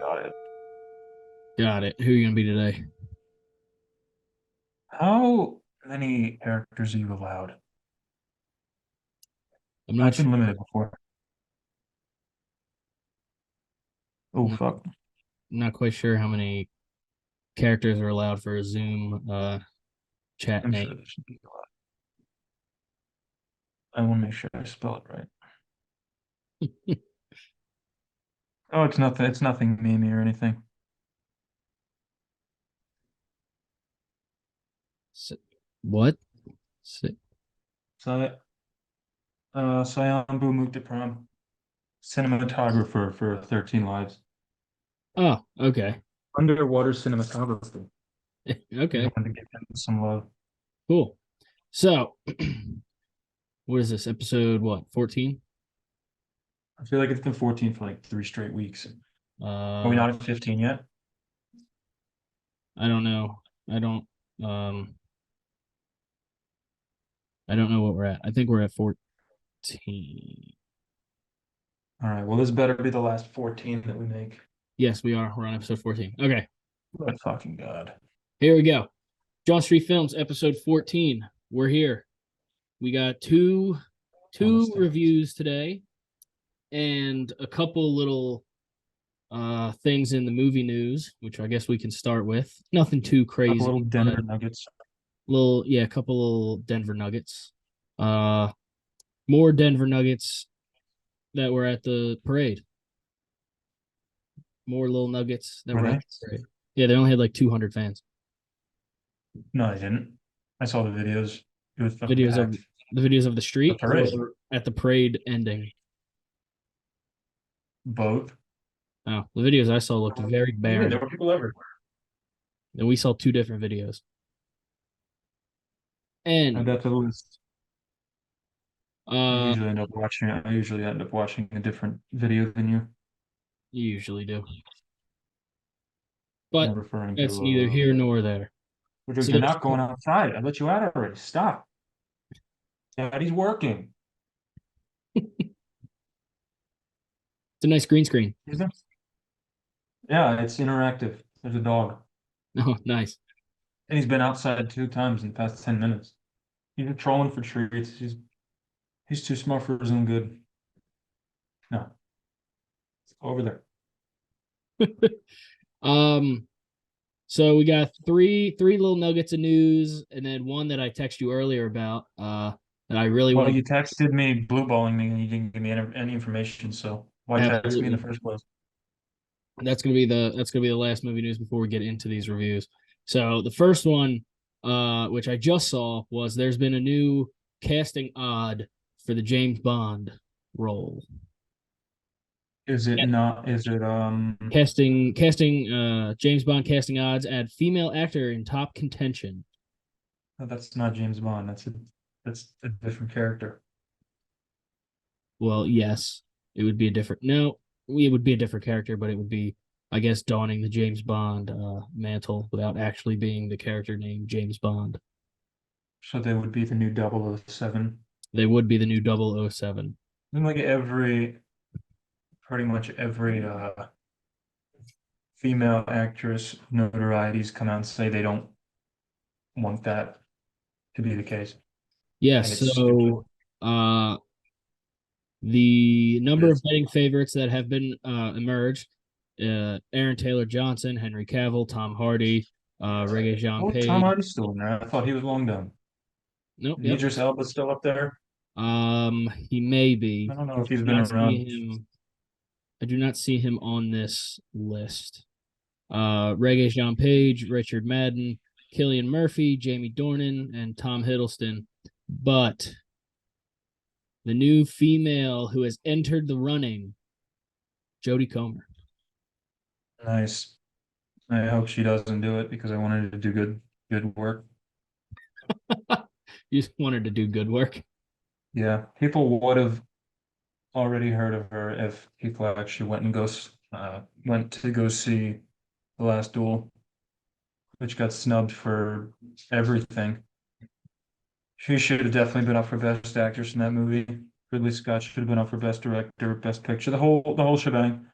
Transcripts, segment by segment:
Got it. Got it. Who are you gonna be today? How many characters are you allowed? I'm not I've sure. been limited before. Oh, I'm fuck. not quite sure how many characters are allowed for a Zoom chat I'm sure name. there should be a lot. I want to make sure I spell it right. Oh, it's nothing. It's nothing memey or anything. S- what? S- So, Sayambu Muktapram, cinematographer for 13 Lives. Oh, okay. Underwater cinematography. Just Okay. wanted to give him some love. Cool. So, what is this? Episode what? 14? I feel like it's been 14 for like 3 straight weeks. Are we Uh, not at 15 yet? I don't know. I don't um I don't know what we're at. I think we're at 14. All right. Well, this better be the last 14 that we make. Yes, we are. We're on episode 14. Okay. Good fucking God. Here we go. John Street Films, episode 14. We're here. We got two Honestly. reviews today and a couple little things in the movie news, which I guess we can start with. Nothing too Couple crazy, little but Denver Nuggets. a couple little Denver Nuggets. Uh More Denver Nuggets that were at the parade. More little Nuggets that Were were at they? the parade. Yeah, they only had like 200 fans. No, I didn't. I saw the videos. It was fucking Videos of packed. the videos of the The street parade. or at the parade ending. Both. Oh, the videos I saw looked very Yeah, there barren. were people everywhere. And we saw two different videos. I And got the list. uh I usually end up watching a different video than you. you usually do. But I'm referring that's to neither here nor there. Rodrigo, So you're there's not going outside. I let you out already. Stop. Daddy's working. it's a nice green screen. Is it? Yeah, it's interactive. There's a dog. Oh, nice. And he's been outside 2 times in the past 10 minutes. He's been trolling for treats. He's too smart for his own good. No, over there. um so we got three little nuggets of news and then one that I texted you earlier about that I really Well, want you to texted me blue balling me and you didn't give me any information, so why text me in the absolutely. first place? That's gonna be the last movie news before we get into these reviews. So the first one, which I just saw, was there's been a new casting odd for the James Bond role. Is it not, is it, Casting James Bond casting odds add female actor in top contention. no, that's not James Bond. That's a different character. Well, yes, it would be a different no, it would be a different character, but it would be, I guess, donning the James Bond mantle without actually being the character named James Bond. So they would be the new 007. They would be the new 007. And like pretty much every female actress notorieties come out and say they don't want that to be the case. And Yes, it's stupid. so the It number of is. betting favorites that have been emerged: Aaron Taylor Johnson, Henry Cavill, Tom Hardy, Regé Jean Oh, Tom Page. Hardy's still in there. I thought he was long done. Nope, And yep. Idris Elba's still up there. He may be. I don't know I if he's do been not see around. him. I do not see him on this list. Reggae Jean Page, Richard Madden, Killian Murphy, Jamie Dornan, and Tom Hiddleston. But the new female who has entered the running, Jodie Comer. Nice. I hope she doesn't do it because I wanted to do good work. You just wanted to do good work. Yeah, people would have already heard of her if people actually went to go see The Last Duel, which got snubbed for everything. She should have definitely been up for Best Actress in that movie. Ridley Scott should have been up for Best Director, Best Picture, the whole shebang.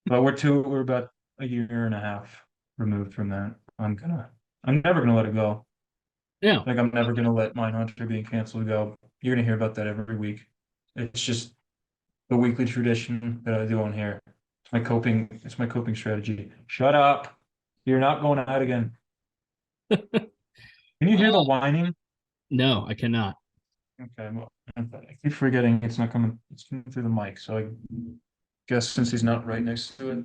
But we're about a year and a half removed from that. I'm never gonna let it go. Yeah. Like I'm never gonna let Mindhunter being canceled go. You're gonna hear about that every week. It's just the weekly tradition that I do on here. It's my coping strategy. Shut up. You're not going out again. Can you hear the whining? No, I cannot. Okay, well, I keep forgetting it's coming through the mic, so I guess since he's not right next to it.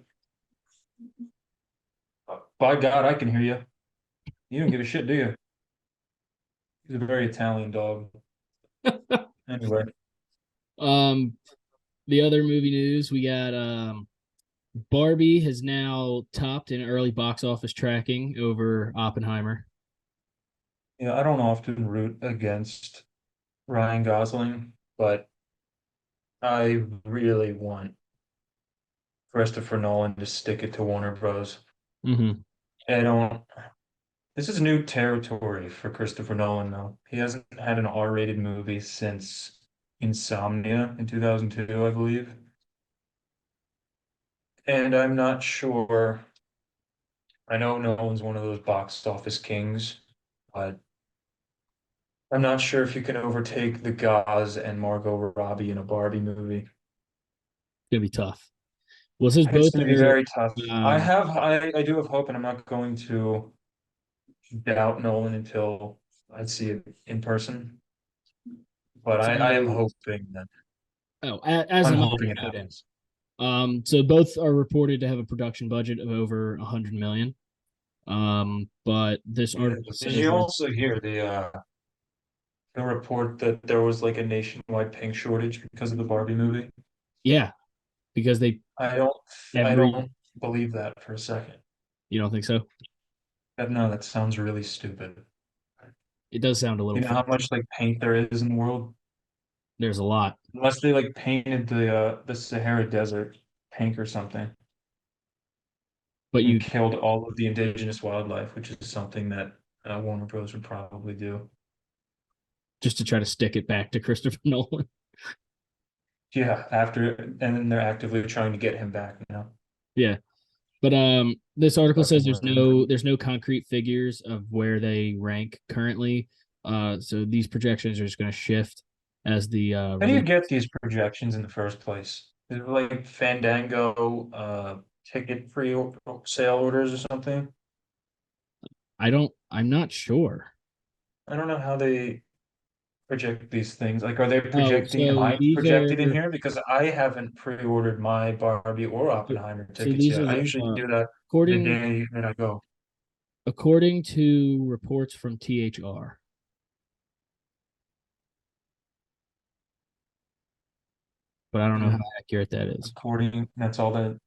By God, I can hear you. You don't give a shit, do you? He's a very Italian dog. Anyway, Um, the other movie news we got Barbie has now topped in early box office tracking over Oppenheimer. yeah, I don't often root against Ryan Gosling, but I really want Christopher Nolan to stick it to Warner Bros. Mm-hmm. I don't. This is new territory for Christopher Nolan, though. He hasn't had an R-rated movie since Insomnia in 2002, I believe. And I'm not sure. I know Nolan's one of those box office kings, but I'm not sure if you can overtake the Gauze and Margot Robbie in a Barbie movie. It's gonna be tough. Well, since It's both going to be are very tough. um, I do have hope, and I'm not going to doubt Nolan until I see it in person. But I am so hoping that as I'm am I, hoping it no doubt. happens. So both are reported to have a production budget of over 100 million. But this Yeah. article Did says you there's also hear the report that there was like a nationwide pink shortage because of the Barbie movie? yeah, because they I don't I every don't believe that for a second. you don't think so? No, that sounds really stupid. It does sound a You little know how fake. much like paint there is in the world? There's a lot, Unless they like painted the Sahara Desert pink or something but and you killed all of the indigenous wildlife, which is something that Warner Bros. Would probably do. just to try to stick it back to Christopher Nolan. Yeah, after and then they're actively trying to get him back now. Yeah. But this article says Fucking rude. there's no concrete figures of where they rank currently. So these projections are just going to shift as the How do you release. get these projections in the first place? Is it like Fandango ticket free sale orders or something? I'm not sure. I don't know how they project these things. Like, are they Oh, projecting? Am so I these projected in are here? Because I haven't pre-ordered my Barbie or Oppenheimer so tickets these yet. I are usually do that the according day that I go. according to reports from THR, but I don't know how Hmm. accurate that is. That's all that.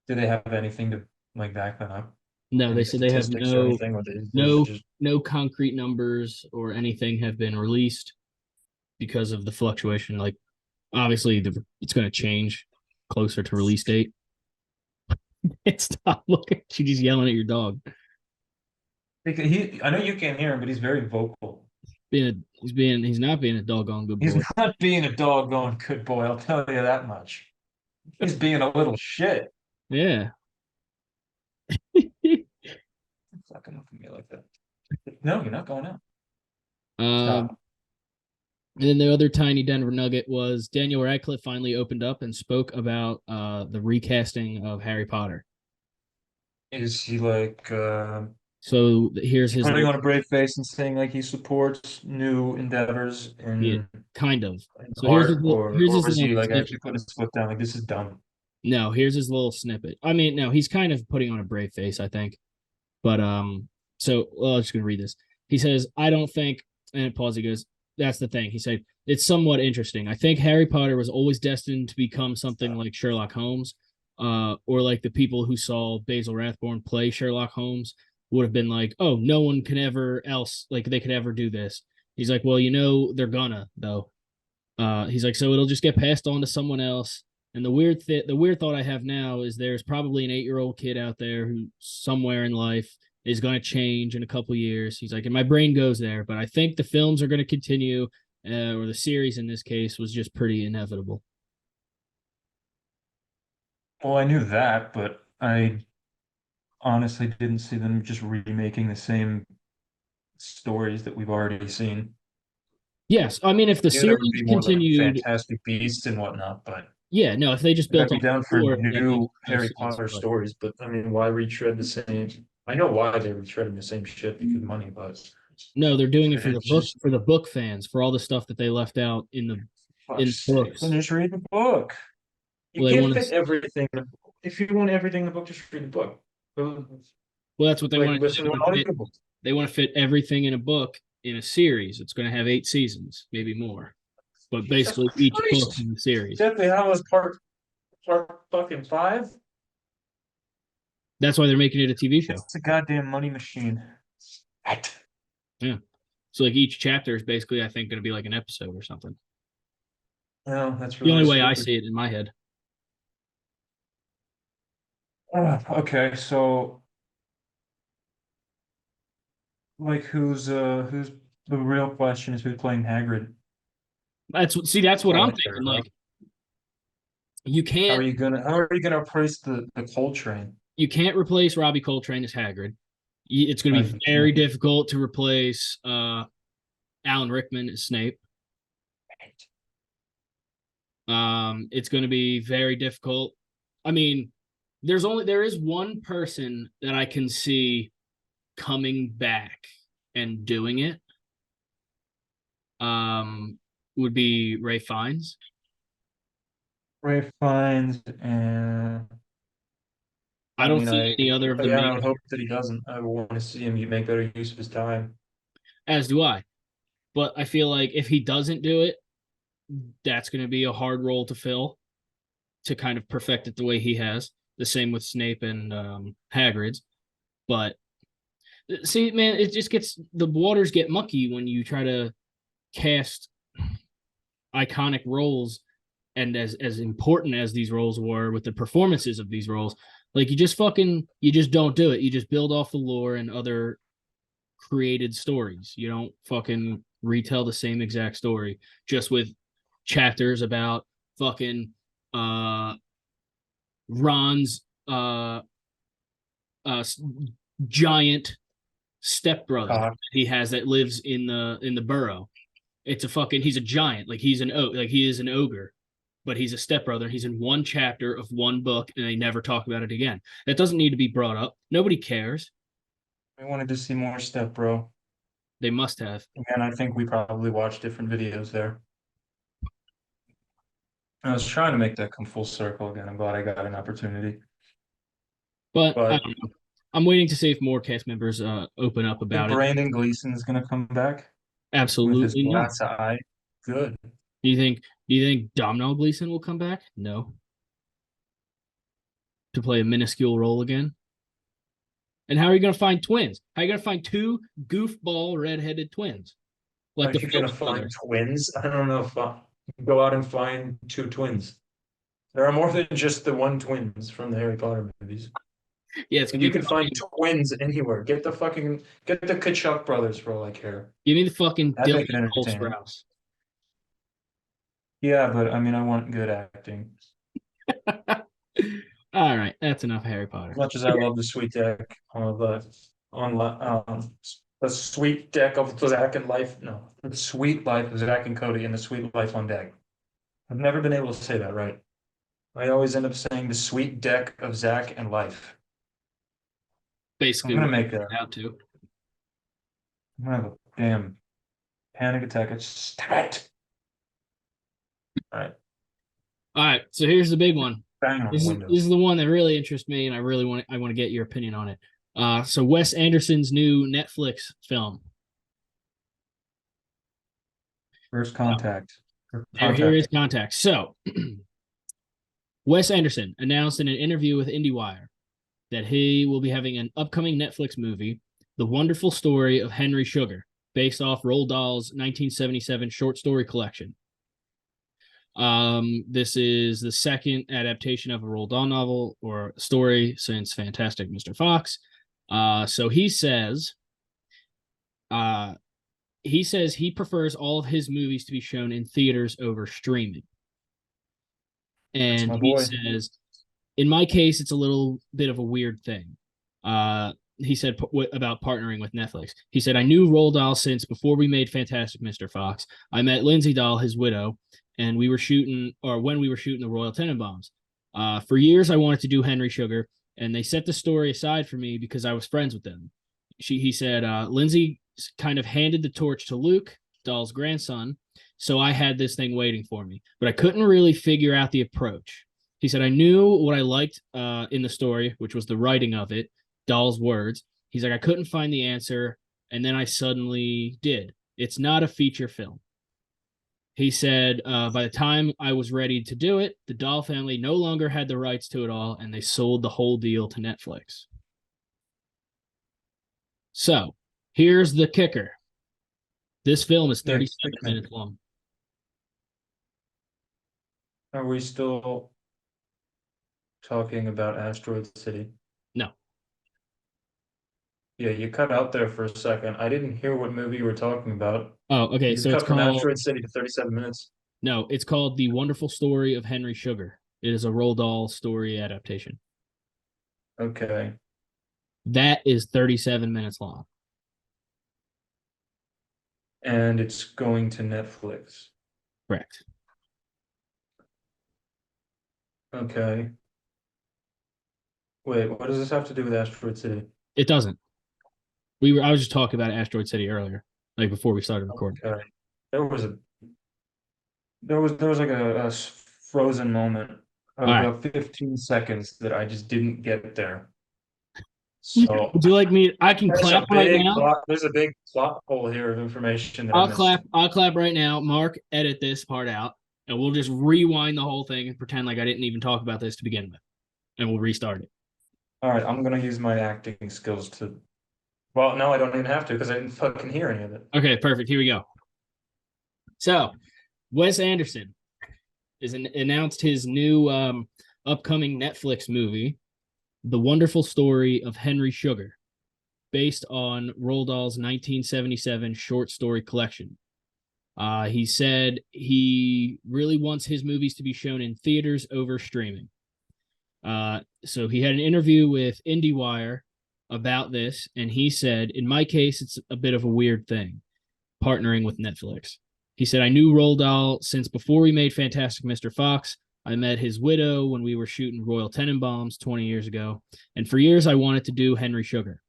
Do they have anything to like back that up? No, they Any said they have statistics or anything? Or those are just no concrete numbers or anything have been released because of the fluctuation. Like obviously it's going to change closer to release date. Stop looking. She just yelling at your dog. I know you can't hear him, but he's very vocal. He's not being a doggone good He's boy. not being a doggone good boy, I'll tell you that much. He's being a little shit. Yeah. Fucking look at me like that. No, you're not going out. um, Stop. and then the other tiny Denver nugget was Daniel Radcliffe finally opened up and spoke about the recasting of Harry Potter. Is he like So here's is he his putting little on a brave face and saying like he supports new endeavors yeah, in, kind of. in So art, here's his or is little he like snippet. actually putting his foot down like this is dumb? No, here's his little snippet. I mean, no, he's kind of putting on a brave face, I think. But so well, I'm just gonna read this. He says, I don't think, and pause, he goes, that's the thing. He said, it's somewhat interesting. I think Harry Potter was always destined to become something Stop. like Sherlock Holmes, or like the people who saw Basil Rathbone play Sherlock Holmes would have been like, oh, no one can ever else like they could ever do this. He's like, well, they're gonna though. He's like, so it'll just get passed on to someone else. And the weird thought I have now is there's probably an 8-year-old kid out there who somewhere in life is going to change in a couple years. He's like, and my brain goes there, but I think the films are going to continue, or the series in this case was just pretty inevitable. Well, I knew that, but I honestly didn't see them just remaking the same stories that we've already seen. Yes, I mean if the I knew there would series be more like continued, Fantastic Beasts and whatnot, but yeah, no, if they just like I'd built be off down the for lore, that makes new no Harry sense. Potter But stories. But I mean, why retread the same? I know why they're retreading the same shit because money, but no, they're doing it it's just for the book fans, for all the stuff that they left out in fuck's sake. Then books. just read the book. You Well, they can't want fit to. everything. If you want everything in the book, just read the book. Well, that's what they Like want to do. listen to an audiobook. They want to fit everything in a book in a series. It's going to have 8 seasons, maybe more, but Jesus basically each book Christ. in the series. Deathly Hallows part fucking five. That's why they're making it a TV show. It's a goddamn money machine. Right. Yeah. So like each chapter is basically, I think, going to be like an episode or something. No, that's The only really way I stupid. see it in my head. Okay, so like who's the real question is who's playing Hagrid? That's That's what all I'm I care thinking. about. Like you can't How are you gonna replace the Coltrane? you can't replace Robbie Coltrane as Hagrid. It's going No, to be you very can't. difficult to replace Alan Rickman as Snape. It's going to be very difficult. I mean, there is one person that I can see coming back and doing it. Um, would be Ray Fiennes. Ray Fiennes and I I don't mean see any other of the again I main would hope that he doesn't. I want to see him make better use of his time. as do I. But I feel like if he doesn't do it, that's going to be a hard role to fill to kind of perfect it the way he has. The same with Snape and Hagrid's. But see, man, it just gets the waters get mucky when you try to cast iconic roles, and as important as these roles were with the performances of these roles, like you just don't do it. You just build off the lore and other created stories. You don't fucking retell the same exact story just with chapters about fucking uh Ron's uh giant stepbrother Uh, he has that lives in the burrow. It's a fucking he's a giant, like he is an ogre, but he's a stepbrother. He's in one chapter of one book and they never talk about it again. That doesn't need to be brought up. Nobody cares. I wanted to see more Step Bro. They must have. Again, I think we probably watched different videos there. I was trying to make that come full circle again. I'm glad I got an opportunity. But But I'm waiting to see if more cast members open up think about it. Brandon Gleason's gonna come back with his Absolutely not. glass eye. Good. Do you think Domhnall Gleeson will come back? No. To play a minuscule role again? And how are you going to find twins? How are you going to find two goofball redheaded twins Are like the you gonna Phillips find brothers? twins? I don't know if go out and find two twins. There are more than just the one twins from the Harry Potter movies. Yeah, it's And gonna you be can find fucking. twins anywhere. Get the Kachuk brothers for all I care. Give me the fucking That'd Dylan make it Cole entertaining. Sprouse. Yeah, but I mean I want good acting. All right, that's enough Harry As Potter. much as I love the sweet deck of the sweet deck of Zach and life, no, the sweet life of Zach and Cody and the sweet life on deck. I've never been able to say that right. I always end up saying the sweet deck of Zach and life. I'm Basically, gonna what make it a, turned out to. I'm gonna have a damn panic attack. It's stop it. All right, All right, so here's the big one. bang on This the is this windows. is the one that really interests me, and I want to get your opinion on it. So Wes Anderson's new Netflix film. First contact. Or Here is contact. context. So Wes Anderson announced in an interview with IndieWire that he will be having an upcoming Netflix movie, The Wonderful Story of Henry Sugar, based off Roald Dahl's 1977 short story collection. This is the second adaptation of a Roald Dahl novel or story since Fantastic Mr. Fox. So uh, he says he prefers all of his movies to be shown in theaters over streaming. That's And my he boy. says, in my case, it's a little bit of a weird thing. He said about partnering with Netflix. He said, I knew Roald Dahl since before we made Fantastic Mr. Fox. I met Lindsay Dahl, his widow, and we were shooting, or when we were shooting the Royal Tenenbaums. For years, I wanted to do Henry Sugar, and they set the story aside for me because I was friends with them. He said, Lindsay kind of handed the torch to Luke, Dahl's grandson, so I had this thing waiting for me, but I couldn't really figure out the approach. He said, I knew what I liked in the story, which was the writing of it, Dahl's words. He's like, I couldn't find the answer, and then I suddenly did. It's not a feature film. He said, by the time I was ready to do it, the Dahl family no longer had the rights to it all, and they sold the whole deal to Netflix. So here's the kicker. This film is Yeah, 37 minutes long. are we still talking about Asteroid City? No. Yeah, you cut out there for a second. I didn't hear what movie you were talking about. Oh, okay. You So it's cut from called, Asteroid City to 37 minutes. no, it's called The Wonderful Story of Henry Sugar. It is a Roald Dahl story adaptation. Okay. That is 37 minutes long. And it's going to Netflix. Correct. Okay. Wait, what does this have to do with Asteroid City? It doesn't. I was just talking about Asteroid City earlier, like before we started recording. Okay. There was a there was like a frozen moment of All right. about 15 seconds that I just didn't get there. Would So you like me? I can there's a clap right big now. plot, there's a big plot hole here of information that I missed. I'll clap right now. Mark, edit this part out, and we'll just rewind the whole thing and pretend like I didn't even talk about this to begin with, and we'll restart it. All right, I'm gonna use my acting skills to. Well, no, I don't even have to because I didn't fucking hear any of it. Okay, perfect. Here we go. So, Wes Anderson announced his new upcoming Netflix movie, The Wonderful Story of Henry Sugar, based on Roald Dahl's 1977 short story collection. He said he really wants his movies to be shown in theaters over streaming. So he had an interview with IndieWire about this, and he said, in my case, it's a bit of a weird thing, partnering with Netflix. He said, I knew Roald Dahl since before we made Fantastic Mr. Fox. I met his widow when we were shooting Royal Tenenbaums 20 years ago. And for years, I wanted to do Henry Sugar.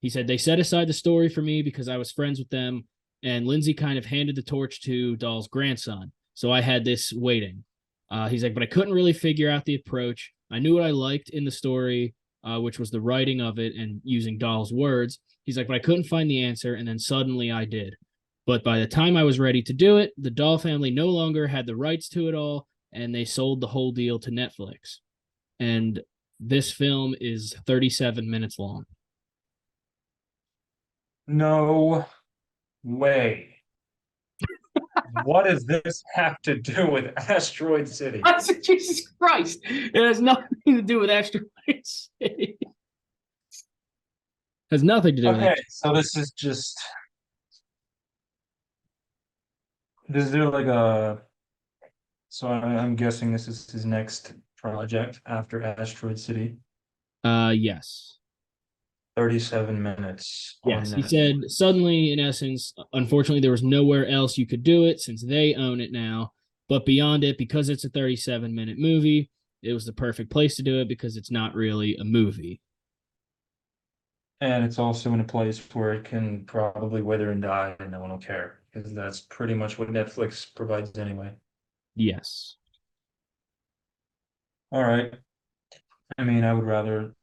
He said, they set aside the story for me because I was friends with them. And Lindsay kind of handed the torch to Dahl's grandson. So I had this waiting. He's like, but I couldn't really figure out the approach. I knew what I liked in the story, which was the writing of it and using Dahl's words. He's like, but I couldn't find the answer. And then suddenly I did. But by the time I was ready to do it, the Dahl family no longer had the rights to it all, and they sold the whole deal to Netflix. And this film is 37 minutes long. No way. What does this have to do with Asteroid City? I said, Jesus Christ. It has nothing to do with Asteroid City. Has nothing to do with Okay, it. so is there like a, so I'm guessing this is his next project after Asteroid City. Yes. 37 minutes on Yes. He Netflix. said, suddenly, in essence, unfortunately, there was nowhere else you could do it since they own it now. But beyond it, because it's a 37-minute movie, it was the perfect place to do it because it's not really a movie. And it's also in a place where it can probably wither and die and no one will care because that's pretty much what Netflix provides anyway. Yes. All right. I mean, I would rather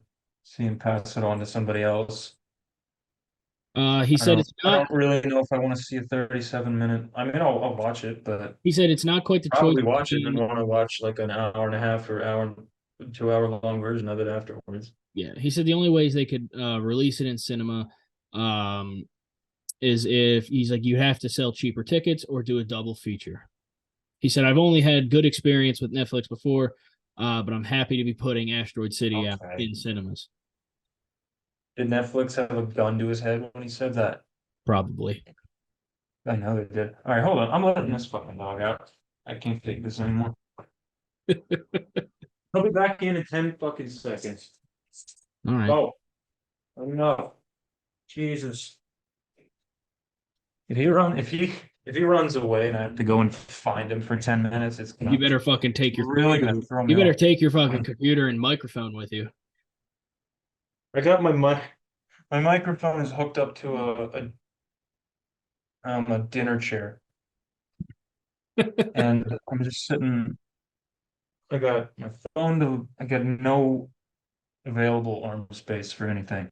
see him pass it on to somebody else. He said it's I not. don't really know if I want to see a 37-minute. I mean, I'll watch it, but He said it's not quite the choice probably watch it and between. then want to watch like an hour and a half or hour, 2 hour long version of it afterwards. Yeah, he said the only ways they could release it in cinema is if he's like you have to sell cheaper tickets or do a double feature. He said I've only had good experience with Netflix before, but I'm happy to be putting Asteroid City out Okay. in cinemas. Did Netflix have a gun to his head when he said that? Probably. I know they did. All right, hold on. I'm letting this fucking dog out. I can't take this anymore. I'll be back in 10 fucking seconds. All right. Go. enough. Jesus. If he runs away and I have to go and find him for 10 minutes, You better fucking take your really gonna computer. throw me You better off. take your fucking computer and microphone with you. I got my microphone is hooked up to a dinner chair, and I'm just sitting. I got my phone to. I got no available arm space for anything.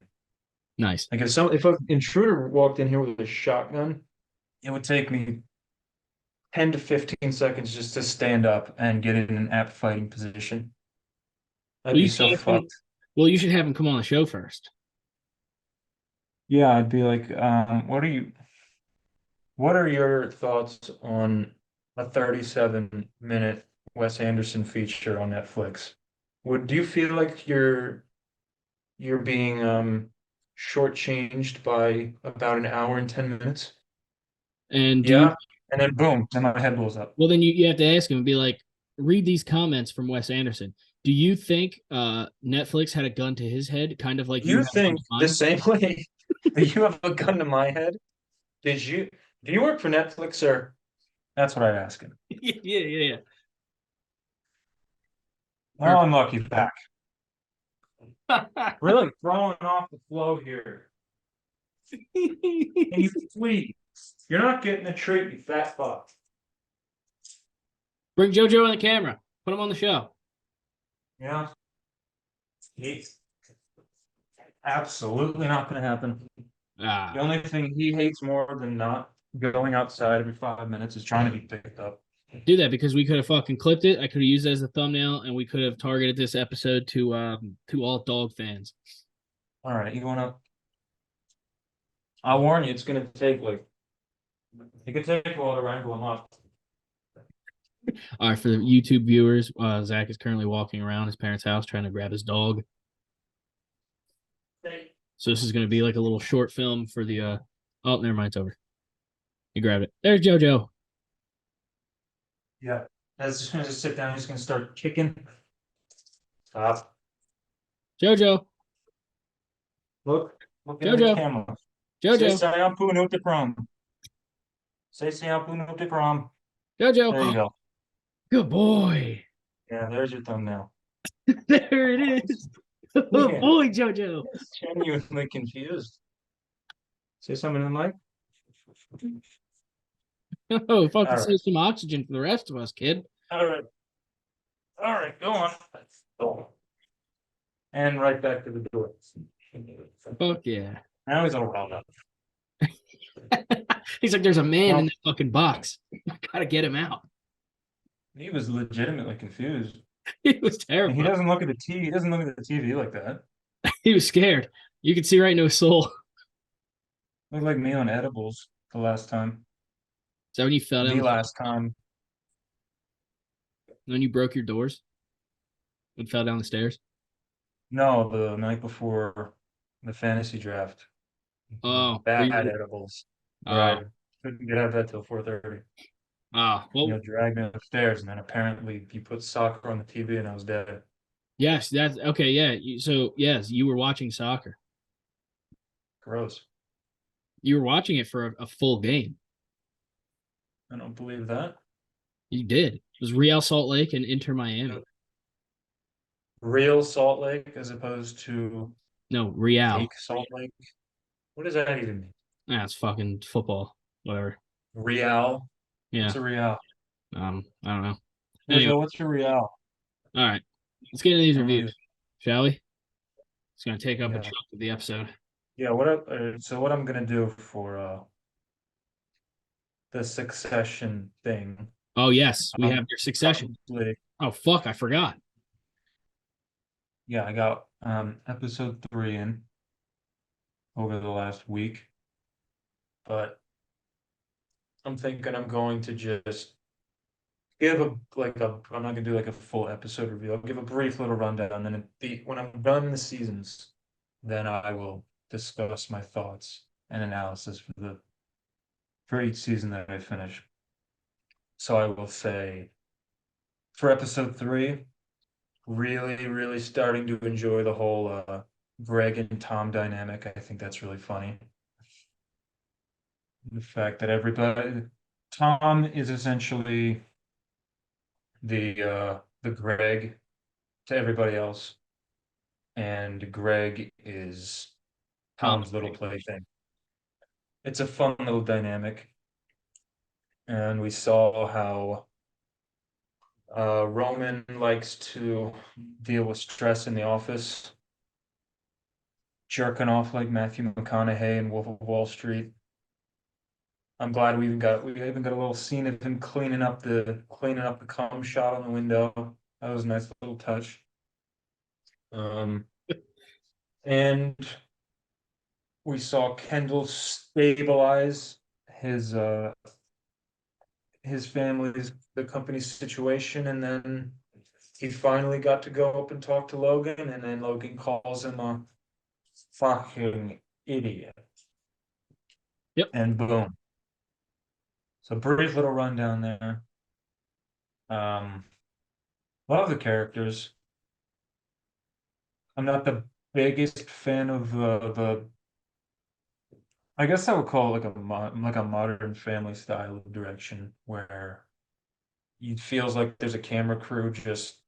Nice. Like if an intruder walked in here with a shotgun, it would take me 10 to 15 seconds just to stand up and get in an apt fighting position. I'd Well, be so fucked. you should have him come on the show first. Yeah, I'd be like, what are your thoughts on a 37-minute Wes Anderson feature on Netflix? Do you feel like you're being shortchanged by about an hour and 10 minutes? And do you Yeah. And then boom, then my head blows up. well then you have to ask him and be like, read these comments from Wes Anderson. Do you think Netflix had a gun to his head, kind of like you You have a gun think to the mine? same way that you have a gun to my head? Do you work for Netflix, sir? That's what I'd ask him. Yeah. Oh, Perfect. unlucky back. Really throwing off the flow here. Can you please? You're not getting a treat, you fat fuck. Bring JoJo on the camera. Put him on the show. Yeah. He's absolutely not going to happen. The Ah, only thing he hates more than not going outside every 5 minutes is trying to be picked up. do that because we could have fucking clipped it. I could have used it as a thumbnail, and we could have targeted this episode to all dog fans. All right, you want to? I'll warn you, it's going to take like it could take a while to wrangle him up. All right, for the YouTube viewers, Zach is currently walking around his parents' house trying to grab his dog. So this is going to be like a little short film for the. Oh, never mind, it's over. You grabbed it. There's JoJo. Yeah. As soon as I sit down, he's going to start kicking. Stop. JoJo. Look into the JoJo. camera. Say JoJo. Sayam Punuptikram. Say Sayam Punuptikram. There you JoJo. go. Good boy. Yeah, there's your thumbnail. There it is. Oh Yeah, boy, JoJo. it's genuinely confused. Say something in the mic. Oh, fucking All right. save some oxygen for the rest of us, kid. All right. All right. Go on. And right back to the door. Fuck yeah. Now he's all riled up. He's like, there's a man in Well, that fucking box. I gotta get him out. he was legitimately confused. He was And he terrified. doesn't look at the TV. He doesn't look at the TV like that. He was scared. You could see right into his soul. Looked like me on edibles the last time. So when you fell down The last time. when you broke your doors and fell down the stairs. No, the night before the fantasy draft. Oh, Bad edibles. Where oh, I couldn't get out of bed till 4:30. well, Dragged me upstairs, and then apparently he put soccer on the TV, and I was dead. yes, that's okay. Yeah. So, yes, you were watching soccer. Gross. You were watching it for a full game. I don't believe that. You did. It was Real Salt Lake and Inter Miami. Real Salt Lake as opposed to No, Real. fake Salt Lake. What does that even mean? That's fucking football. Whatever. Real. Yeah. What's a real? I don't know. Anyway, Jojo, what's a real? all right. Let's get into these I don't know reviews, shall we? It's gonna take up a Yeah. chunk of the episode. Yeah. So what I'm gonna do for the Succession thing? Oh yes, we I'll have your succession. probably Oh fuck, I forgot. Yeah, I got episode 3 in over the last week, but I'm thinking I'm going to just give I'm not gonna do like a full episode review. I'll give a brief little rundown, and when I'm done the seasons, then I will discuss my thoughts and analysis for each season that I finish. So I will say for episode 3, really, really starting to enjoy the whole Greg and Tom dynamic. I think that's really funny. The fact that everybody, Tom is essentially the Greg to everybody else, and Greg is Tom's Tom's little great. plaything. It's a fun little dynamic, and we saw how Roman likes to deal with stress in the office, jerking off like Matthew McConaughey in Wolf of Wall Street. I'm glad we even got a little scene of him cleaning up the cum shot on the window. That was a nice little touch. Um, and we saw Kendall stabilize his uh his family's the company's situation, and then he finally got to go up and talk to Logan, and then Logan calls him a fucking idiot, Yep. and boom. So brief little rundown there. Um, love the characters. I'm not the biggest fan of the. I guess I would call it like a modern family style of direction where it feels like there's a camera crew just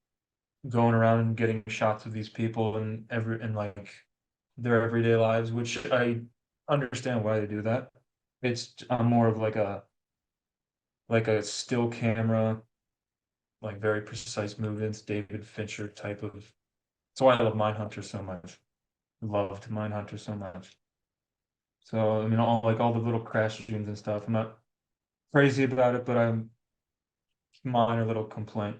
going around and getting shots of these people and like their everyday lives, which I understand why they do that. It's more of like a still camera, like very precise movements, David Fincher type of. That's why I love Mindhunter so much. Loved Mindhunter so much. So I mean, all the little crash zooms and stuff. I'm not crazy about it, but I'm minor little complaint.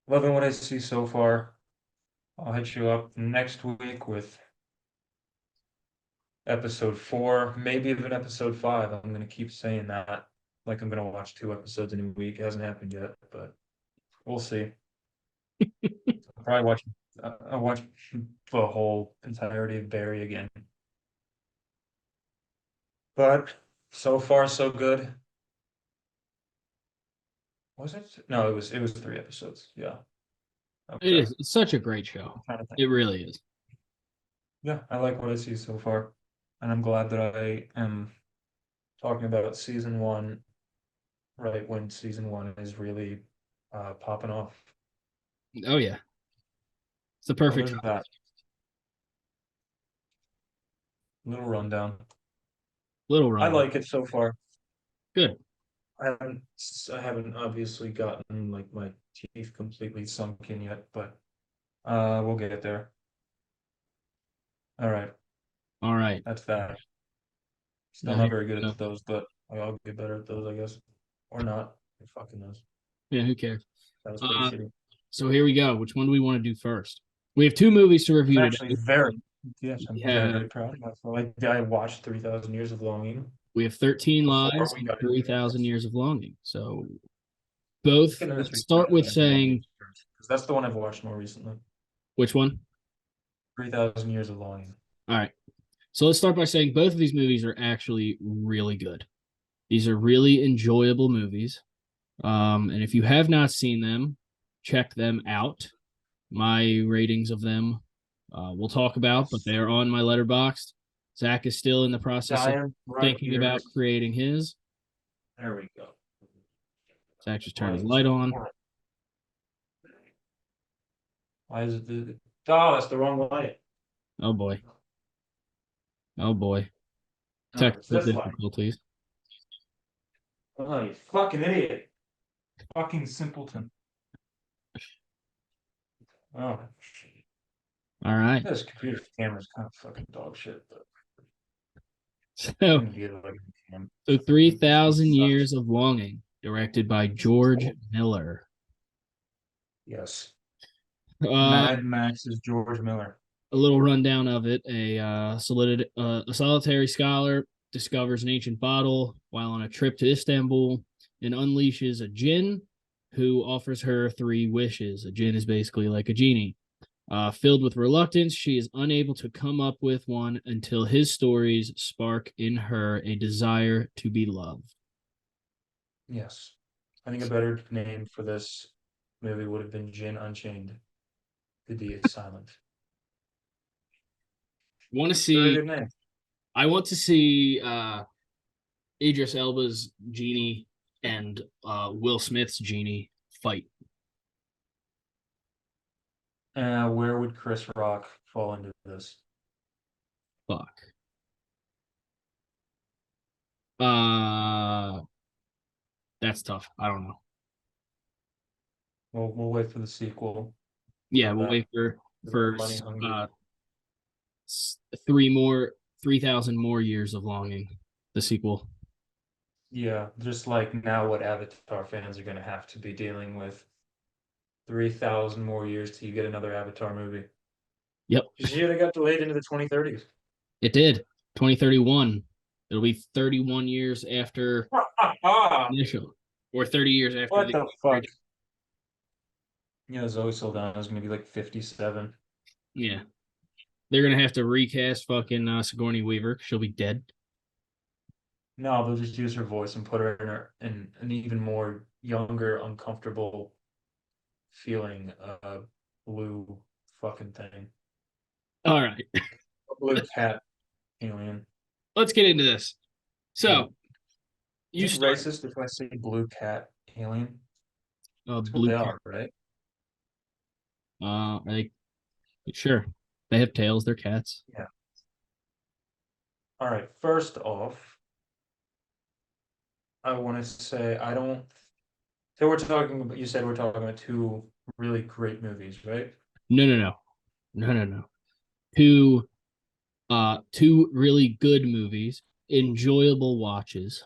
Loving what I see so far. I'll hit you up next week with episode 4, maybe even episode 5. I'm gonna keep saying that. Like I'm gonna watch 2 episodes in a week. It hasn't happened yet, but we'll see. I'll probably I'll watch the whole entirety of Barry again. But so far so good. Was it? No, it was 3 episodes. Yeah. It Okay. is. It's such a great show. I'm trying to think. It really is. Yeah, I like what I see so far. And I'm glad that I am talking about season one right when season one is really popping off. Oh yeah, it's the So perfect there's show. that little rundown. Little I rundown. like it so far. Good. I haven't obviously gotten like my teeth completely sunk in yet, but we'll get there. All right, All right. that's that. Still Now here not very good we go. at those, but I'll get better at those, I guess. Or not. Who fucking knows? Yeah, who cares? That was pretty Uh, shitty. so here we go. Which one do we want to do first? We have two movies to I'm review actually today. very, yes, I'm We have very proud of myself. I watched 3,000 Years of Longing we have 13 before Lies we and got into 3,000 this. Years of Longing. So Let's both. get into Let's start with 3,000 Longing saying first, because that's the one I've watched more recently. which one. 3,000 Years of Longing. All right. So let's start by saying both of these movies are actually really good. These are really enjoyable movies. And if you have not seen them, check them out. My ratings of them we'll talk about, but they are on my letterboxd. Zach is still in the process of Giant right thinking about ears. creating his. There we go. Zach just turned his Lights. light on. Why is it oh, that's the wrong light. Oh boy. Oh boy. No, it's Technical this light. difficulties. Oh, you fucking idiot. Fucking simpleton. Oh, All right. this computer camera's kind of fucking dog shit, but So, I'm gonna get it like a cam. so This thing 3,000 sucks. Years of Longing, directed by George Miller. Yes. Uh, Mad Max is George Miller. a little rundown of it. A solitary scholar discovers an ancient bottle while on a trip to Istanbul and unleashes a jinn who offers her three wishes. A jinn is basically like a genie. Filled with reluctance, she is unable to come up with one until his stories spark in her a desire to be loved. Yes. I think a better name for this movie would have been Jin Unchained. The D is silent. Want to Very see? good name. I want to see Idris Elba's genie and Will Smith's genie fight. Where would Chris Rock fall into this? Fuck. Uh, that's tough. I don't know. We'll wait for the sequel Yeah, for we'll that. wait for The for money hungry. uh 3,000 more years of longing. The sequel. Yeah, just like now, what Avatar fans are going to have to be dealing with 3,000 more years till you get another Avatar movie. Yep, Did you hear they got delayed into the 2030s? it did. 2031. It'll be 31 years after initial, or 30 years after What the. the fuck? Yeah, Zoe Saldana is going to be like 57. Yeah, they're gonna have to recast fucking Sigourney Weaver. She'll be dead. No, they'll just use her voice and put her in an even more younger, uncomfortable feeling blue fucking thing. All right, A blue cat alien. let's get into this. So you Is it start racist if I say blue cat alien? That's what blue they cat. are, right? Like sure, they have tails. They're cats. Yeah. All right. First off, I want to say I don't. So we're talking about. You said we're talking about two really great movies, right? No, no, no, no, no, no. Two really good movies, enjoyable watches.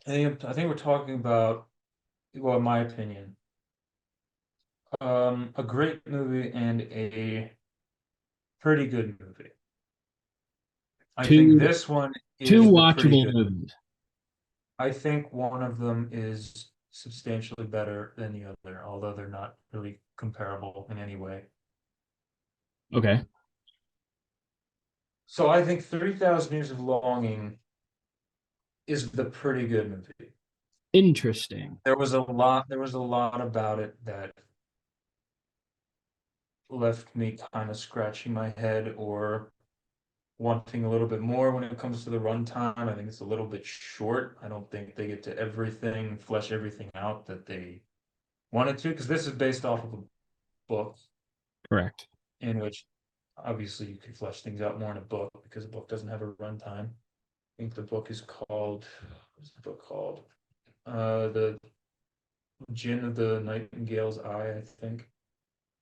I think we're talking about, well, in my opinion, a great movie and a pretty good movie. I think Two this one two is the pretty watchable good. movies. I think one of them is substantially better than the other, although they're not really comparable in any way. Okay, So I think 3,000 Years of Longing is the pretty good movie. interesting. There was a lot about it that left me kind of scratching my head or wanting a little bit more when it comes to the runtime. I think it's a little bit short. I don't think they get to everything, flesh everything out that they wanted to, because this is based off of a book Correct. in which obviously you can flesh things out more in a book because a book doesn't have a runtime. I think the book is called, what's the book called? The Gin of the Nightingale's Eye, I think.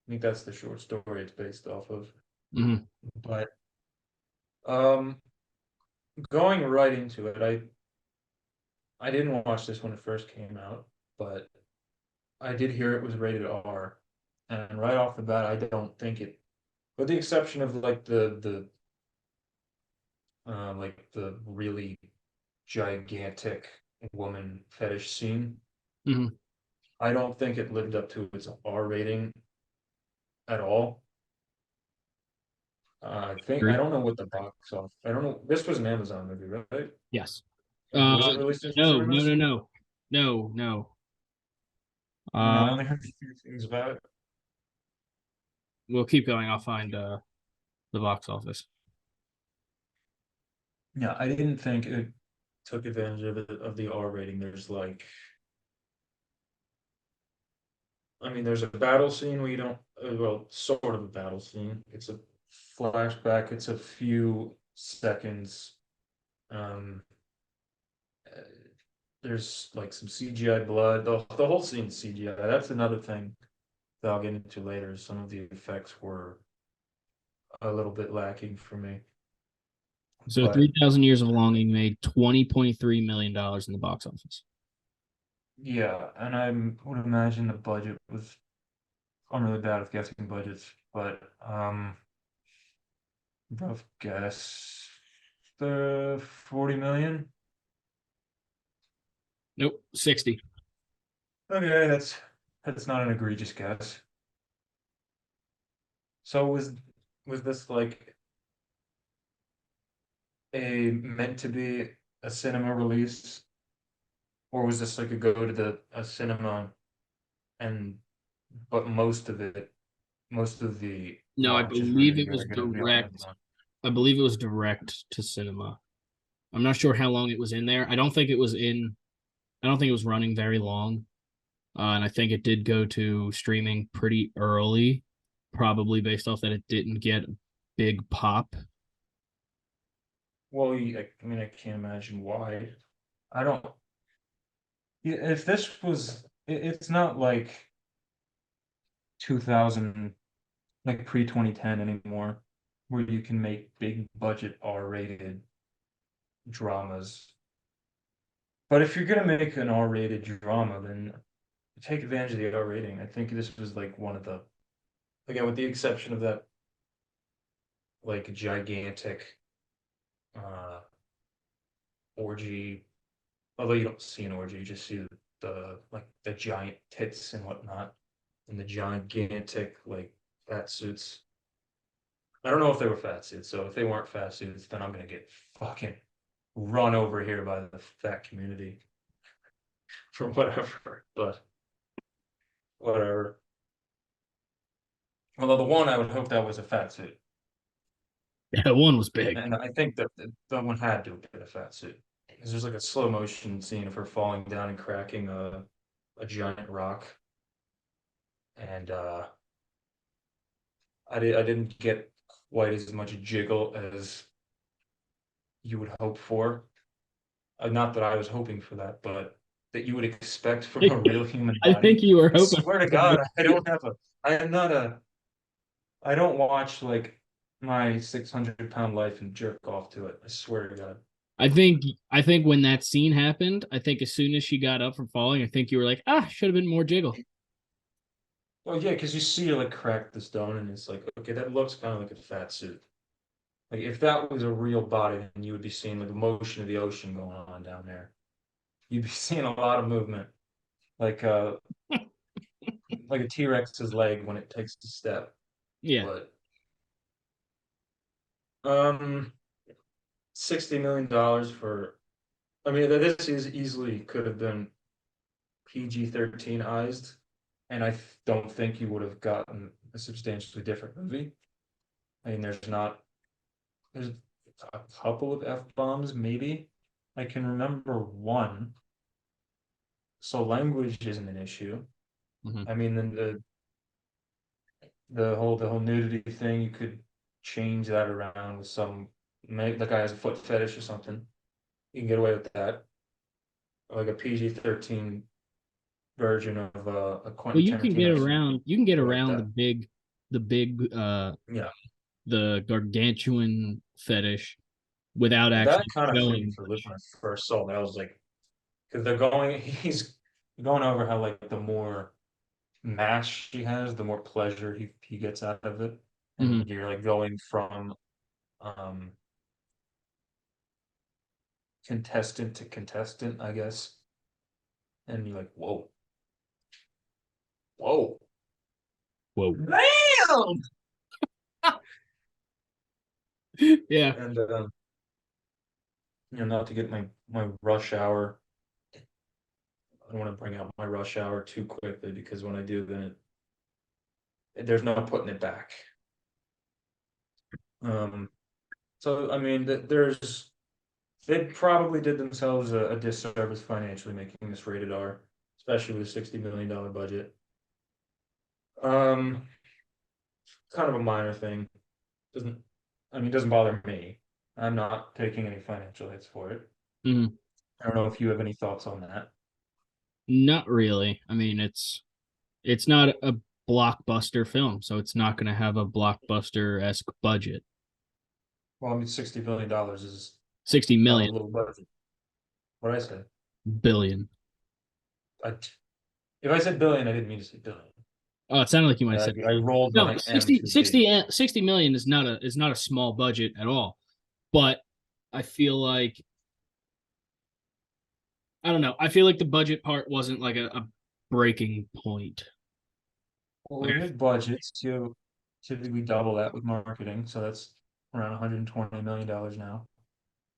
I think that's the short story it's based off of. Hmm. But um, going right into it, I didn't watch this when it first came out, but I did hear it was rated R, and right off the bat, I don't think it, with the exception of like the really gigantic woman fetish scene, Hmm. I don't think it lived up to its R rating at all. I Agree. don't know what the box off. I don't know. This was an Amazon movie, right? Yes. Was it released in No, no, no, cinemas? no, no, no. No, Uh, I only heard a few things about it. we'll keep going. I'll find the box office. Yeah, I didn't think it took advantage of the R rating. There's like, I mean, there's a battle scene where you don't, well, sort of a battle scene. It's a flashback. It's a few seconds. Um, uh, there's like some CGI blood. The whole scene's CGI. That's another thing that I'll get into later. Some of the effects were a little bit lacking for me. So But 3,000 Years of Longing made $20.3 million in the box office. yeah, and I would imagine the budget was, I'm really bad with guessing budgets, but rough guess the 40 million. Nope, 60. Okay, that's not an egregious guess. So was this like a meant to be a cinema release, or was this like a go to the a cinema and but most of the No, I watches were believe gonna it go was are gonna be on direct Amazon. I believe it was direct to cinema. I'm not sure how long it was in there. I don't think it was in. I don't think it was running very long, and I think it did go to streaming pretty early, probably based off that it didn't get a big pop. Well, I mean, I can't imagine why. I don't. If this was, it's not like 2000, like pre 2010 anymore, where you can make big budget R-rated dramas. But if you're gonna make an R-rated drama, then take advantage of the R rating. I think this was like one of the, again, with the exception of that like gigantic uh orgy. Although you don't see an orgy, you just see the like the giant tits and whatnot, and the gigantic like fat suits. I don't know if they were fat suits, so if they weren't fat suits, then I'm gonna get fucking run over here by the fat community for whatever. But whatever. Although the one I would hope that was a fat suit, Yeah, one was big. and I think that that one had to have been a fat suit. 'Cause there's like a slow motion scene of her falling down and cracking a giant rock, and I didn't get quite as much jiggle as you would hope for. Not that I was hoping for that, but that you would expect from a real human I body. think you were I hoping swear to for God, I don't have a, I am not a, I don't watch like my 600-pound life and jerk off to it. I swear to God. I think when that scene happened, I think as soon as she got up from falling, I think you were like, should have been more jiggle. Well, yeah, because you see her like crack the stone, and it's like, okay, that looks kind of like a fat suit. Like if that was a real body, then you would be seeing like the motion of the ocean going on down there. You'd be seeing a lot of movement, like uh, like a T-Rex's leg when it takes a step. Yeah. But um, $60 million for, I mean, this is easily could have been PG-13ized, and I don't think you would have gotten a substantially different movie. I mean, there's a couple of F-bombs, maybe. I can remember one. So language isn't an issue. Mhm. I mean, then the whole nudity thing, you could change that around with some, the guy has a foot fetish or something. You can get away with that. Like a PG-13 version of a Well, Quentin you can get Tarantino scene. around. You can get Get away with around that. the big, Yeah. the gargantuan fetish without That actually kind of threw me showing for a loop much. when I first saw it. I was like, because he's going over how like the more mass she has, the more pleasure he gets out of it. Mhm. And you're like going from um contestant to contestant, I guess. And you're like, whoa, whoa, Whoa. damn. Yeah. And not to get my rush hour. I don't want to bring out my rush hour too quickly because when I do, then there's no putting it back. Um, so I mean, they probably did themselves a disservice financially making this rated R, especially with a $60 million budget. Um, kind of a minor thing. Doesn't, I mean, it doesn't bother me. I'm not taking any financial hits for it. Mhm. I don't know if you have any thoughts on that. Not really. I mean, it's not a blockbuster film, so it's not going to have a blockbuster-esque budget. Well, I mean, $60 billion is 60 not a million little budget. What I said. billion. I, if I said billion, I didn't mean to say billion. Oh, it sounded like you might have said I billion. rolled No, my M too big. 60 million is not a small budget at all. But I feel like I don't know. I feel like the budget part wasn't like a breaking point. Well, Like with budgets, you typically double that with marketing, so that's around $120 million now.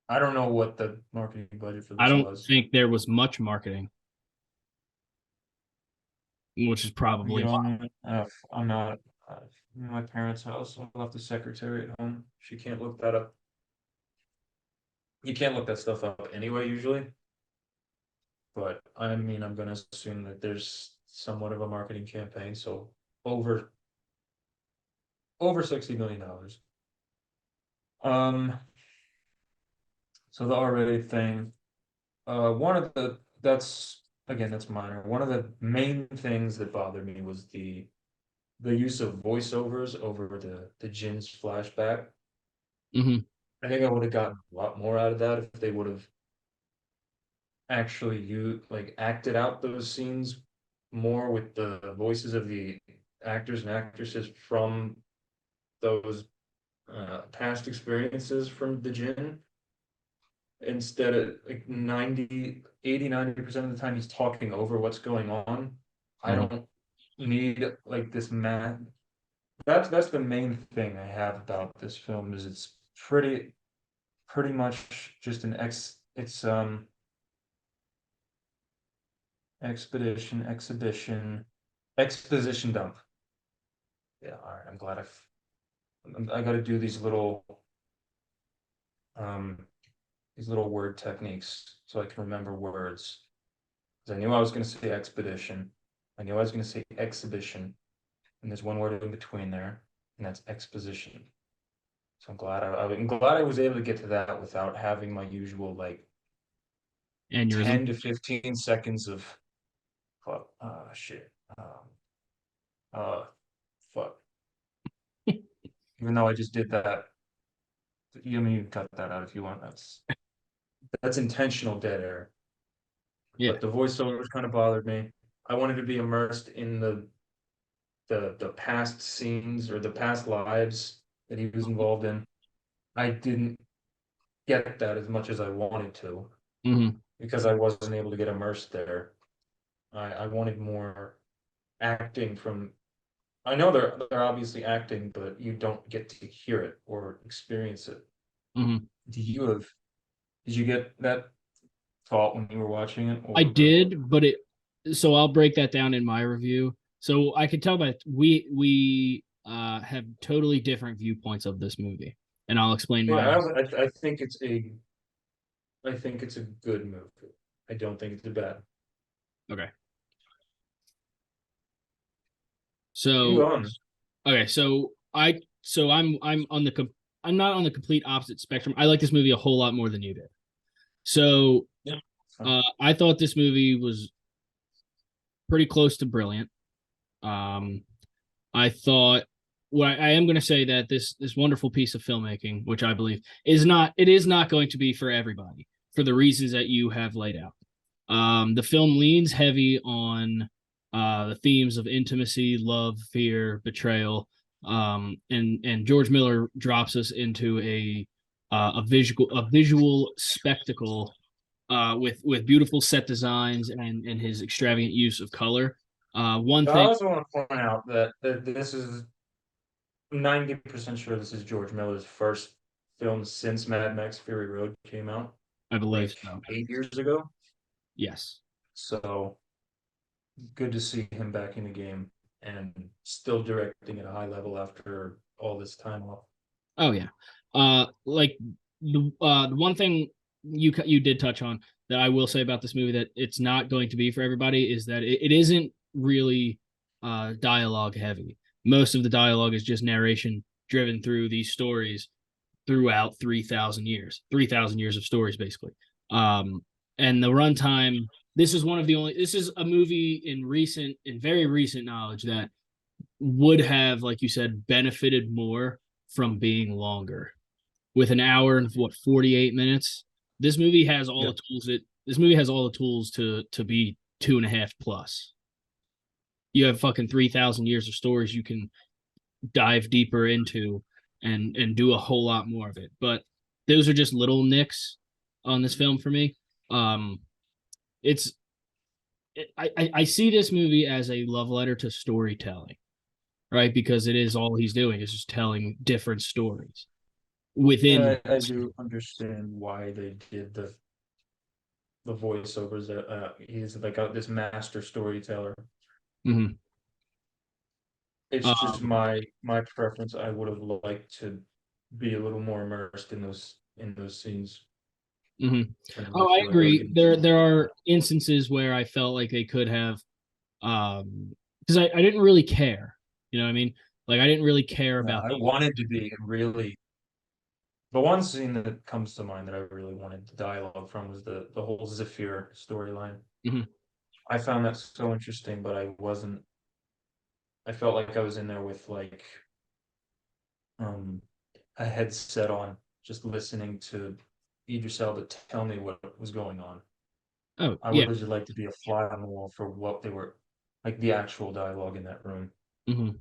I don't know what the marketing budget for I this don't was. think there was much marketing, which is You probably know, why. I'm not. My parents' house. I left the secretary at home. She can't look that up. You can't look that stuff up anyway, usually. But I mean, I'm gonna assume that there's somewhat of a marketing campaign, so over over $60 million. Um, so the R-rated thing, one of the that's again that's minor. One of the main things that bothered me was the use of voiceovers over the Jin's flashback. Hmm. I think I would have gotten a lot more out of that if they would have actually acted out those scenes more with the voices of the actors and actresses from those past experiences from the Jinn, instead of like 90 80 90% of the time he's talking over what's going on. I Hmm. don't need like this man. That's the main thing I have about this film is it's pretty much just an ex it's expedition exhibition exposition dump. Yeah, all right. I'm glad I got to do um these little word techniques so I can remember words. Because I knew I was going to say expedition. I knew I was going to say exhibition, and there's one word in between there, and that's exposition. So I'm glad I was able to get to that without having my usual like Aneurysm. 10 to 15 seconds of fuck, shit, uh, fuck. Even though I just did that, you mean you can cut that out if you want. That's intentional dead air. Yeah. But the voiceovers kind of bothered me. I wanted to be immersed in the past scenes or the past lives that he was involved in. I didn't get that as much as I wanted to Hmm. because I wasn't able to get immersed there. I wanted more acting from. I know they're obviously acting, but you don't get to hear it or experience it. Hmm. Do you have? Did you get that thought when you were watching it, I or did, but it. So I'll break that down in my review. So I can tell by we have totally different viewpoints of this movie, and I'll explain yeah? mine. I think it's a good movie. I don't think it's a bad. Okay. You So on? okay, I'm not on the complete opposite spectrum. I like this movie a whole lot more than you did. So Yeah. I thought this movie was pretty close to brilliant. Um, I thought what I am going to say that this wonderful piece of filmmaking, which I believe is not going to be for everybody for the reasons that you have laid out. The film leans heavy on the themes of intimacy, love, fear, betrayal, and George Miller drops us into a visual spectacle with beautiful set designs and his extravagant use of color. One I thing also want to point out that this is 90% sure this is George Miller's first film since Mad Max Fury Road came out I believe like so. 8 years ago. Yes. So good to see him back in the game and still directing at a high level after all this time off. Oh yeah. Like the one thing you did touch on that I will say about this movie that it's not going to be for everybody is that it isn't really dialogue heavy. Most of the dialogue is just narration driven through these stories throughout 3,000 years of stories basically. Um, and the runtime. This is a movie in very recent knowledge that would have, like you said, benefited more from being longer. With an hour and what 48 minutes, Yeah. this movie has all the tools to be 2.5 plus. You have fucking 3,000 years of stories you can dive deeper into and do a whole lot more of it. But those are just little nicks on this film for me. Um, it's I see this movie as a love letter to storytelling, right? Because it is all he's doing is just telling different stories within. Yeah, I do understand why they did the voiceovers. He's like this master storyteller. Mhm. It's just Um, my preference. I would have liked to be a little more immersed in those scenes. mhm. And I Oh, I feel like I was agree. getting There too. are instances where I felt like they could have, because I didn't really care. You know what I mean? Like I didn't really care Yeah, about I wanted to be really. The one scene that comes to mind that I really wanted the dialogue from was the whole Zephyr storyline. the. Mhm. I found that so interesting, but I wasn't. I felt like I was in there with like um a headset on, just listening to Idris Elba tell me what was going on. Oh I yeah. would just like to be a fly on the wall for what they were like the actual dialogue in that room. Mhm.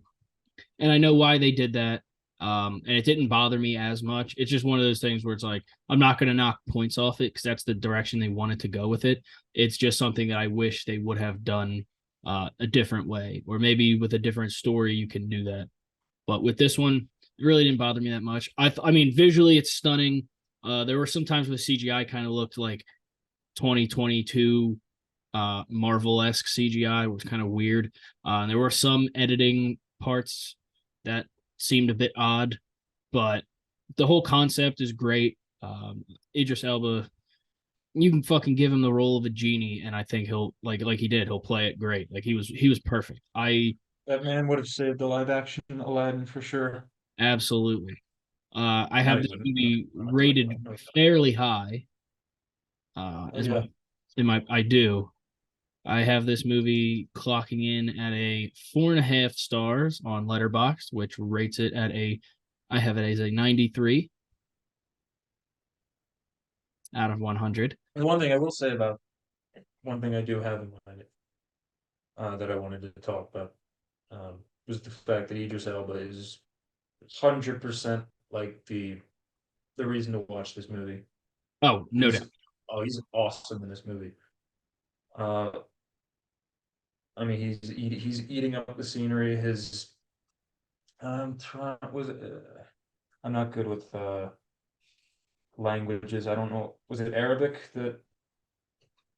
And I know why they did that. And it didn't bother me as much. It's just one of those things where it's like I'm not going to knock points off it because that's the direction they wanted to go with it. It's just something that I wish they would have done a different way, or maybe with a different story you can do that. But with this one, it really didn't bother me that much. I mean, visually it's stunning. There were some times where CGI kind of looked like 2022 Marvel-esque CGI, was kind of weird. There were some editing parts that seemed a bit odd, but the whole concept is great. Idris Elba, you can fucking give him the role of a genie, and I think he'll like he did. He'll play it great. Like he was perfect. I That man would have saved the live action Aladdin for sure. absolutely. I No, have he this wouldn't. No, movie I'm not talking rated about. No, fairly high. oh Is yeah. I do. I have this movie clocking in at a 4.5 stars on Letterboxd, which rates it at a, I have it as a 93 out of 100. And one thing I will say about one thing I do have in mind that I wanted to talk about was the fact that Idris Elba is 100% like the reason to watch this movie. Oh, no doubt. He's awesome in this movie. Uh, I mean, he's eating up the scenery. His trying was I'm not good with languages. I don't know. Was it Arabic that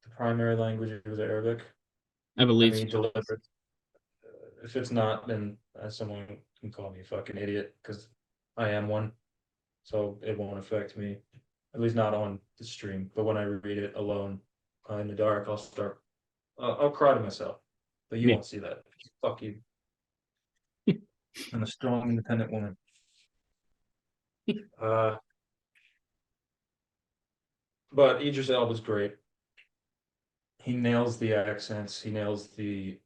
the primary language was Arabic? I I believe mean, so. he delivered. If it's not, then someone can call me a fucking idiot because I am one. So it won't affect me, at least not on the stream. But when I read it alone in the dark, I'll start. I'll cry to myself, but you Yeah. won't see that. Fuck you. I'm a strong, independent woman. Uh, but Idris Elba's great. He nails the accents. He nails the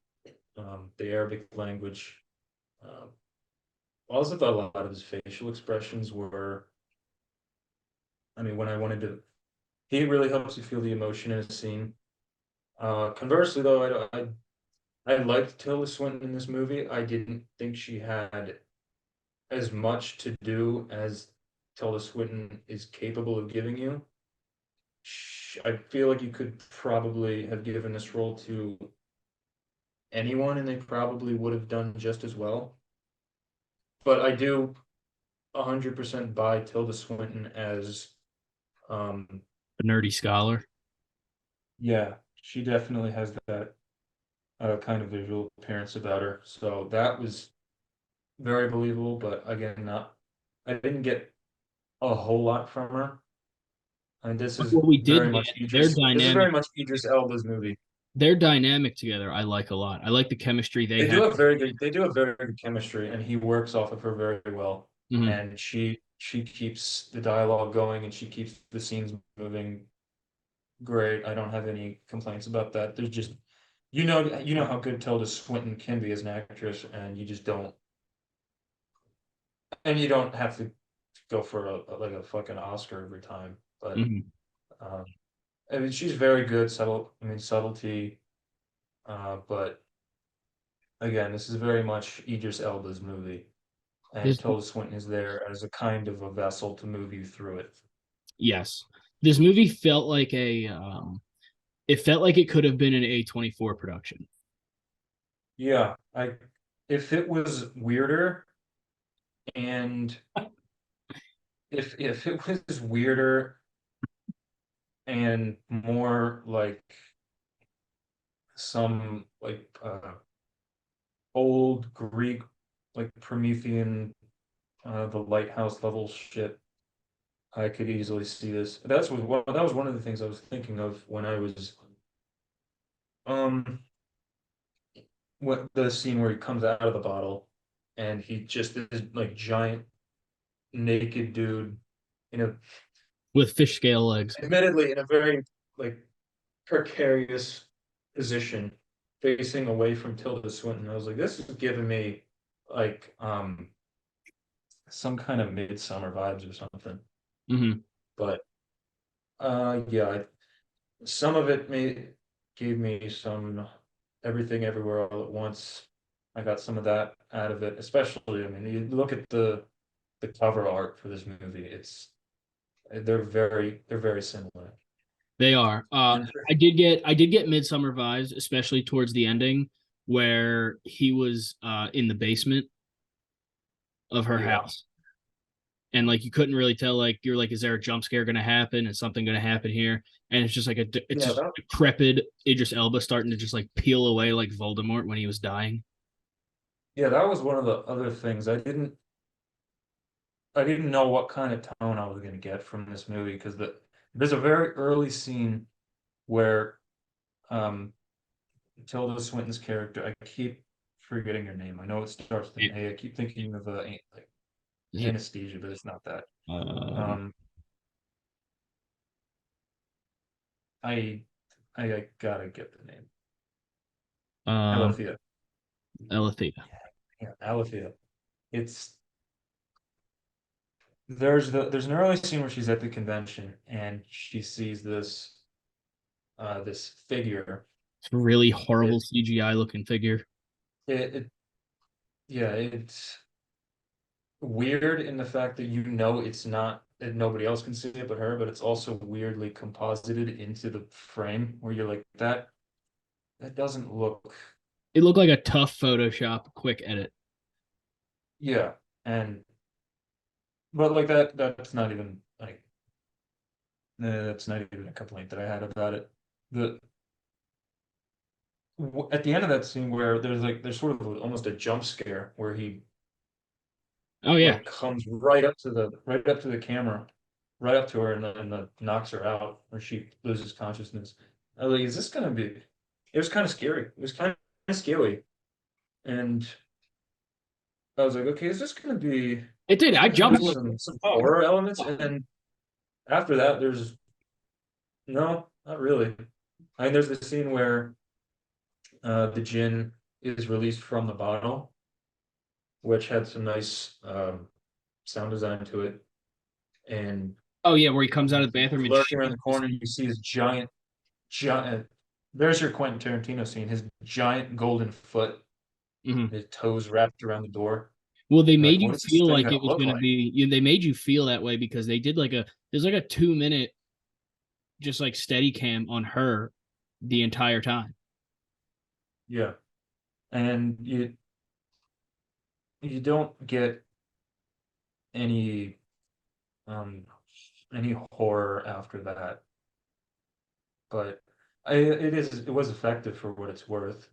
Arabic language. Um, also, thought a lot of his facial expressions were. I mean, when I wanted to, he really helps you feel the emotion in a scene. Conversely, though, I liked Tilda Swinton in this movie. I didn't think she had as much to do as Tilda Swinton is capable of giving you. I feel like you could probably have given this role to anyone, and they probably would have done just as well. But I do 100% buy Tilda Swinton as, um, A nerdy scholar. yeah, she definitely has that kind of visual appearance about her. So that was very believable, but again, not. I didn't get a whole lot from her. And this is What we did very get, much their Idris. This is dynamic, very much Idris Elba's movie. their dynamic together, I like a lot. I like the chemistry they They do have. have very good. They do have very good chemistry, and he works off of her very well. Mhm. And she keeps the dialogue going, and she keeps the scenes moving great. I don't have any complaints about that. There's just you know how good Tilda Swinton can be as an actress, and you just don't, and you don't have to go for like a fucking Oscar every time. But Mhm. um, I mean, she's very good. Subtlety. But again, this is very much Idris Elba's movie, and This, Tilda Swinton is there as a kind of a vessel to move you through it. yes, this movie felt like it felt like it could have been an A24 production. Yeah, I if it was weirder and if it was weirder and more like some like old Greek like Promethean, the lighthouse level shit, I could easily see this. That was one of the things I was thinking of when I was um what the scene where he comes out of the bottle and he just is like giant naked dude in a with fish scale legs. admittedly in a very like precarious position facing away from Tilda Swinton. I was like, this is giving me like some kind of midsummer vibes or something. Hmm. But yeah, some of it gave me some everything everywhere all at once. I got some of that out of it, especially, I mean, you look at the cover art for this movie, they're very similar. They are. And I did get Midsummer vibes, especially towards the ending where he was in the basement of her yeah. house. And like you couldn't really tell, like you're like, is there a jump scare gonna happen? Is something gonna happen here? And it's just like it's Yeah, just decrepit Idris Elba starting to just like peel away like Voldemort when he was dying. that was one of the other things. I didn't know what kind of tone I was going to get from this movie because there's a very early scene where um Tilda Swinton's character, I keep forgetting her name. I know it starts with an A. I keep thinking of like Is it anesthesia, but it's not that. um Um, I I gotta get the name. um Alethea. Alethea? Yeah, Alethea. It's there's an early scene where she's at the convention and she sees this figure. It's a really horrible It CGI looking figure. it yeah, it's weird in the fact that you know it's not that nobody else can see it but her, but it's also weirdly composited into the frame where you're like that doesn't look It looked like a tough Photoshop quick edit. yeah. And but like that's not even like that's not even a complaint that I had about it. The at the end of that scene where there's sort of almost a jump scare where he Oh yeah. like comes right up to the camera, right up to her and knocks her out or she loses consciousness. I was like, is this gonna be? It was kind of scary. It was kind of scary, and I was like, okay, is this gonna be? It did. Is I this gonna jumped. have some horror elements? And after that, there's no, not really. I mean, there's the scene where the gin is released from the bottle, which had some nice sound design to it, and Oh yeah, where he comes out of the bathroom and lurking around the shakes. corner, you see his giant. There's your Quentin Tarantino scene. His giant golden foot, Mhm. his toes wrapped around the door. Well, they You're like, made what you is this feel thing like gonna it was look going to like? be. They made you feel that way because they did like there's like a 2 minute just like steady cam on her the entire time. Yeah, and you don't get any um any horror after that, but it was effective for what it's worth.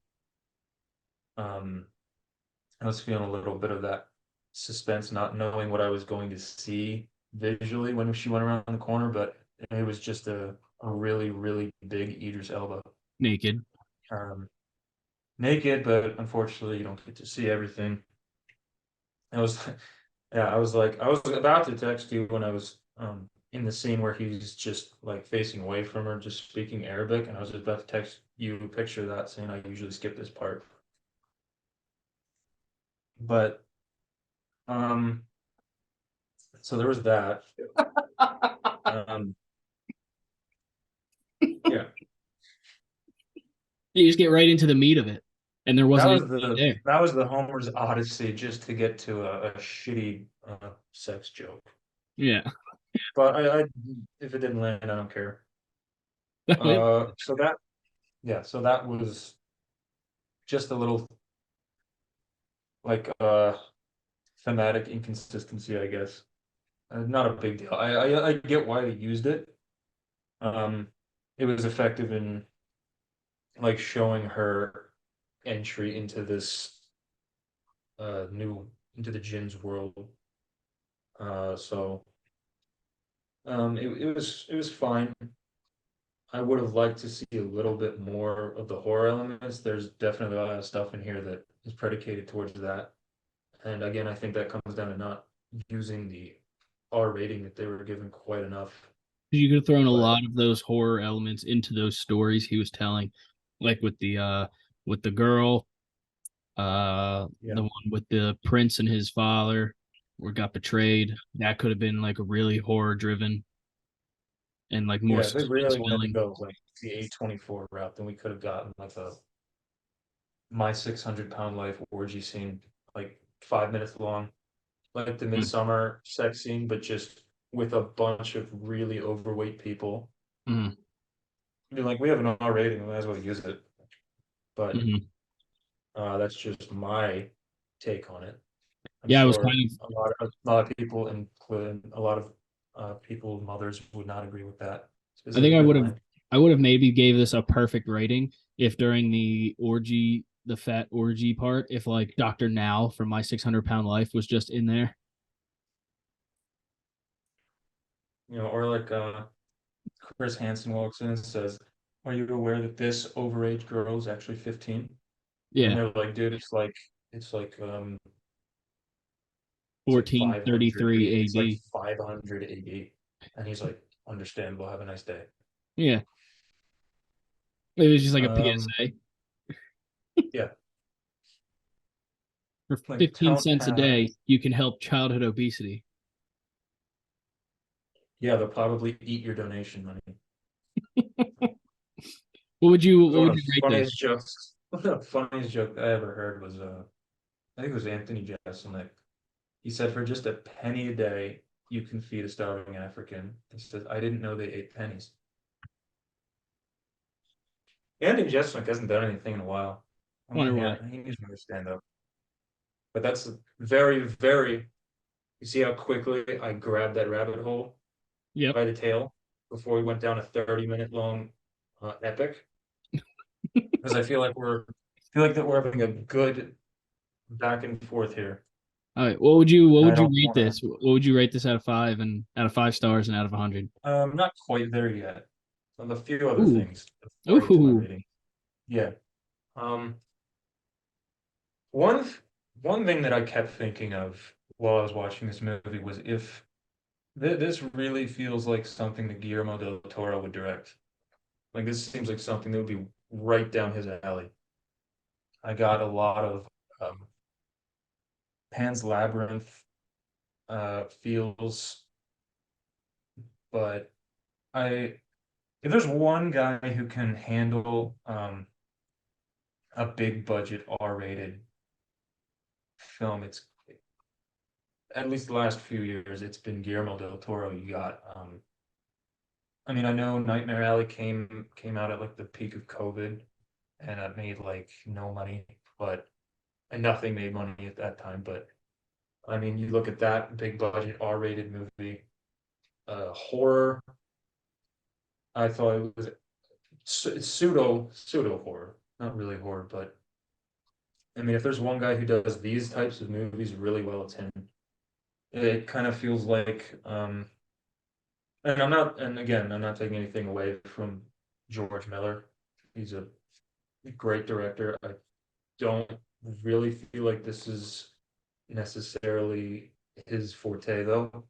Um, I was feeling a little bit of that suspense, not knowing what I was going to see visually when she went around the corner, but it was just a really, really big Idris Elba. Naked. Um, naked, but unfortunately you don't get to see everything. I was yeah, I was about to text you when I was in the scene where he's just like facing away from her, just speaking Arabic, and I was just about to text you a picture of that saying I usually skip this part. But um so there was that. Um yeah. You just get right into the meat of it, and there wasn't anything there. That was the Homer's Odyssey just to get to a shitty sex joke. Yeah. But I if it didn't land, I don't care. So that yeah, so that was just a little like thematic inconsistency, I guess. Not a big deal. I get why they used it. Um, it was effective in like showing her entry into this new into the Jin's world. So it was fine. I would have liked to see a little bit more of the horror elements. There's definitely a lot of stuff in here that is predicated towards that. And again, I think that comes down to not using the R rating that they were given quite enough. You could have thrown a But lot of those horror elements into those stories he was telling, like with the girl, yeah, the one with the prince and his father, or got betrayed. That could have been like a really horror driven and like more yeah, if they suspense really wanted to filling. go like the A24 route, then we could have gotten like a My 600 Pound Life orgy scene, like 5 minutes long, like the Midsummer sex scene, but just with a bunch of really overweight people. Mm-hmm. I mean, like we have an R rating, we might as well use it. But Mm-hmm. that's just my take on it. I'm Yeah, I was sure kind of. a lot of people, including a lot of people, mothers would not agree with that, I think specifically mine. I would have maybe gave this a perfect rating if during the orgy, the fat orgy part, if like Doctor Now from My 600 Pound Life was just in there. You know, or like Chris Hansen walks in and says, "Are you aware that this overage girl is actually 15?" And Yeah, they're like, "Dude, it's like 500 1433 it's like AD. 500 AD." And he's like, "Understandable. Have a nice day." Yeah, it was just like a Um, PSA. yeah, For like 15 Count cents a Hat. day, you can help childhood obesity. Yeah, they'll probably eat your donation money. What One would of you the rate funniest this? jokes, one of the funniest joke I ever heard was I think it was Anthony Jeselnik. He said for just a penny a day you can feed a starving African. He says, I didn't know they ate pennies. Anthony Jeselnik hasn't done anything in a while. I want Wonder to why. hear he needs more stand up. But that's very, very you see how quickly I grabbed that rabbit hole Yep. by the tail before we went down a 30-minute long epic? Because I feel like that we're having a good back and forth here. All right. What And I would you don't rate want to this? What would you rate this out of five and out of 5 stars and out of 100? Not quite there yet. A few other Ooh. things before I get to my Ooh. rating. Yeah. Um, one one thing that I kept thinking of while I was watching this movie was if this really feels like something that Guillermo del Toro would direct. Like this seems like something that would be right down his alley. I got a lot of um, Pan's Labyrinth feels, but I if there's one guy who can handle a big budget R-rated film, it's at least the last few years, it's been Guillermo del Toro. You got, I mean, I know Nightmare Alley came out at like the peak of COVID, and it made like no money, but and nothing made money at that time. But I mean, you look at that big budget R-rated movie, horror. I thought it was it's pseudo horror, not really horror, but I mean, if there's one guy who does these types of movies really well, it's him. It kind of feels like, and and again, I'm not taking anything away from George Miller. He's a great director. I don't really feel like this is necessarily his forte, though.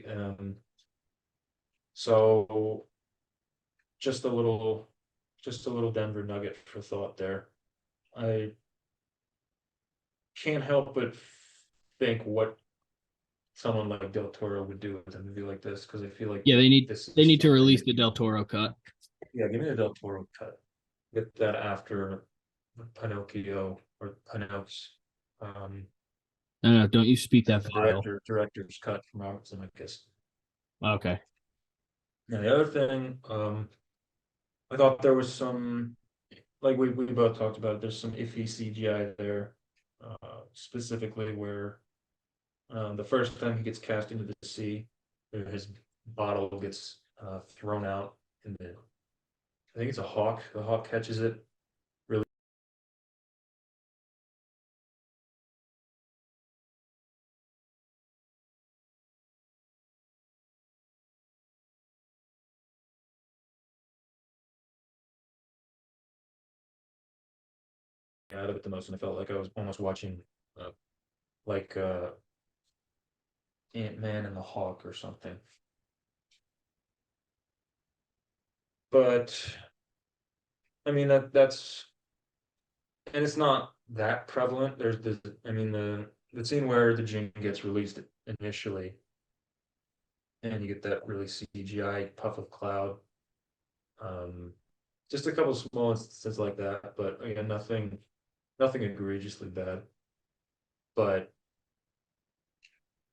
Um, so just a little, just a little Denver nugget for thought there. I can't help but think what someone like Del Toro would do with a movie like this because I feel like Yeah, this they is need to something release that the Del Toro cut. yeah, give me the Del Toro cut. Get that after Pinocchio or Pinocchio. Um, No, no, don't you speak that the vile. director's cut from Robert Zemeckis. Okay. Now the other thing, I thought there was some like we both talked about. There's some iffy CGI there, specifically where the first time he gets cast into the sea, his bottle gets thrown out in the. I think it's a hawk. The hawk catches it, really out of it the most, and I felt like I was almost watching uh, like Ant-Man and the Hawk or something. But I mean that's and it's not that prevalent. There's the I mean the scene where the Jinn gets released initially, and you get that really CGI puff of cloud. Um, just a couple small instances like that, but again, nothing egregiously bad. But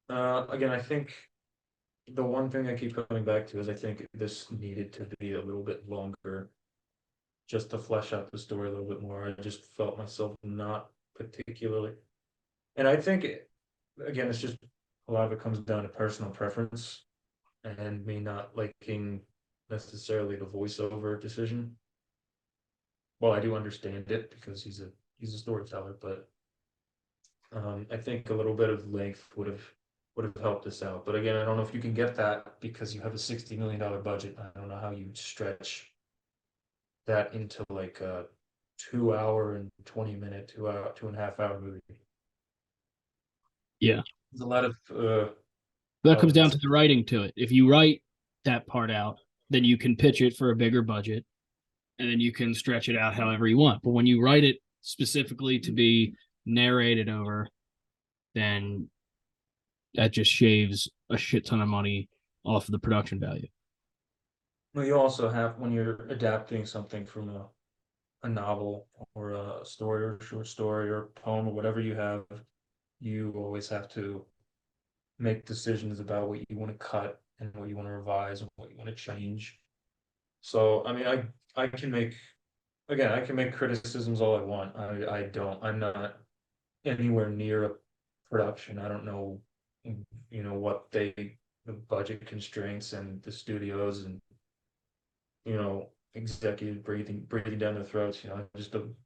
again, I think the one thing I keep coming back to is I think this needed to be a little bit longer just to flesh out the story a little bit more. I just felt myself not particularly, and I think again, it's just a lot of it comes down to personal preference and me not liking necessarily the voiceover decision. Well, I do understand it because he's a storyteller, but I think a little bit of length would have helped us out. But again, I don't know if you can get that because you have a $60 million budget. I don't know how you stretch that into like a 2 hour and 20 minute, 2 hour, 2.5 hour movie. Yeah. There's a lot of That comes down elements. to the writing to it. If you write that part out, then you can pitch it for a bigger budget and then you can stretch it out however you want. But when you write it specifically to be narrated over, then that just shaves a shit ton of money off of the production value. Well, you also have when you're adapting something from a novel or a story or a short story or a poem or whatever you have, you always have to make decisions about what you want to cut and what you want to revise and what you want to change. So, I mean, I can make again, I can make criticisms all I want. I don't. I'm not anywhere near a production. I don't know, what the budget constraints and the studios and executive breathing down their throats.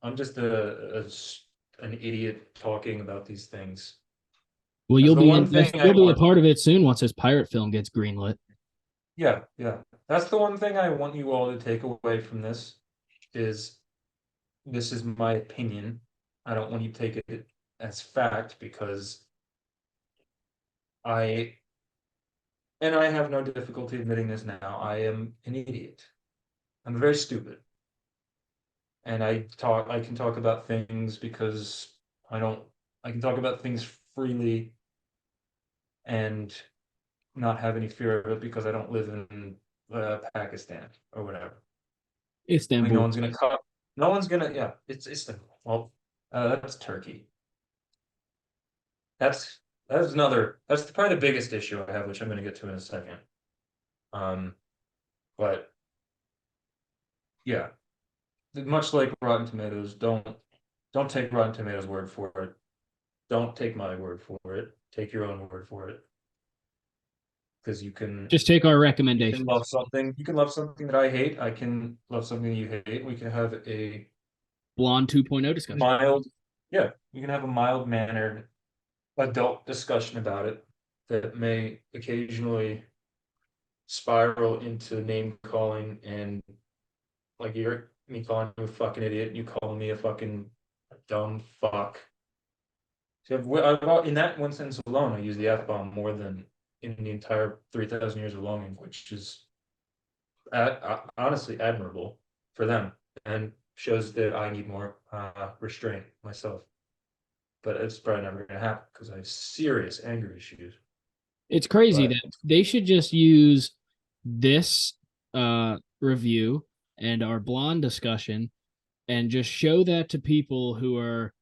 I'm just an idiot talking about these things. Well, That's you'll the be one thing I you'll be a want. part of it soon once this pirate film gets greenlit. Yeah, yeah. That's the one thing I want you all to take away from is this is my opinion. I don't want you to take it as fact because I and I have no difficulty admitting this now. I am an idiot. I'm very stupid. And I can talk about things because I don't I can talk about things freely and not have any fear of it because I don't live in Pakistan or whatever. Like no Istanbul. one's gonna cut. No one's gonna. Yeah, it's the well. That's Turkey. That's that's another. That's probably the biggest issue I have, which I'm gonna get to in a second. Um, but yeah, much like Rotten Tomatoes, don't take Rotten Tomatoes' word for it. Don't take my word for it. Take your own word for it because Just take our you can recommendations. love something. You can love something that I hate. I can love something you hate. We can have a Blonde 2.0 discussion. mild, yeah, we can have a mild mannered adult discussion about it that may occasionally spiral into name calling and like you're me calling you a fucking idiot, and you calling me a fucking dumb fuck. So in that one sentence alone, I use the F bomb more than in the entire 3,000 years of longing, which is honestly admirable for them and shows that I need more restraint myself. But it's probably never going to happen because I have serious anger issues. It's crazy But that they should just use this review and our blonde discussion and just show that to people who are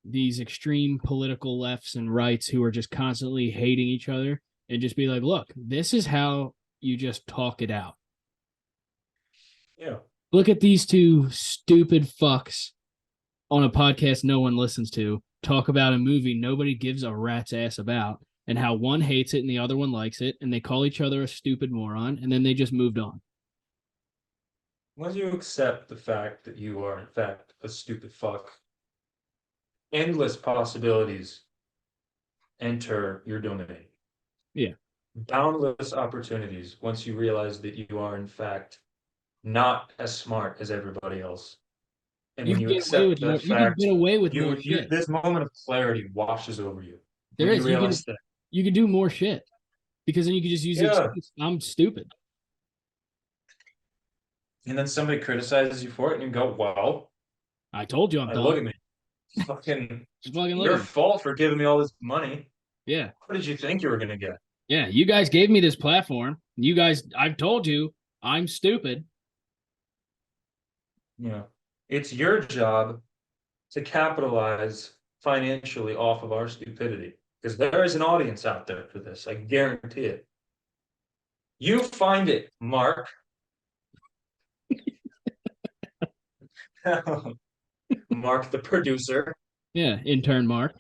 these extreme political lefts and rights who are just constantly hating each other and just be like, look, this is how you just talk it out. yeah, Look at these two stupid fucks on a podcast no one listens to talk about a movie nobody gives a rat's ass about and how one hates it and the other one likes it and they call each other a stupid moron and then they just moved on. once you accept the fact that you are in fact a stupid fuck, endless possibilities enter your domain. Yeah. Boundless opportunities once you realize that you are in fact not as smart as everybody else. And You when can you get away accept with more. that You can fact, get away with more you shit. this moment of clarity washes over you There when you is. realize that. You can do more shit because then you can just use the Yeah. excuse, I'm stupid. And then somebody criticizes you for it, and you go, "Well, I told you I'm look dumb. at me. Fucking Just fucking look your at me. fault for giving me all this money. Yeah. What did you think you were gonna get?" Yeah. You guys gave me this platform. You guys, I've told you I'm stupid. You know, it's your job to capitalize financially off of our stupidity because there is an audience out there for this. I guarantee it. You find it, Mark. Mark, the producer. Yeah. Intern Mark.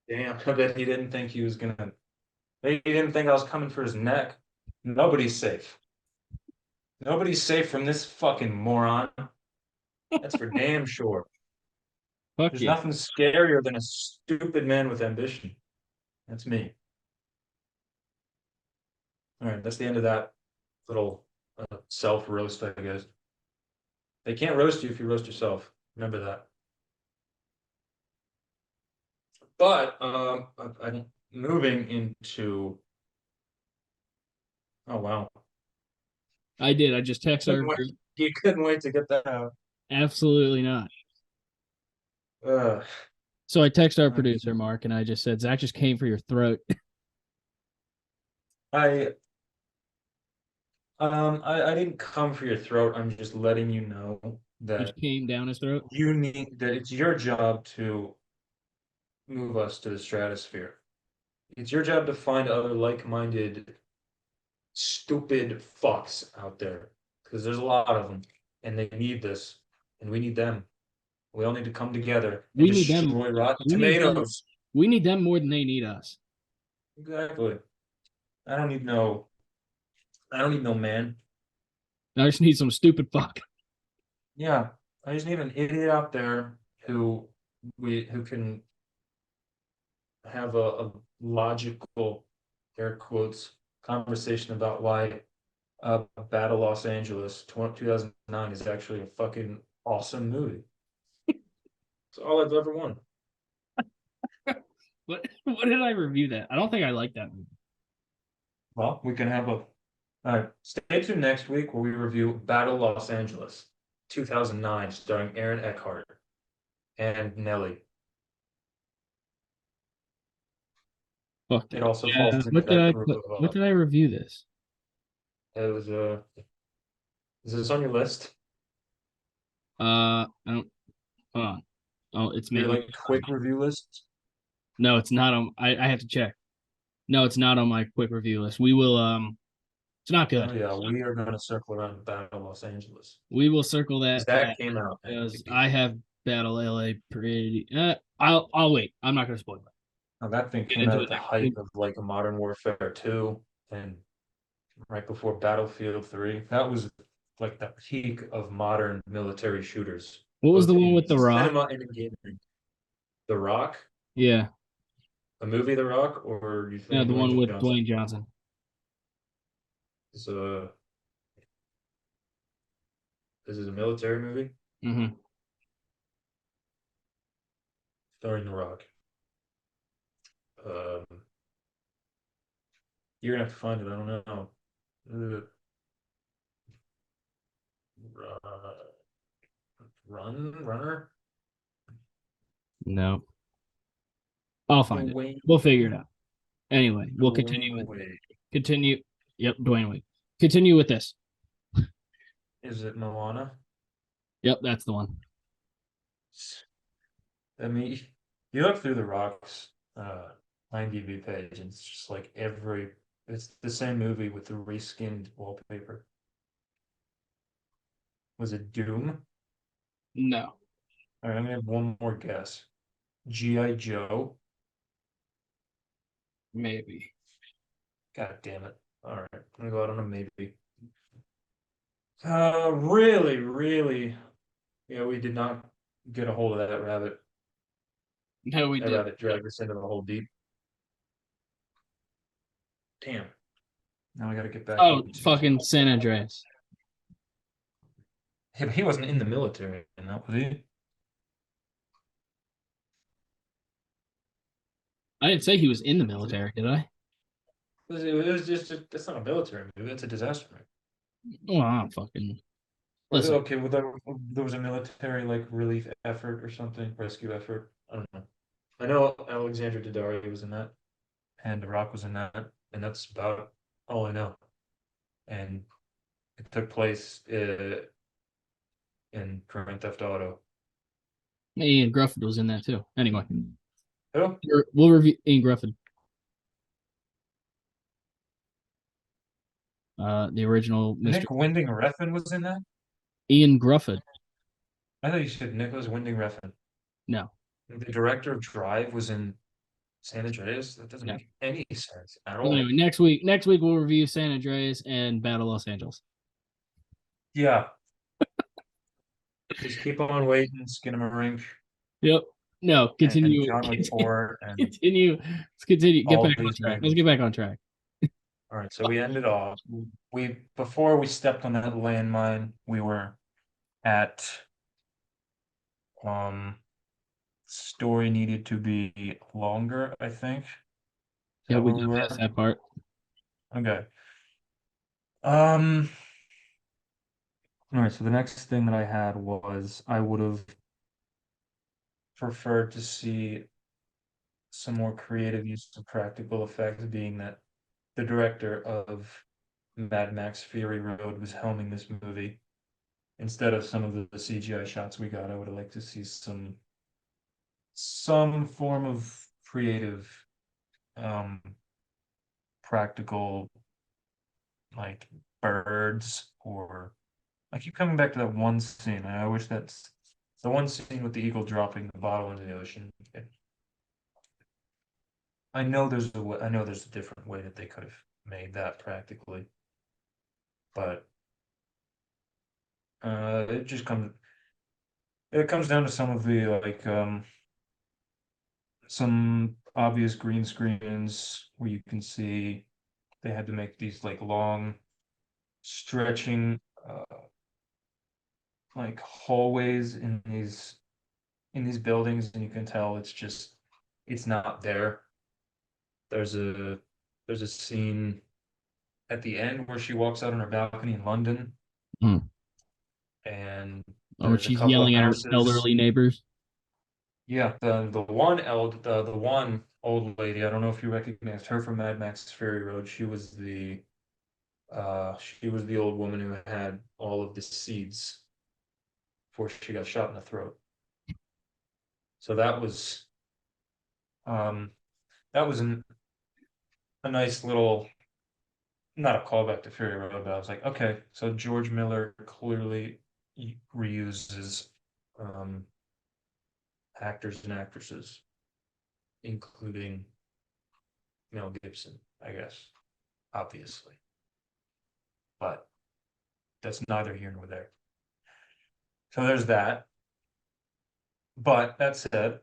Damn, I bet he didn't think he was gonna. He didn't think I was coming for his neck. Nobody's safe. Nobody's safe from this fucking moron. That's for damn sure. Fuck There's yeah. nothing scarier than a stupid man with ambition. That's me. All right, that's the end of that little self roast, I guess. They can't roast you if you roast yourself. Remember that. But I'm moving into. Oh wow, I did. I just text our couldn't wait. group. You couldn't wait to get that out. Absolutely not. Uh, So I text our producer Mark and I just said, Zach just came for your throat. I I didn't come for your throat. I'm just letting you know Which that came down his throat. you need that it's your job to move us to the stratosphere. It's your job to find other like-minded, stupid fucks out there because there's a lot of them, and they need this, and we need them. We all need to come together and We need them. destroy Rotten We need them. Tomatoes. We need them more than they need us. Exactly. I don't need no. I don't need no man. I just need some stupid fuck. Yeah, I just need an idiot out there who can have a logical, air quotes, conversation about why Battle Los Angeles 2009 is actually a fucking awesome movie. It's all I've ever wanted. What did I review that? I don't think I like that movie. Well, we can have a. All right, stay tuned next week where we review Battle Los Angeles 2009, starring Aaron Eckhart and Nelly. Fuck It yeah. also falls Yeah. into that group of. What did I review this? It was is this on your list? I don't hold on. Oh, it's Your maybe like quick review list? no, it's not on I have to check. No, it's not on my quick review list. We will it's not Oh good. yeah, we are going to circle around Battle Los Angeles We will circle because that that back came out. because I have Battle LA pretty I'll wait. I'm not gonna spoil it. Now, that thing Get came into out it at the next height week. of like a Modern Warfare 2 and right before Battlefield 3. That was like the peak of modern military shooters, What was both the one in with The Rock? cinema and in gaming. The Rock, Yeah. the movie The Rock, or you Yeah, think the one Dwayne with Johnson? Dwayne Johnson. Is this is a military movie Mm-hmm. starring The Rock. Um, you're gonna have to find it. I don't know. Runner. No. I'll find it. Dwayne We'll figure it out. Anyway, we'll Dwayne Wade. continue. Yep, Dwayne Wade. Continue with this. Is it Moana? Yep, that's the one. I mean, you look through the Rock's IMDb page, and it's just like it's the same movie with the reskinned wallpaper. Was it Doom? No. All right, I'm gonna have one more guess. G.I. Joe. Maybe. God damn it. All right, I'm gonna go out on a maybe. Really, really, yeah, we did not get a hold of that rabbit. No, we That did. rabbit dragged us into the hole deep. Damn. Now I gotta get back Oh, into. fucking San Andreas. He wasn't in the military, and that was he. I didn't say he was in the military, did I? It was just that's not a military movie. That's a disaster movie. Oh, I'm fucking Or listen. okay, well there was a military like relief effort or something, rescue effort. I don't know. I know Alexandra Daddario was in that, and The Rock was in that, and that's about all I know. And it took place in Grand Theft Auto. Ian Grufford was in that too. Anyway, Oh, we'll review Ian Grufford. The original Mr. Nick Winding Refn was in that? Ian Grufford. I thought you said Nicholas Winding Refn. No, The director of Drive was in San Andreas. That doesn't no. make any sense at Well, all. anyway, next week we'll review San Andreas and Battle Los Angeles. Yeah, just keep on waiting, Skinamarink, Yep. No, and continue. John Wick 4 and Continue. Let's continue. Get all back on these track. Let's movies. get back on track. All right, so we ended off. We before we stepped on that landmine, we were at um story needed to be longer, I think. Is Yeah, that we where we got past were? that part. Okay. Um, all right, so the next thing that I had was I would have preferred to see some more creative use of practical effects, being that the director of Mad Max Fury Road was helming this movie. Instead of some of the CGI shots we got, I would have liked to see some form of creative um practical like birds or I keep coming back to that one scene. I wish that's the one scene with the eagle dropping the bottle into the ocean. I know there's a different way that they could have made that practically, but it comes down to some of the some obvious green screens where you can see they had to make these like long stretching like hallways in these buildings, and you can tell it's not there. There's a there's a scene at the end where she walks out on her balcony in London, Hmm. and Oh, there's a she's couple of yelling at her houses. elderly neighbors. Yeah, the one old lady. I don't know if you recognized her from Mad Max Fury Road. She was the old woman who had all of the seeds before she got shot in the throat. So um that was a nice little, not a callback to Fury Road, but I was like, okay, so George Miller clearly reuses um, actors and actresses, including Mel Gibson, I guess, obviously. But that's neither here nor there. So there's that. But that said,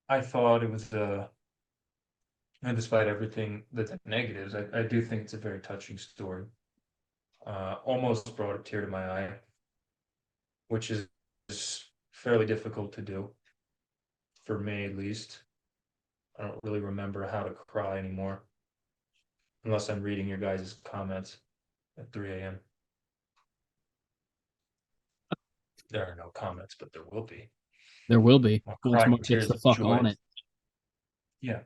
I thought it was and despite everything the negatives, I do think it's a very touching story. Almost brought a tear to my eye, which is fairly difficult to do, for me at least. I don't really remember how to cry anymore, unless I'm reading your guys' comments at 3 a.m. There are no comments, but there will be. There will be I'll once cry Mark gets tears the of fuck joy. on it. Yeah.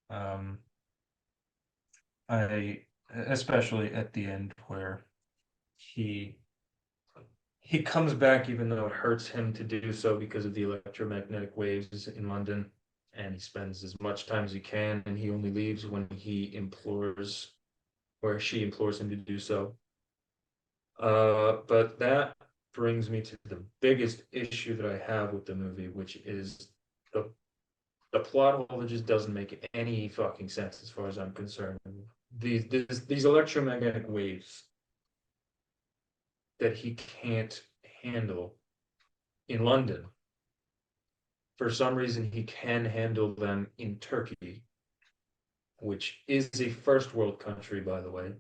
Um, I especially at the end where he he comes back even though it hurts him to do so because of the electromagnetic waves in London, and he spends as much time as he can, and he only leaves when he implores or she implores him to do so. But that brings me to the biggest issue that I have with the movie, which is the the plot hole that just doesn't make any fucking sense as far as I'm concerned. These electromagnetic waves that he can't handle in London, for some reason he can handle them in Turkey. which is a first world country, by the way,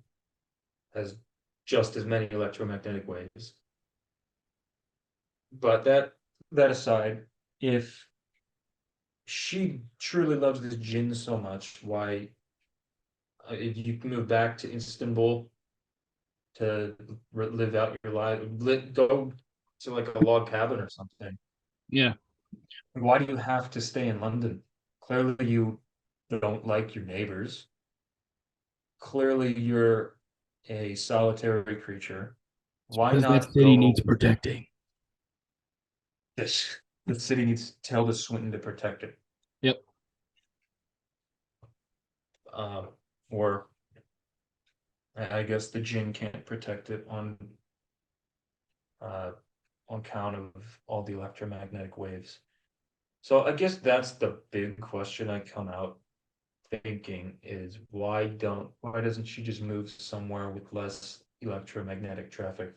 has just as many electromagnetic waves. But that aside, if she truly loves this gin so much, why if you can move back to Istanbul to live out your life, go to like a log cabin or something. Yeah, Why do you have to stay in London? Clearly, you don't like your neighbors. Clearly, you're a solitary creature. Why because that not city needs go? protecting. This the city needs Tilda Swinton to protect it. Yep. Um, or I guess the gin can't protect it uh, on count of all the electromagnetic waves. So I guess that's the big question I come out thinking is why doesn't she just move somewhere with less electromagnetic traffic?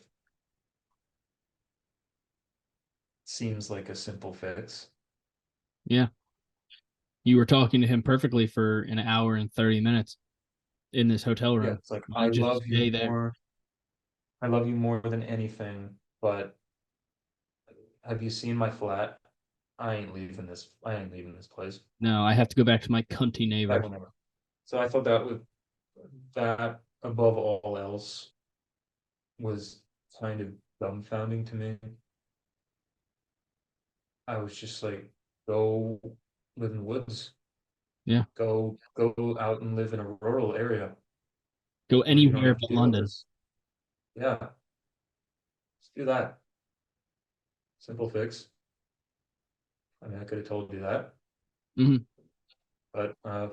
Seems like a simple fix. Yeah. You were talking to him perfectly for an hour and 30 minutes in this hotel Yeah, room. it's like You just stay there. I love you more than anything, but have you seen my flat? I ain't leaving this place. No, I have to go back to my cunty I neighbor. will never. So I thought that above all else was kind of dumbfounding to me. I was just like, go live in the woods. Yeah. Go out and live in a rural area Go where you don't anywhere have to but deal with London. this. Yeah, let's do that. Simple fix. I mean, I could have told you that, Hmm. but I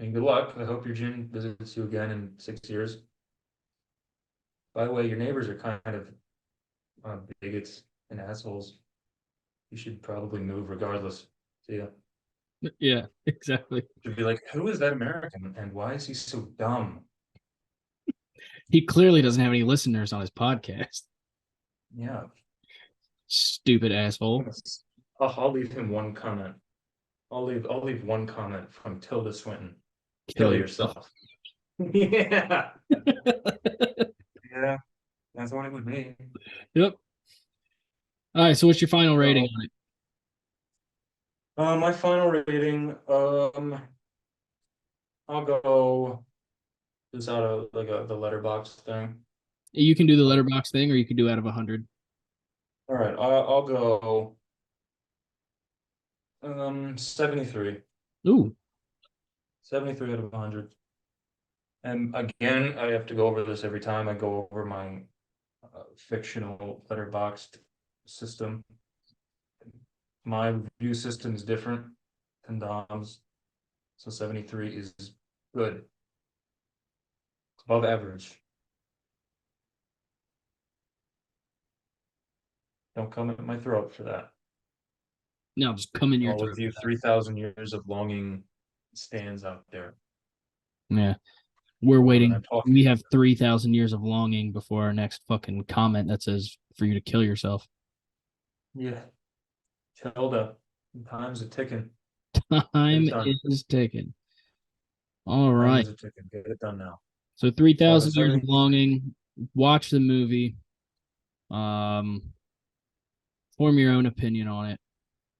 mean, good luck. I hope your gin visits you again in 6 years. By the way, your neighbors are kind of bigots and assholes. You should probably move regardless. See ya. Yeah, exactly. Should be like, who is that American and why is he so dumb? He clearly doesn't have any listeners on his podcast. Yeah, Stupid asshole. I'll leave him one comment. I'll leave one comment from Tilda Swinton. Kill Kill yourself. yourself. Yeah. Yeah, that's what it would be. Yep. All right. So, what's your final rating So, on it? my final rating, I'll go just out of like the letterbox thing. You can do the Like, letterbox thing, or you can do out of 100. all right, I'll go 73. Ooh. 73 out of 100. And again, I have to go over this every time I go over my fictional letterboxed system. My review system is different than Dom's, so 73 is good. It's above average. Don't come at my throat for that. No, just come in your All throat. of you 3,000 years of longing stands out there. Yeah. We're Know that I'm waiting. talking We to. have 3,000 years of longing before our next fucking comment that says for you to kill yourself. Yeah, Tilda, time's a ticking. Get it Time done. is ticking. All Time right. is a ticking. Get it done now. So So 3,000 years of 70. longing. Watch the movie. Um, form your own opinion on it.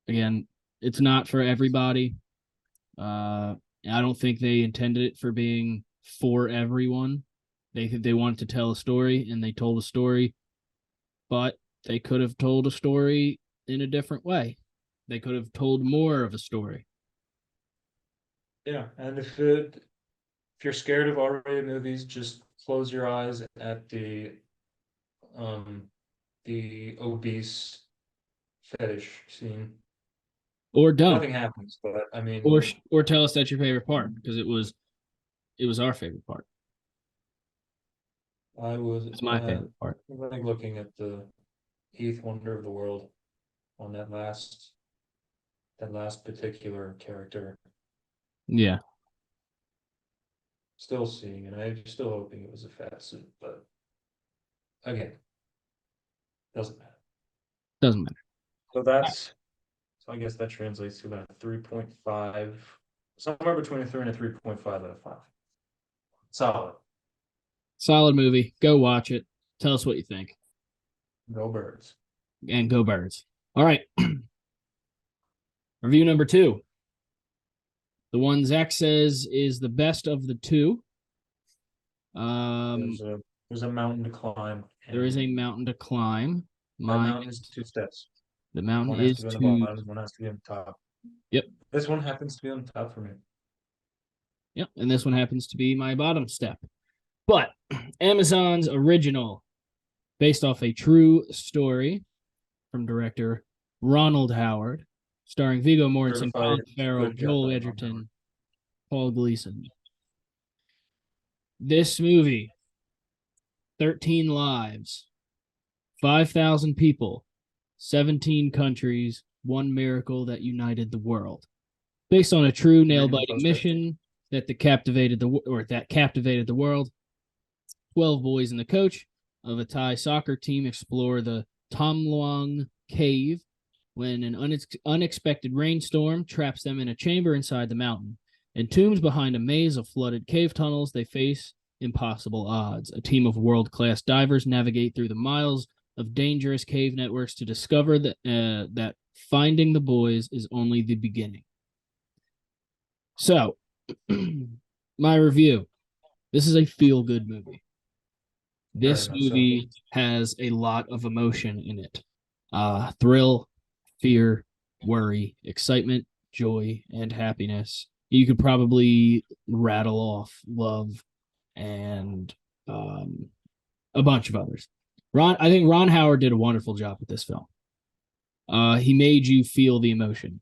Again, it's not for everybody. I don't think they intended it for being for everyone. They wanted to tell a story, and they told a story, but they could have told a story in a different way. They could have told more of a story. Yeah, and if you're scared of R-rated movies, just close your eyes at um the obese fetish scene. Or don't. Nothing happens, but I mean, Or tell us that's your favorite part because it was our favorite part. I was It's my favorite part. like looking at the eighth wonder of the world on that last particular character. Yeah, Still seeing it. I'm still hoping it was a fat suit, but again, doesn't matter. doesn't matter. So that's so I guess that translates to about 3.5 Somewhere between a 3 and a 3.5 out of 5. Solid. Solid movie. Go watch it. Tell us what you think. Go birds. And go birds. All right. Review number 2. The one Zach says is the best of the two. Um, There's a there's a mountain to climb, there is and a mountain to climb. that Mine mountain is is 2 steps. the mountain One has to is be on the two. bottom, one has to be on the top. Yep. This one happens to be on the top for me. Yep. And this one happens to be my bottom step. But Amazon's original, based off a true story from director Ronald Howard, starring Viggo Mortensen, Certified Colin Farrell, good job Joel by Ron Howard. Edgerton, Paul Gleason. This movie, 13 lives, 5,000 people, 17 countries, one miracle that united the world. Based on a true Reading the nail-biting poster. mission that captivated the world. 12 boys and the coach of a Thai soccer team explore the Tom Luang cave when an unexpected rainstorm traps them in a chamber inside the mountain. Entombed behind a maze of flooded cave tunnels, they face impossible odds. A team of world-class divers navigate through the miles of dangerous cave networks to discover that finding the boys is only the beginning. So, my review. This is a feel-good movie. Very This much so. movie has a lot of emotion in it. Thrill, fear, worry, excitement, joy, and happiness. You could probably rattle off love and a bunch of others. I think Ron Howard did a wonderful job with this film. He made you feel the emotion.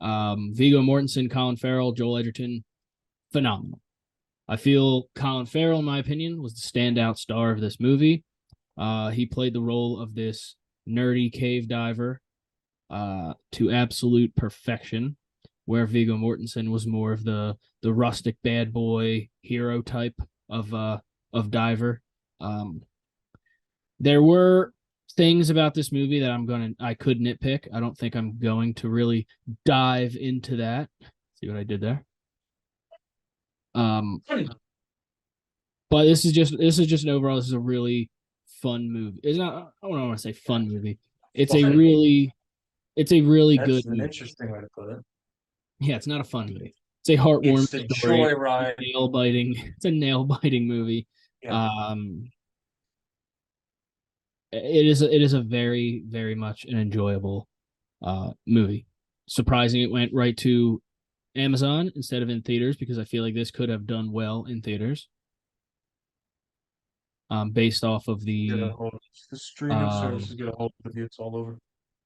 Viggo Mortensen, Colin Farrell, Joel Edgerton, phenomenal. I feel Colin Farrell, in my opinion, was the standout star of this movie. He played the role of this nerdy cave diver to absolute perfection, where Viggo Mortensen was more of the rustic bad boy hero type of diver. There were things about this movie that I could nitpick. I don't think I'm going to really dive into that. See what I did there? But this is just an overall. This is a really fun movie. It's not. I don't want to say fun movie. It's a Fun. really it's a really That's good an movie. interesting way to put it. Yeah, it's not a fun movie. It's a heartwarming It's the story. joyride. Nail biting. It's a nail biting movie. Yeah. Um, it is a very very much an enjoyable movie. Surprising it went right to Amazon instead of in theaters because I feel like this could have done well in theaters. Based off of Get a the hold the streaming um services get a hold of you, it's all over.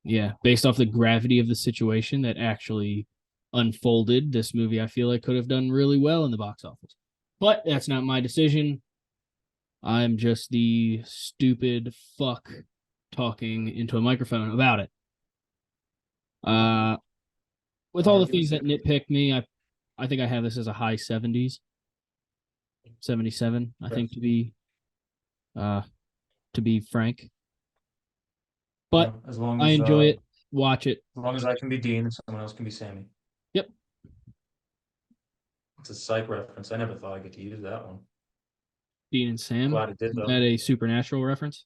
yeah, based off the gravity of the situation that actually unfolded, this movie I feel like could have done really well in the box office. But that's not my decision. I'm just the stupid fuck talking into a microphone about it. Uh with all the things Arguments that nitpick me, I think I have this as a high 70s, 77, I think uh to be frank. But as long I as enjoy it. Watch it. I can be Dean and someone else can be Sammy. Yep. It's a psych reference. I never thought I'd get to use that one. Dean and Sam. Glad it did Is though. that a supernatural reference?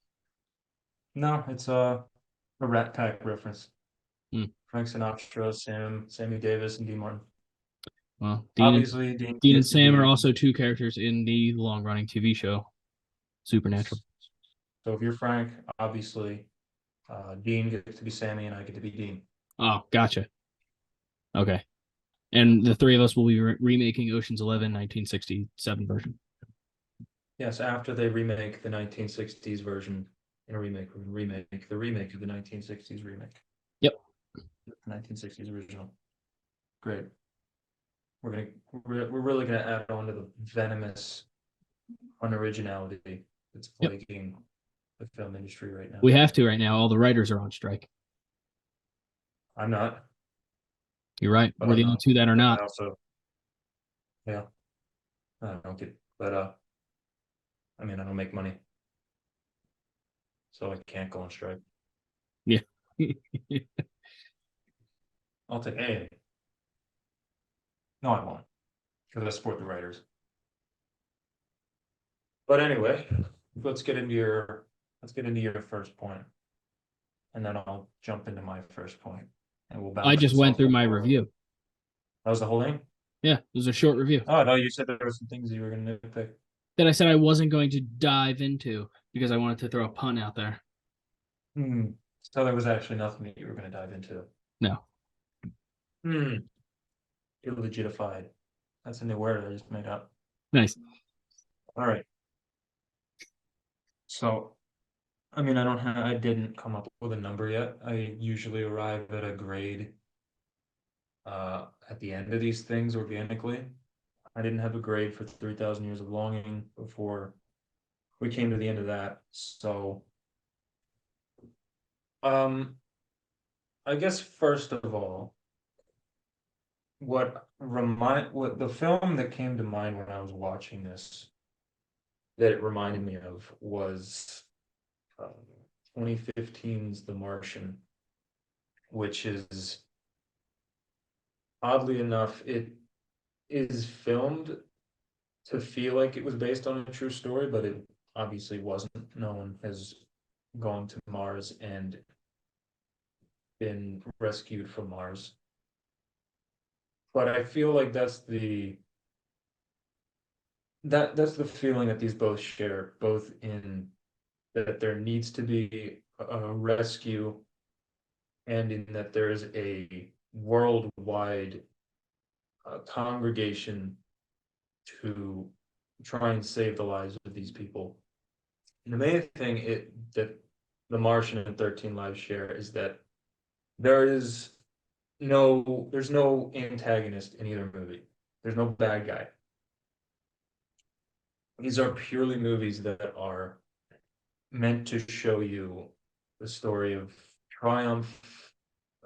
No, it's a Rat Pack reference. Hmm. Frank Sinatra, Sammy Davis, and Dean Martin. Well, Obviously, Dean Dean and gets to Sam are be. also two characters in the long running TV show Supernatural. So if you're Frank, obviously, Dean gets to be Sammy, and I get to be Dean. Oh, gotcha. Okay. And the three of us will be remaking Ocean's 11 1967 version. Yes, after they remake the 1960s version in a remake, the remake of the 1960s remake, Yep. the 1960s original. Great. We're really gonna add on to the venomous unoriginality that's Yep. plaguing the film industry right now. We have to right now. All the writers are on strike. I'm not, You're right. but We're I'm the only not. two that are But not. I also, yeah, I don't get, but I mean, I don't make money, so I can't go on strike. Yeah. I'll take anything. No, I won't, because I support the writers. But anyway, let's get into your let's get into your first point, and then I'll jump into my first point, and we'll I bounce just this went off through of my our. review. That was the whole thing. Yeah, it was a short review Oh, no, you said there were some things you were gonna nitpick. that I said I wasn't going to dive into because I wanted to throw a pun out there. Hmm. So there was actually nothing that you were gonna dive into. No. Hmm. Illegitified. That's a new word I just made up. Nice. All right. So, I mean, I didn't come up with a number yet. I usually arrive at a grade at the end of these things organically. I didn't have a grade for 3,000 Years of Longing before we came to the end of that. So, um, I guess first of all, what the film that came to mind when I was watching this that it reminded me of was 2015's The Martian, which is oddly enough, it is filmed to feel like it was based on a true story, but it obviously wasn't. No one has gone to Mars and been rescued from Mars. But I feel like that's the feeling that these both share, both in that there needs to be a rescue and in that there is a worldwide congregation to try and save the lives of these people. And the main thing that The Martian and 13 Lives share is that there is there's no antagonist in either movie. There's no bad guy. These are purely movies that are meant to show you the story of triumph,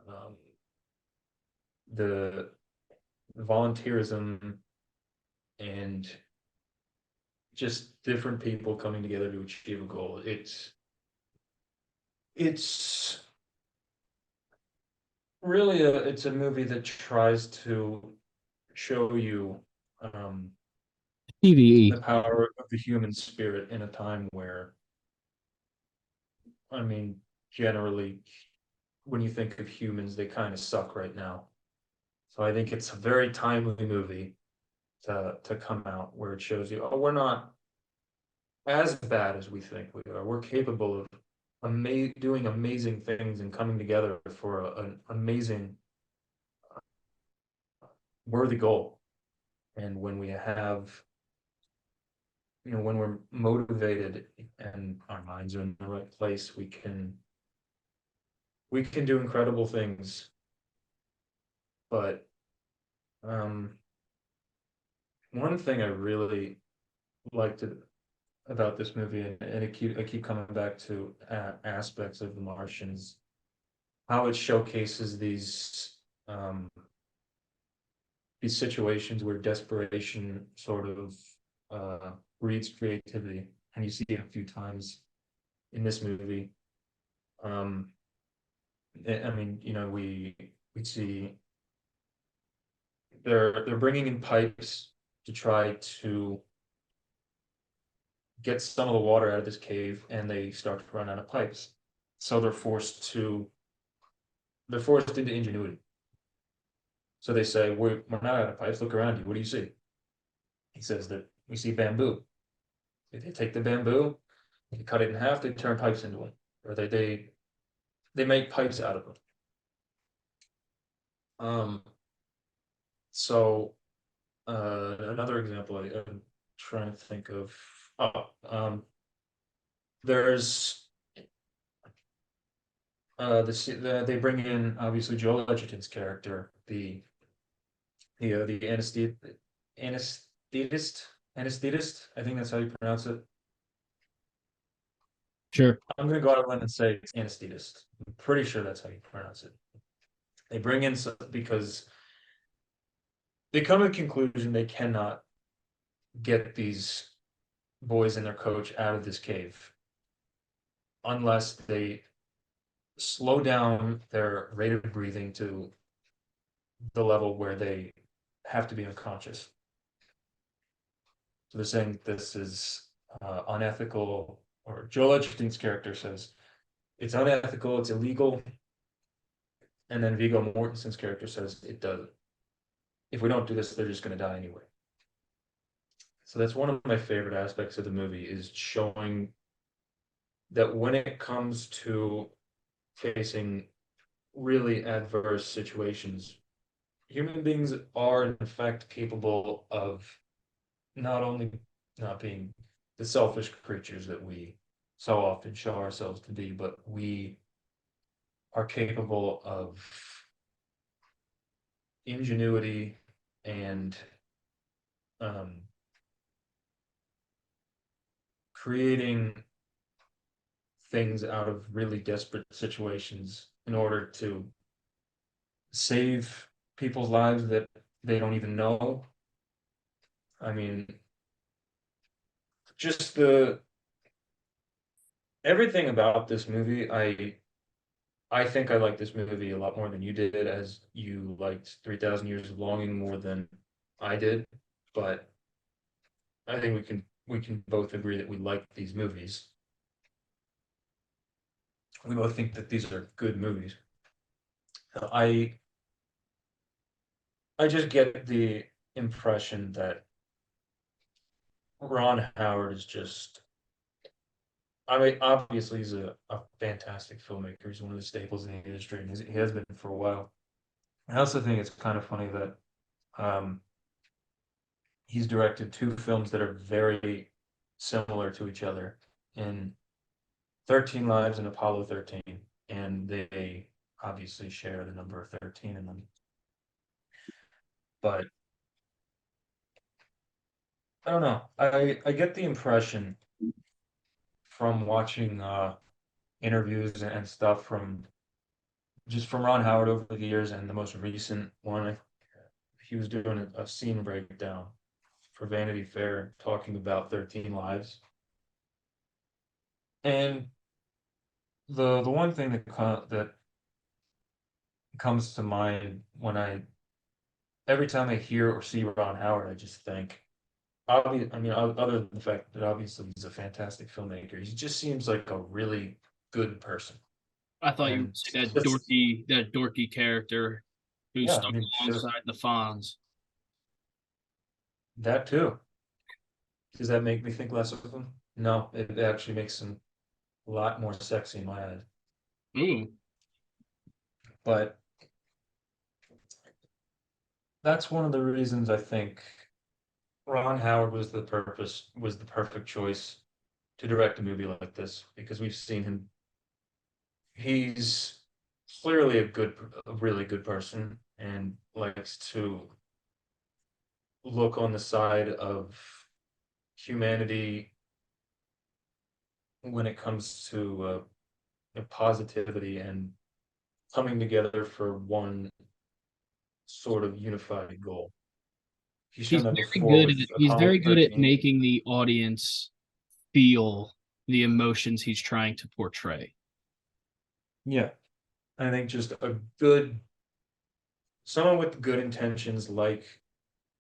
um, the volunteerism, and just different people coming together to achieve a goal. It's really it's a movie that tries to show you the PVE. power of the human spirit in a time where, I mean, generally, when you think of humans, they kind of suck right now. So I think it's a very timely movie to come out where it shows you, oh, we're not as bad as we think we are. We're capable of doing amazing things and coming together for an amazing, worthy goal. And when we have, when we're motivated and our minds are in the right place, we can do incredible things. But um, one thing I really liked about this movie, and I keep coming back to aspects of The Martians, how it showcases these situations where desperation sort of breeds creativity, and you see it a few times in this movie. Um, I mean, we see they're bringing in pipes to try to get some of the water out of this cave, and they start to run out of pipes. So they're forced into ingenuity. So they say, we're not out of pipes. Look around you. What do you see? He says that we see bamboo. They take the bamboo, they cut it in half, they turn pipes into it, or they make pipes out of them. Um, so another example I'm trying to think of. Oh, there's they bring in obviously Joel Edgerton's character, the anesthetist anesthetist. I think that's how you pronounce it. Sure. I'm gonna go out on a limb and say it's anesthetist. I'm pretty sure that's how you pronounce it. They bring in because they come to the conclusion they cannot get these boys and their coach out of this cave unless they slow down their rate of breathing to the level where they have to be unconscious. So they're saying this is unethical, or Joel Edgerton's character says it's unethical, it's illegal, and then Viggo Mortensen's character says it doesn't. If we don't do this, they're just going to die anyway. So that's one of my favorite aspects of the movie is showing that when it comes to facing really adverse situations, human beings are in fact capable of not only not being the selfish creatures that we so often show ourselves to be, but we are capable of ingenuity and um, creating things out of really desperate situations in order to save people's lives that they don't even know. I mean, just the everything about this movie, I think I like this movie a lot more than you did, as you liked 3,000 Years of Longing more than I did. But I think we can both agree that we like these movies. We both think that these are good movies. I I just get the impression that Ron Howard is just, I mean, obviously he's a fantastic filmmaker. He's one of the staples in the industry, and he has been for a while. I also think it's kind of funny that um, he's directed two films that are very similar to each other in 13 Lives and Apollo 13, and they obviously share the number 13 in them. But I don't know. I get the impression from watching interviews and stuff from just from Ron Howard over the years, and the most recent one, he was doing a scene breakdown for Vanity Fair talking about 13 Lives. And the one thing that comes to mind when I every time I hear or see Ron Howard, I just think, I mean, other than the fact that obviously he's a fantastic filmmaker, he just seems like a really good person. I thought you would And say that just, dorky character who yeah, I starred mean, just alongside the Fonz. that too. Does that make me think less of him? No, it actually makes him a lot more sexy in my eyes. Ooh, But that's one of the reasons I think Ron Howard was the perfect choice to direct a movie like this, because we've seen him. He's clearly a really good person, and likes to look on the side of humanity when it comes to positivity and coming together for one sort of unified goal. He's shown that before with he's Apollo very good at 13. making the audience feel the emotions he's trying to portray. Yeah, I think just a good someone with good intentions like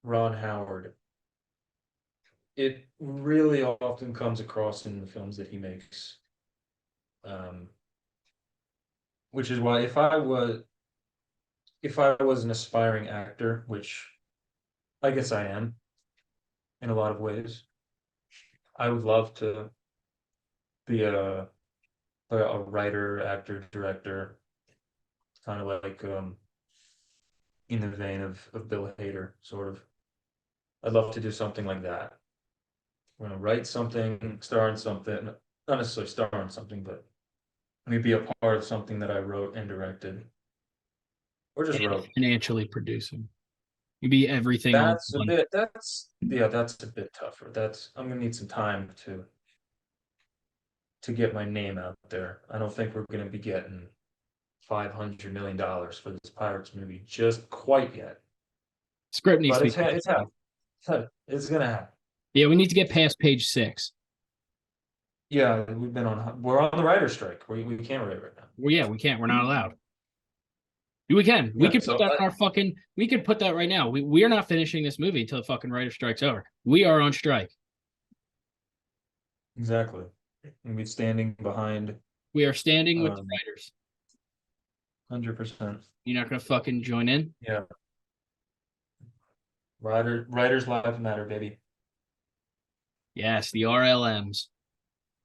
Ron Howard, it really often comes across in the films that he makes. Um, which is why if I was an aspiring actor, which I guess I am in a lot of ways, I would love to be a writer, actor, director, kind of like in the vein of Bill Hader, sort of. I'd love to do something like that. Write something, star in something, not necessarily star in something, but maybe be a part of something that I wrote and directed, or just And wrote. financially producing. You'd be everything all That's a in one. bit. That's a bit tougher. That's I'm gonna need some time to get my name out there. I don't think we're gonna be getting $500 million for this Pirates movie just quite yet. Script needs But to be it's finished. happening. It's gonna happen. Yeah, we need to get past page 6. Yeah, we're on the writer's strike. We can't write right now. Well, yeah, we can't. We're not allowed. We can. We Yeah. could put So that on our fucking. We could put that right now. We are not finishing this movie until the fucking writer strike's over. We are on strike. exactly. And we standing behind We are standing with the 100%. writers. You're not gonna fucking join in. Yeah. Writers lives matter, baby. Yes, the RLMs,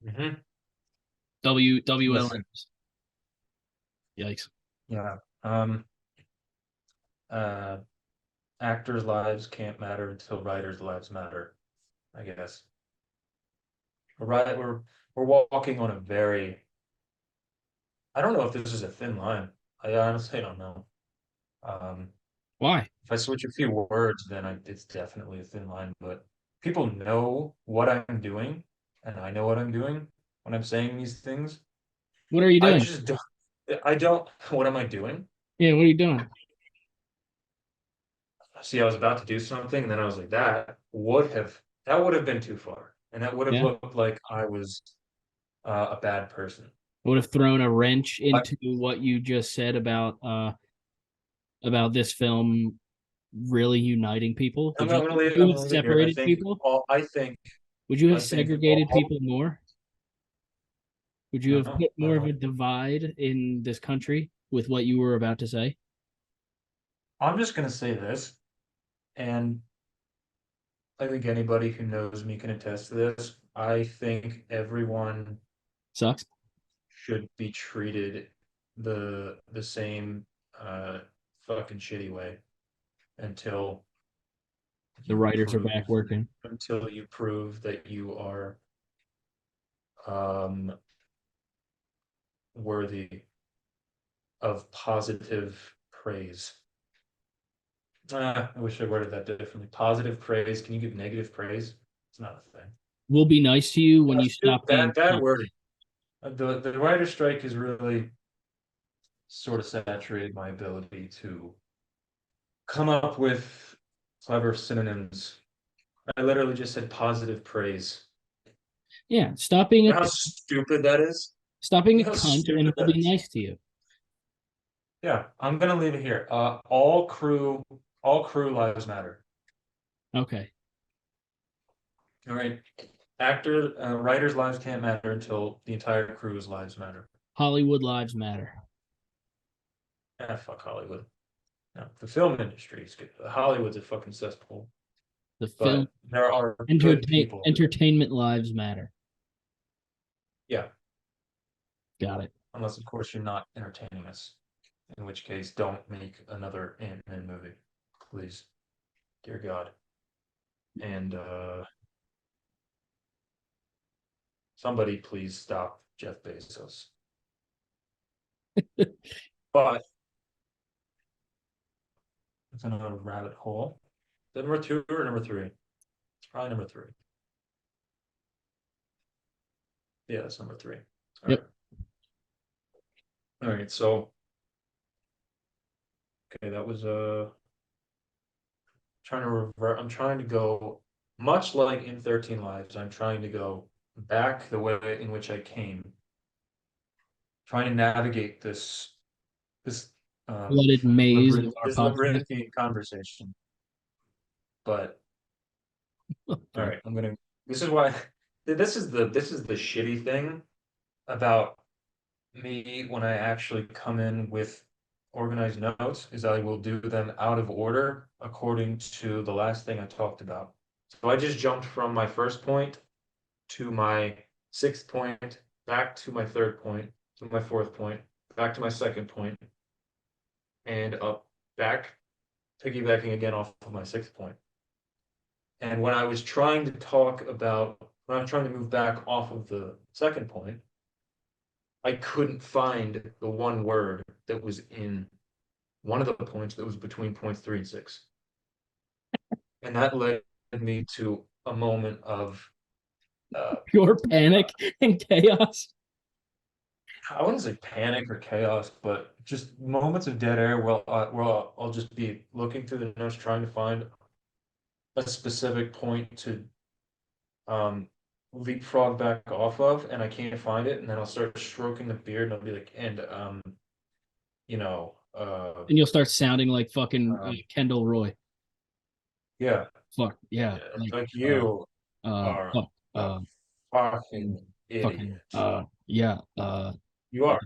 Hmm. Listen, WWLMs. Yikes. yeah. Uh, actors' lives can't matter until writers' lives matter, I guess. Right, we're walking on a very, I don't know if this is a thin line. I honestly don't know. Um, Why? if I switch a few words, then it's definitely a thin line. But people know what I'm doing, and I know what I'm doing when I'm saying these things. What are you I doing? just don't. I don't. What am I doing? Yeah, what are you doing? See, I was about to do something, and then I was like, that would have been too far, and that would have Yeah. looked like I was a bad person. Would have thrown a wrench I, into what you just said about this film really uniting people. I'm Would gonna, you, I'm gonna would leave. you I'm have gonna leave it here. I separated think people? all. I think. Would you have I think all. segregated people more? Would you have No, put more of a no. divide in this country with what you were about to say? I'm just gonna say this, and I think anybody who knows me can attest to this. I think everyone Sucks. should be treated the same uh fucking shitty way until The you writers are back prove working. that you are um worthy of positive praise. I wish I worded that differently. Positive praise. Can you give negative praise? It's not a thing. We'll be nice to you when you That's stop being bad cunts. wording. The writer's strike has really sort of saturated my ability to come up with clever synonyms. I literally just said positive praise. Yeah, stop being You a know how stupid that is? stop being a You know how cunt, and stupid we'll that be is? nice to you. Yeah, I'm gonna leave it here. All crew lives matter. Okay. All right. Writers' lives can't matter until the entire crew's lives matter. Hollywood lives matter. Ah, fuck Hollywood. No, the film industry is good. Hollywood's a fucking cesspool. The film But there are good people. entertainment lives matter. Yeah, Got it. unless of course you're not entertaining us. In which case, don't make another Ant-Man movie, please, dear God. And somebody please stop Jeff Bezos. But it's another rabbit hole. Is that number two or number three? It's probably number three. Yeah, it's number three. All right. Yep. All right. So, okay, that was trying to revert. I'm trying to go much like in 13 Lives. I'm trying to go back the way in which I came, trying to navigate this um Flooded maze of our this podcast. labyrinthine conversation. But all Okay. right, I'm gonna. This is why. This is the shitty thing about me when I actually come in with organized notes is I will do them out of order according to the last thing I talked about. So I just jumped from my first point to my sixth point, back to my third point, to my fourth point, back to my second point, and up back, piggybacking again off of my sixth point. And when I was trying to when I was trying to move back off of the second point, I couldn't find the one word that was in one of the points that was between points three and six. And that led me to a moment of, uh, Pure panic and chaos. I wouldn't say panic or chaos, but just moments of dead air where I'll just be looking through the notes trying to find a specific point to um, leapfrog back off of, and I can't find it. And then I'll start stroking the beard and I'll be like, and, Uh, And you'll start sounding like fucking um, Kendall Roy. yeah, Fuck yeah, yeah, like you are fuck, a mm, fucking fucking, idiot. yeah, You are.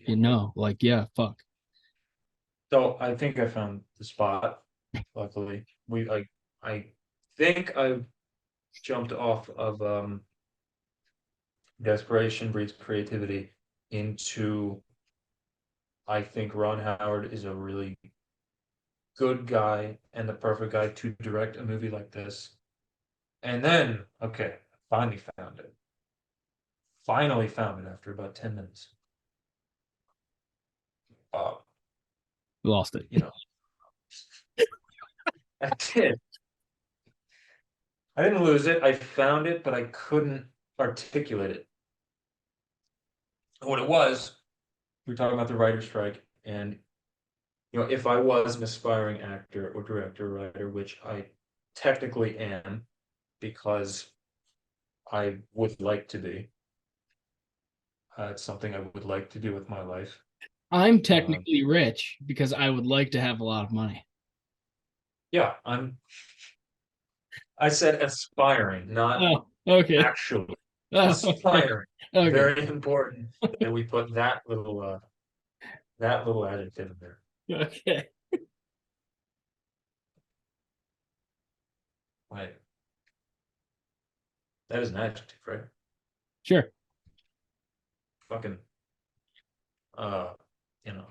you know, like yeah, fuck. So I think I found the spot. Luckily, I think I jumped off of desperation breeds creativity into I think Ron Howard is a really good guy and the perfect guy to direct a movie like this. And then, okay, finally found it. Finally found it after about 10 minutes. Uh, Lost it. you know, I did. I didn't lose it. I found it, but I couldn't articulate it. What it was, we were talking about the writer's strike, and if I was an aspiring actor or director, writer, which I technically am, because I would like to be. It's something I would like to do with my life. I'm Um, technically rich because I would like to have a lot of money. yeah, I said aspiring, not Oh, okay. actually Oh, okay. aspiring. Okay. Very important that we put that little adjective in there. Okay. Right. That is an adjective, right? Sure. Fucking uh, you know,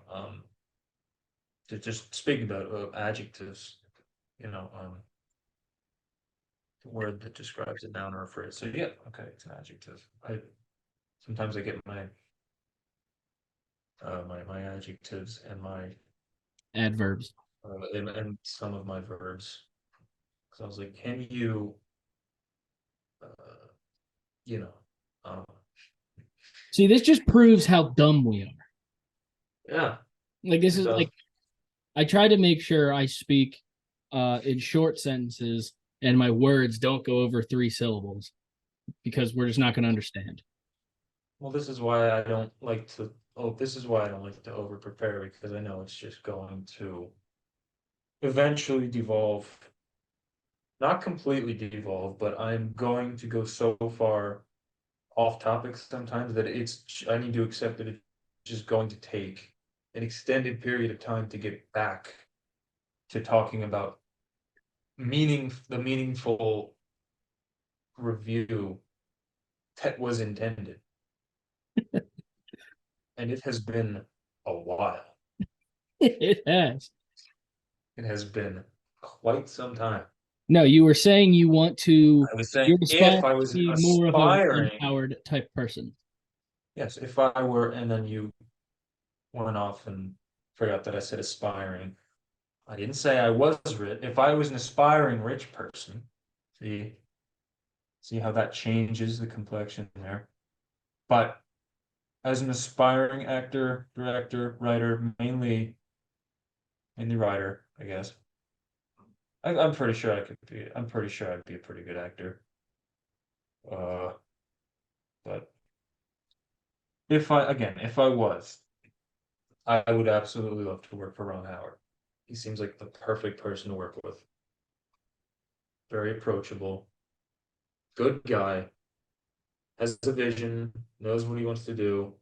just speaking about adjectives, you know, the word that describes a noun or a phrase. So yeah, okay, it's an adjective. I sometimes I get my adjectives and my Adverbs. and some of my verbs. Because I was like, can you, uh, you know, um, See, this just proves how dumb we are. yeah, Like this it is does. like I try to make sure I speak in short sentences and my words don't go over 3 syllables because we're just not going to understand. Well, this is why I don't like to. Oh, this is why I don't like to over prepare because I know it's just going to eventually devolve. Not completely devolve, but I'm going to go so far off topic sometimes that I need to accept that it's just going to take an extended period of time to get back to talking about the meaningful review that was intended. And it has been a while. It has. It has been quite some time. No, you were saying you want to, I was saying you're aspiring if I to was be more of a Ron aspiring, Howard type person. yes, if I were, and then you went off and forgot that I said aspiring. I didn't say I was rich. If I was an aspiring rich person, see, see how that changes the complexion there. But as an aspiring actor, director, writer, mainly writer, I guess. I'm pretty sure I could be. I'm pretty sure I'd be a pretty good actor. Uh, but if I was, I would absolutely love to work for Ron Howard. He seems like the perfect person to work with. Very approachable, good guy, has a vision, knows what he wants to do,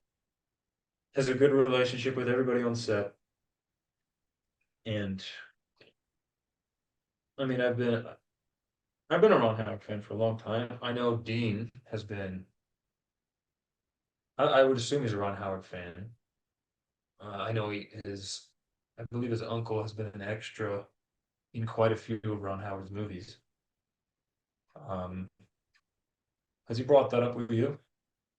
has a good relationship with everybody on set. And I mean, I've been a Ron Howard fan for a long time. I know Dean has been. I would assume he's a Ron Howard fan. I know I believe his uncle has been an extra in quite a few of Ron Howard's movies. Um, has he brought that up with you?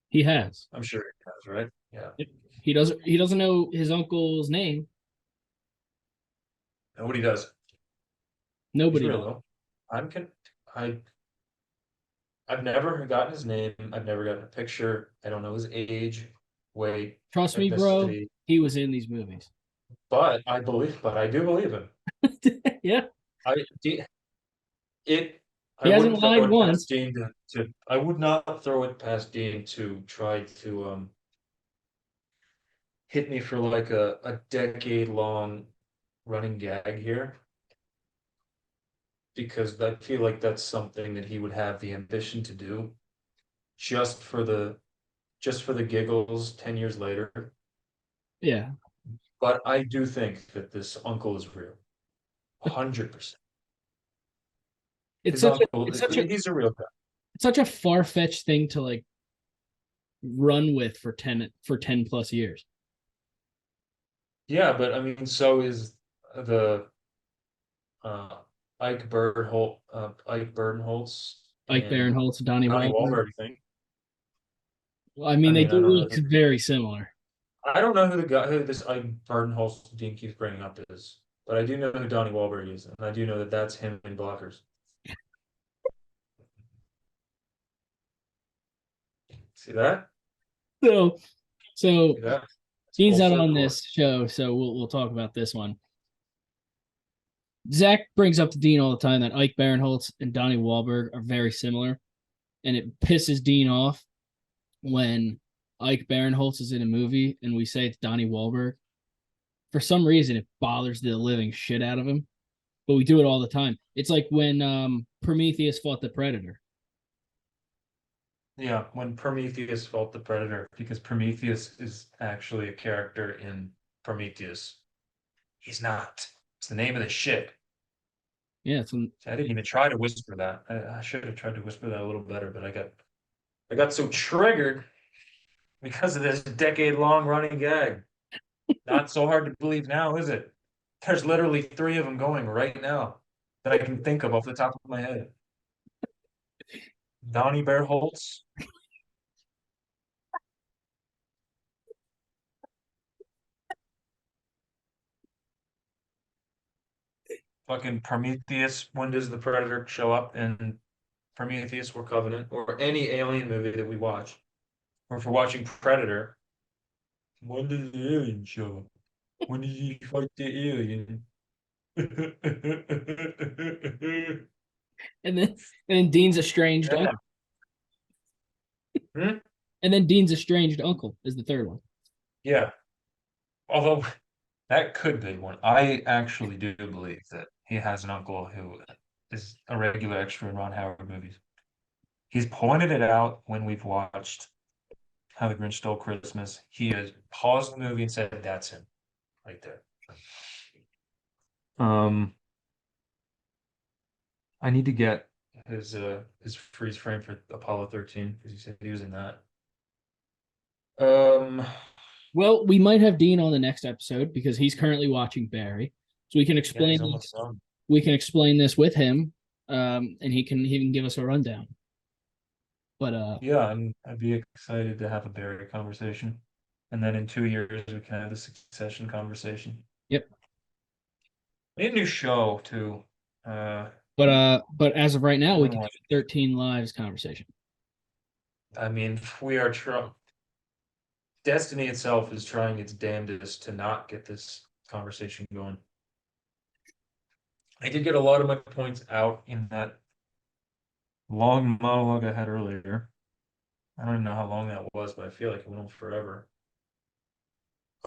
He has. I'm sure he has, right? Yeah. He doesn't know his uncle's name. Nobody does. He's Nobody real does. though. I'm con I I've never gotten his name. I've never gotten a picture. I don't know his age, weight, Trust me, bro. ethnicity, He was in these movies. but I do believe him. Yeah. I de- it He I hasn't wouldn't throw lied it past once. Dean to I would not throw it past Dean to try to hit me for like a decade long running gag here because I feel like that's something that he would have the ambition to do just for the just for the giggles 10 years later. Yeah, But I do think that this uncle is real. but 100%. it's His such a uncle, it's such a he's a real guy. it's such a far fetched thing to like run with for 10 plus years. Yeah, but I mean, so is the uh, Ike Barinholtz Ike and Barinholtz, Donnie Donnie Wahlberg. Wahlberg thing. Well, I I mean, they mean, do look very similar. I don't know who the guy who this Ike Barinholtz Dean keeps bringing up is, but I do know who Donnie Wahlberg is, and I do know that that's him in Blockers. See that? So, so See that? It's Dean's full not on circle. this show, so we'll talk about this one. Zach brings up to Dean all the time that Ike Barinholtz and Donnie Wahlberg are very similar, and it pisses Dean off when Ike Barinholtz is in a movie and we say it's Donnie Wahlberg. For some reason, it bothers the living shit out of him, but we do it all the time. It's like when Prometheus fought the Predator. Yeah, when Prometheus fought the Predator, because Prometheus is actually a character in Prometheus. He's not. It's the name of the ship. Yeah, it's when, I didn't even try to whisper that. I should have tried to whisper that a little better, but I got so triggered because of this decade-long running gag. Not so hard to believe now, is it? There's literally three of them going right now that I can think of off the top of my head. Donnie Bear Holtz, fucking Prometheus. When does the Predator show up in Prometheus or Covenant or any alien movie that we watch? Or if we're watching Predator, when does the alien show up? When did he fight the alien? and then and then Dean's estranged Yeah. uncle, Hmm? and then Dean's estranged uncle is the third one. Yeah. Although that could be one. I actually do believe that he has an uncle who is a regular extra in Ron Howard movies. He's pointed it out when we've watched How the Grinch Stole Christmas. He has paused the movie and said, "That's him right there." Um, I need to get his freeze frame for Apollo 13 because he said he was in that. Um, Well, we might have Dean on the next episode because he's currently watching Barry, so we can yeah, explain he's almost this. done. We can explain this with him, and he can give us a rundown. But Yeah, I'd be excited to have a Barry conversation. And then in 2 years, we can have the Succession conversation. yep. We need a new show too. Uh, But as of right now, I we want to can watch. do 13 lives conversation. I mean, we are trying. Destiny itself is trying its damnedest to not get this conversation going. I did get a lot of my points out in that long monologue I had earlier. I don't even know how long that was, but I feel like it went on forever.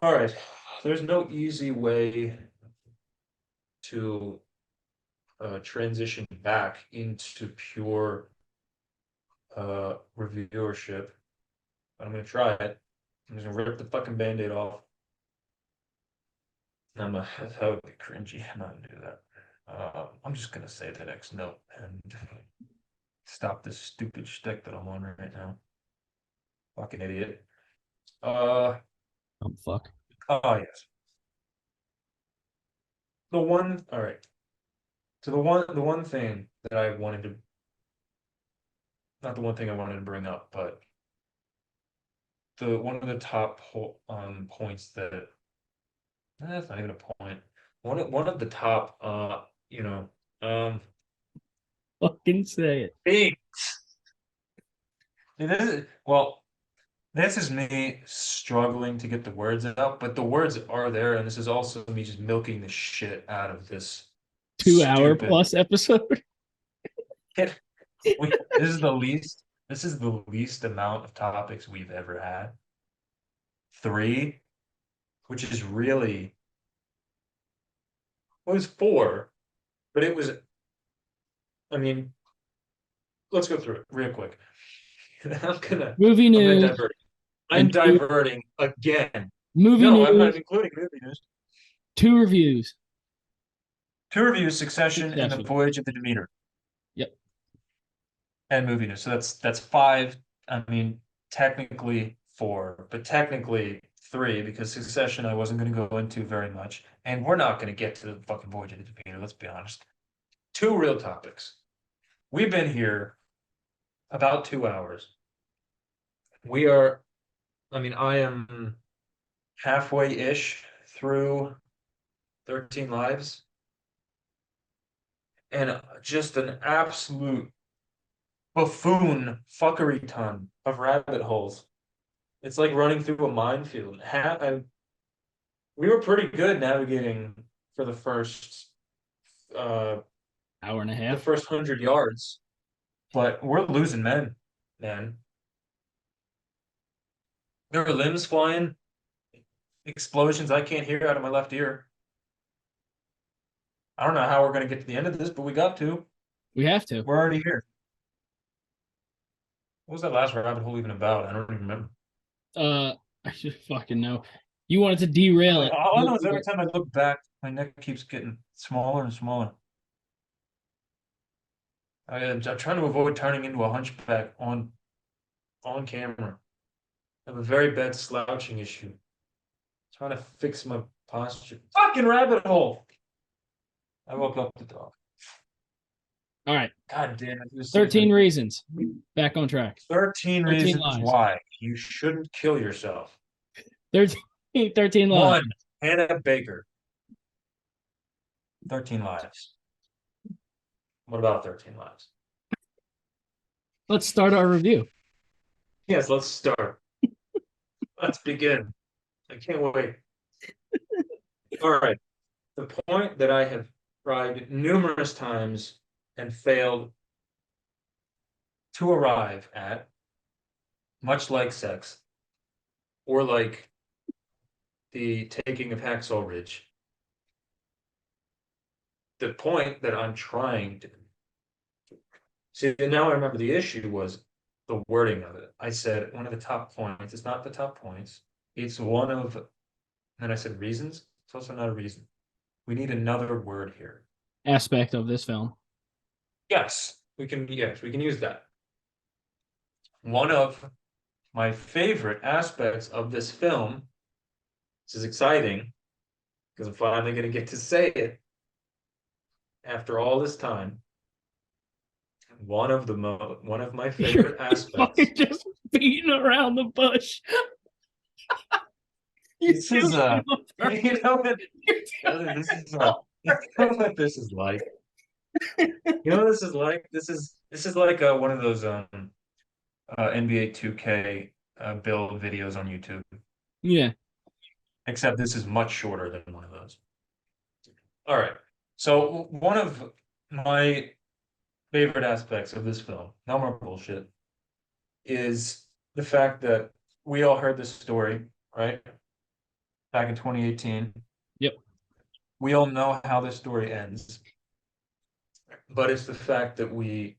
All right, there's no easy way to transition back into pure reviewership. I'm gonna try it. I'm just gonna rip the fucking band-aid off. That would be cringy. I'm not gonna do that. I'm just gonna say the next note and stop this stupid shtick that I'm on right now. Fucking idiot. Uh Oh fuck. oh yes. All right. So the one thing that I wanted to not the one thing I wanted to bring up, but the one of the top points that that's not even a point. One of the top um Fucking say it. big this is me struggling to get the words out, but the words are there, and this is also me just milking the shit out of this 2 hour stupid. plus episode. This is the least amount of topics we've ever had. Three. which is really well, it was four, but it was. I mean, let's go through it real quick. Movie I'm gonna news divert. I'm and two diverting again. movie No, I'm not news, including movie news. two reviews. Two reviews: Succession and The Succession. Voyage of the Demeter, Yep. and movie news. So that's five. I mean, technically four, but technically three because Succession I wasn't going to go into very much, and we're not going to get to the fucking Voyage of the Demeter. Let's be honest. Two real topics. We've been here about 2 hours. We are. I mean, I am halfway-ish through 13 Lives, and just an absolute buffoon fuckery ton of rabbit holes. It's like running through a minefield. We were pretty good navigating for uh Hour and a the half. first 100 yards, but we're losing men, man. There are limbs flying, explosions I can't hear out of my left ear. I don't know how we're gonna get to the end of this, but we got to. We have to. We're already here. What was that last rabbit hole even about? I don't even remember. Uh, I should fucking know. You wanted to derail it. All I know is every time I look back, my neck keeps getting smaller and smaller. I'm trying to avoid turning into a hunchback on camera. I have a very bad slouching issue. Trying to fix my posture. Fucking rabbit hole. I woke up the dog. All right. God damn it. He was 13 sleeping. reasons. Back on track. 13 13 reasons lives. why you shouldn't kill yourself. 13 lives. One, Hannah Baker. 13 lives. What about 13 lives? Let's start our review. Yes, let's start. Let's begin. I can't wait. All right. The point that I have tried numerous times and failed to arrive at, much like sex, or like the taking of Hacksaw Ridge, the point that I'm trying to see now I remember the issue was the wording of it. I said one of the top points. It's not the top points. It's one of, and I said reasons. It's also not a reason. We need another word here. Aspect of this film. Yes, we can. Yes, we can use that. One of my favorite aspects of this film. This is exciting because I'm finally going to get to say it after all this time. One of my You're favorite aspects. fucking just beating around the bush. This is you know what this is you know what this is like. You know what this is like. This is like one of those NBA 2K build videos on YouTube. Yeah. Except this is much shorter than one of those. All right. So one of my favorite aspects of this film, no more bullshit, is the fact that we all heard this story, right? Back in 2018. Yep. We all know how this story ends, but it's the fact that we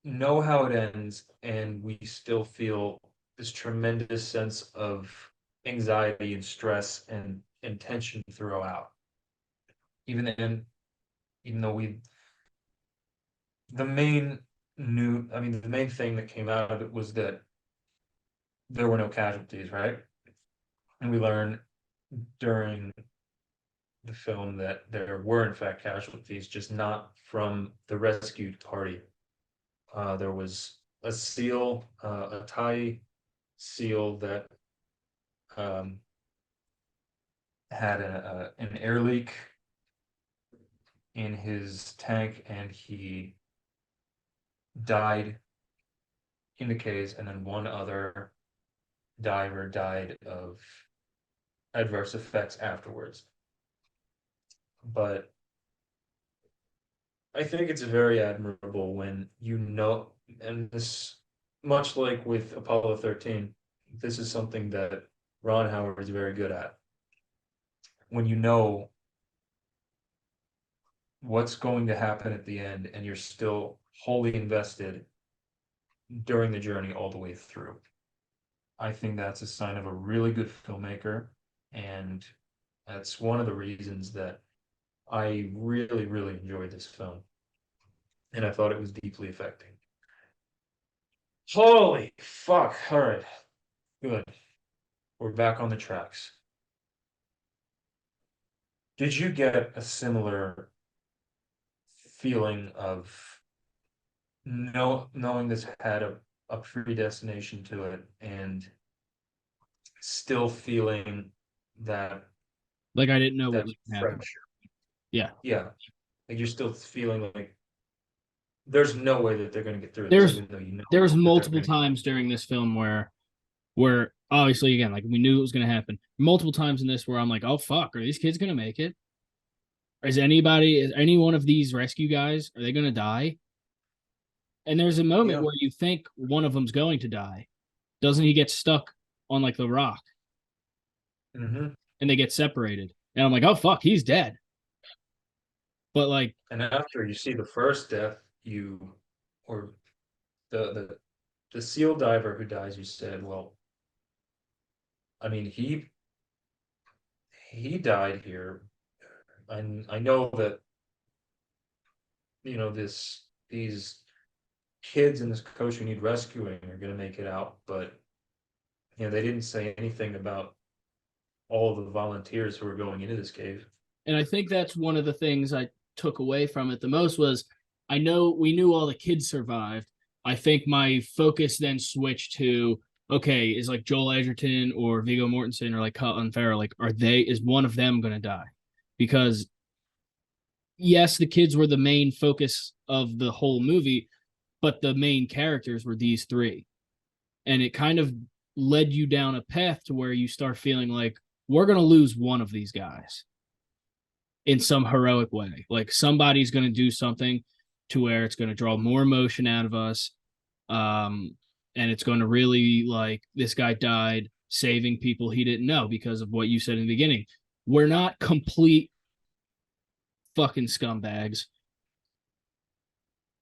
know how it ends and we still feel this tremendous sense of anxiety and stress and tension throughout. Even in, even though we the main the main thing that came out of it was that there were no casualties, right? And we learn during the film that there were in fact casualties, just not from the rescued party. There was a seal, a Thai seal that um, had an air leak in his tank, and he died in the caves, and then one other diver died of adverse effects afterwards. But I think it's very admirable when you know, and this, much like with Apollo 13, this is something that Ron Howard's very good at. When you know what's going to happen at the end and you're still wholly invested during the journey all the way through. I think that's a sign of a really good filmmaker. And that's one of the reasons that I really, really enjoyed this film. And I thought it was deeply affecting. Holy fuck. All right. Good. We're back on the tracks. Did you get a similar feeling of knowing this had a predestination to it and still feeling that Like I didn't know what that was gonna happen. pressure? Yeah. Yeah. Like you're still feeling like there's no way that they're gonna get through this, There's even though you know there was that they're multiple gonna. times during this film where obviously again, like we knew it was gonna happen. Multiple times in this where I'm like, oh fuck, are these kids gonna make it? Is any one of these rescue guys, are they gonna die? And there's a moment Yeah. where you think one of them's going to die. Doesn't he get stuck on like the rock Hmm. and they get separated? And I'm like, oh fuck, he's dead. But like, And after you see the first death, you or the SEAL diver who dies, you said, well, I mean, he died here. And I know that, these kids and this coach who need rescuing are gonna make it out, but they didn't say anything about all of the volunteers who were going into this cave. and I think that's one of the things I took away from it the most was I know we knew all the kids survived. I think my focus then switched to okay, is like Joel Edgerton or Viggo Mortensen or like Colin Farrell, like is one of them gonna die? Because yes, the kids were the main focus of the whole movie, but the main characters were these three. And it kind of led you down a path to where you start feeling like we're going to lose one of these guys in some heroic way. Like somebody's going to do something to where it's going to draw more emotion out of us. Um, and it's going to really like this guy died saving people he didn't know because of what you said in the beginning. We're not complete fucking scumbags.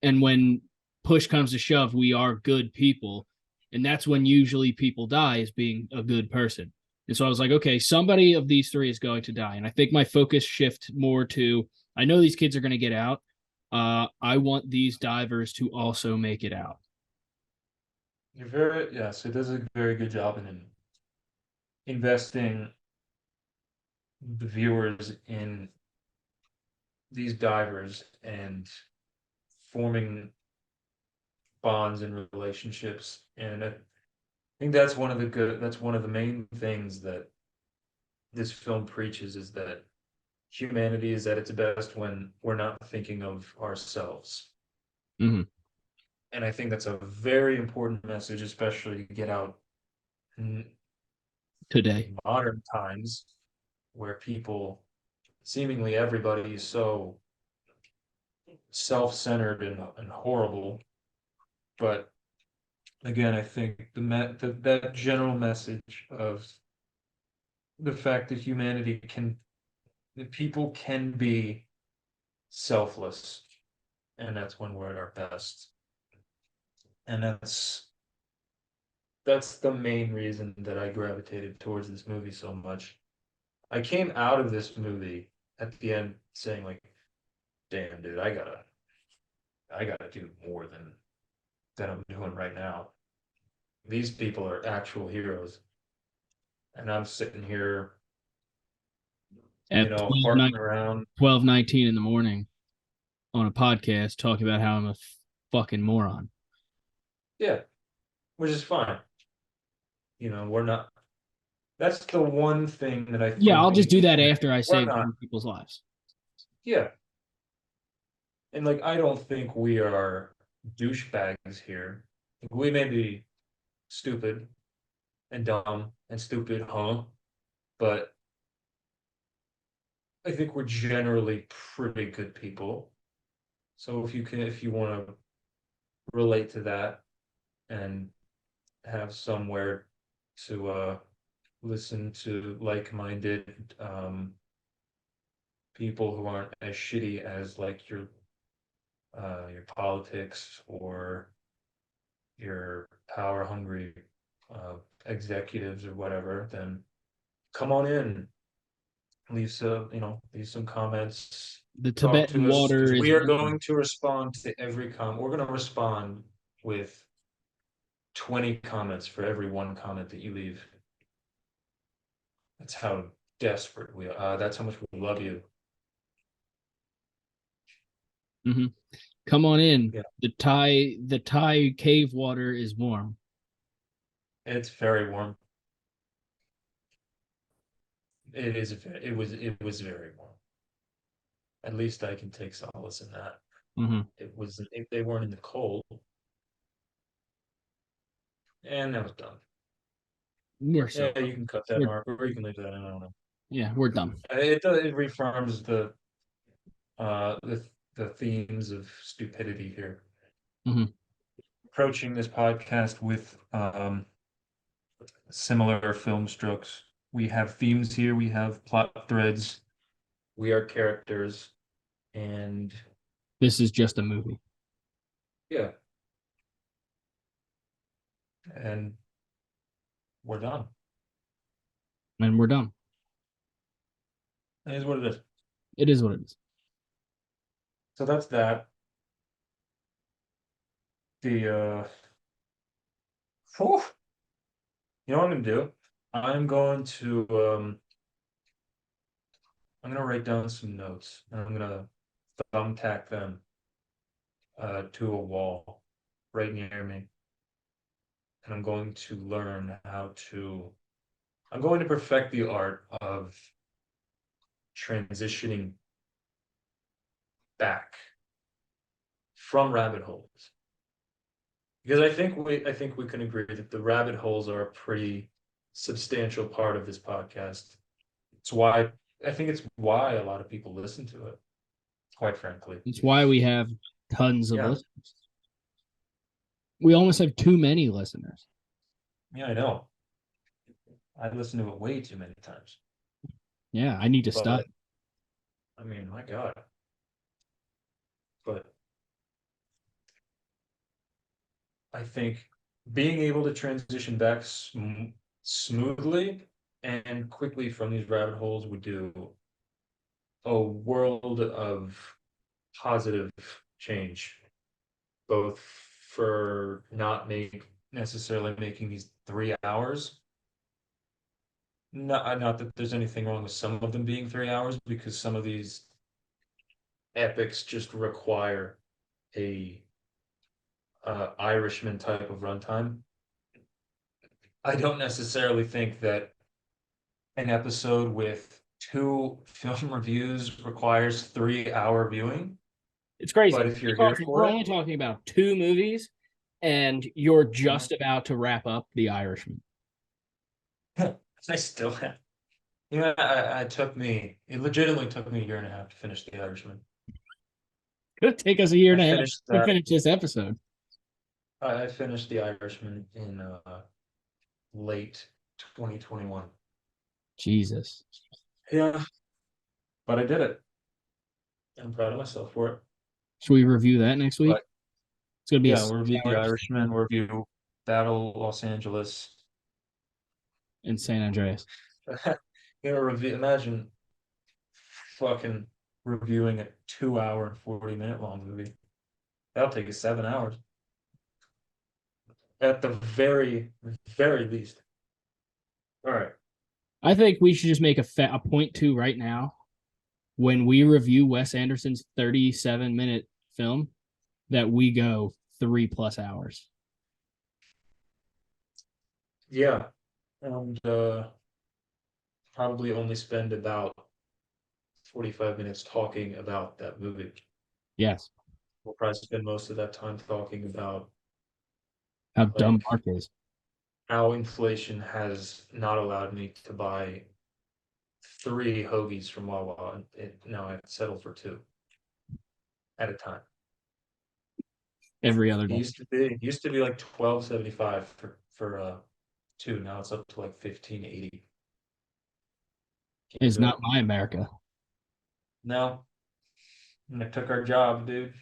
And when push comes to shove, we are good people. And that's when usually people die, is being a good person. And so I was like, okay, somebody of these three is going to die. And I think my focus shift more to I know these kids are going to get out. I want these divers to also make it out. You're very Yes, it does a very good job in investing the viewers in these divers and forming bonds and relationships. And I think that's one of the main things that this film preaches is that humanity is at its best when we're not thinking of ourselves. Mm-hmm. And I think that's a very important message, especially to get out in Today. modern times where people, seemingly everybody, is so self-centered and horrible. But again, I think that general message of the fact that that people can be selfless, and that's when we're at our best. And that's the main reason that I gravitated towards this movie so much. I came out of this movie at the end saying like, damn dude, I gotta do more than I'm doing right now. These people are actual heroes. And I'm sitting here, At harping around. 12:19 in the morning on a podcast talking about how I'm a fucking moron. Yeah, which is fine. We're not That's the one thing that I Yeah, think I'll we just need do to that communicate. after I We're save not. more people's lives. Yeah. And like I don't think we are douchebags here. We may be stupid and dumb and stupid, huh? But I think we're generally pretty good people. So if you want to relate to that and have somewhere to listen to like-minded people who aren't as shitty as like your politics or your power hungry uh, executives or whatever, then come on in, leave some comments, The talk Tibetan to us because water is we are warm. going to respond to every comment. We're going to respond with 20 comments for every one comment that you leave. That's how desperate we are. That's how much we love you. Mm-hmm. Come on in. Yeah, The Thai cave water is warm. it's very warm. It was very warm. At least I can take solace in that. Mm-hmm. It was if they weren't in the cold, and that was done. We're so Yeah, you can cut that, we're Mark, or you can leave that in. I don't know. yeah, we're done. It reaffirms the themes of stupidity here. Mm-hmm. Approaching this podcast with similar film strokes. We have themes here. We have plot threads. We are characters, and This is just a movie, yeah, and we're done. and we're done. That is what it is. It is what it is. So that's that. The whew, you know what I'm gonna do? I'm going to I'm gonna write down some notes and I'm gonna thumbtack them to a wall right near me. And I'm going to learn how to I'm going to perfect the art of transitioning back from rabbit holes. Because I think we can agree that the rabbit holes are a pretty substantial part of this podcast. It's why I think it's why a lot of people listen to it, quite frankly. It's why we have tons of Yeah, listeners. We almost have too many listeners. yeah, I know. I listen to it way too many times. Yeah, I need to stop. But I mean, my God. But I think being able to transition back smoothly and quickly from these rabbit holes would do a world of positive change, both for not make necessarily making these 3 hours. Not that there's anything wrong with some of them being 3 hours, because some of these epics just require a Irishman type of runtime. I don't necessarily think that an episode with two film reviews requires 3 hour viewing, It's but crazy. if you're here We're for it, only talking about two movies, and you're mhm. just about to wrap up The Irishman. I still have. It legitimately took me a year and a half to finish The Irishman. It'll take us a year I and a half finished to that. finish this episode. I finished The Irishman in late 2021. Jesus. Yeah, but I did it. I'm proud of myself for it. Should we review that next week? But It's gonna be a yeah, we'll review The 6 hour Irishman, we'll review Battle Los Angeles. in San Andreas. Imagine fucking reviewing a 2 hour and 40 minute long movie. That'll take us 7 hours at the very least. All right. I think we should just make a point two right now. When we review Wes Anderson's 37-minute film, that we go 3+ hours. Yeah. And probably only spend about 45 minutes talking about that movie. Yes. We'll probably spend most of that time talking about How dumb like Mark is. how inflation has not allowed me to buy three hoagies from Wawa. Now I have to settle for two at a time. Every other It day. used to be like 12.75 for two. Now it's up to like 15.80. It's Can't do not it. my America. No, and they took our job, dude.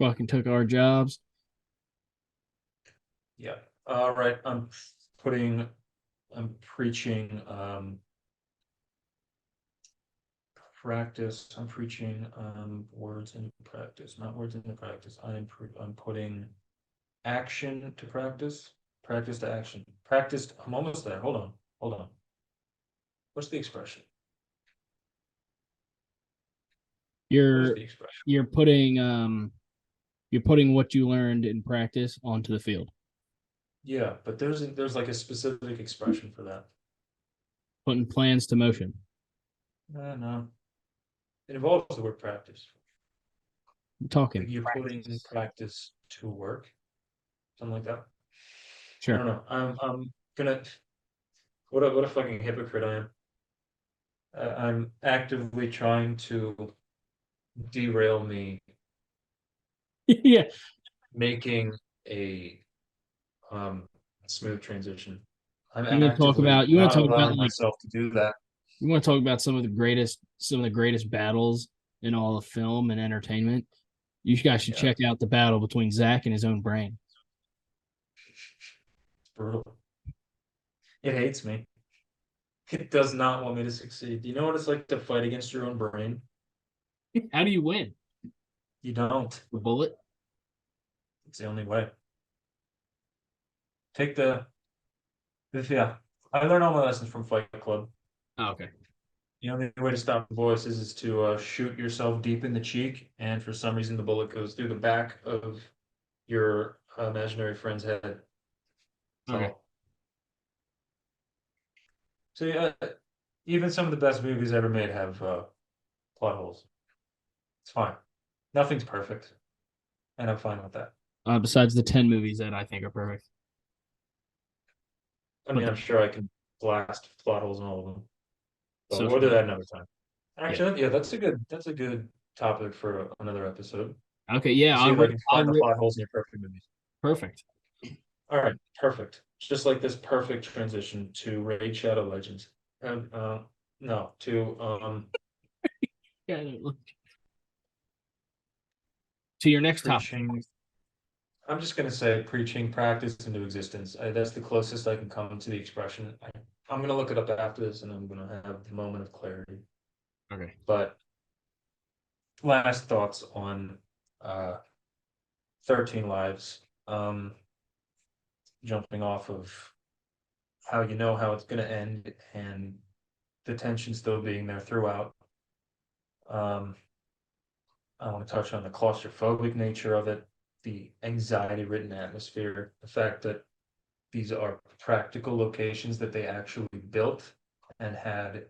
Fucking took our jobs. Yeah. All right. Putting, I'm preaching practice. I'm preaching words into practice, not words into practice. I'm putting action to practice, practice to action. Practiced. I'm almost there. Hold on. Hold on. What's the expression? What is You're the expression? you're putting you're putting what you learned in practice onto the field. Yeah, but there's like a specific expression for that. Putting plans to motion. No, it involves the word practice. I'm Like talking you're putting practice. practice to work, something like that. I Sure. don't know. I'm gonna. What a fucking hypocrite I am. I'm actively trying to derail me Yeah. making a um smooth transition. I'm You want to talk actively about you want not to talk about allowing like myself to do that. you want to talk about some of the greatest battles in all of film and entertainment. You guys should Yeah, check out the battle between Zach and his own brain. it's brutal. It hates me. It does not want me to succeed. Do you know what it's like to fight against your own brain? How do you win? You don't. The bullet? It's the only way. Take the yeah. I learned all my lessons from Fight Club. Oh, okay. The only way to stop the voices is to shoot yourself deep in the cheek, and for some reason the bullet goes through the back of your imaginary friend's head. That's Okay. all. So yeah, even some of the best movies ever made have plot holes. It's fine. Nothing's perfect, and I'm fine with that. Besides the 10 movies that I think are perfect. I But mean, the, I'm sure I can blast plot holes in all of them, but so we'll do that another time. yeah. Actually, yeah, that's a good topic for another episode. Okay, yeah, See if I can I'll find the plot holes in your perfect movies. perfect. All right, perfect. Just like this perfect transition to Raid Shadow Legends. And no, Yeah, to your next topic. preaching. I'm just gonna say preaching practice into existence. That's the closest I can come to the expression. I'm gonna look it up after this, and I'm gonna have the moment of clarity. Okay. But last thoughts on uh 13 Lives. Jumping off of how you know how it's gonna end and the tension still being there throughout. Um, I want to touch on the claustrophobic nature of it, the anxiety-ridden atmosphere, the fact that these are practical locations that they actually built and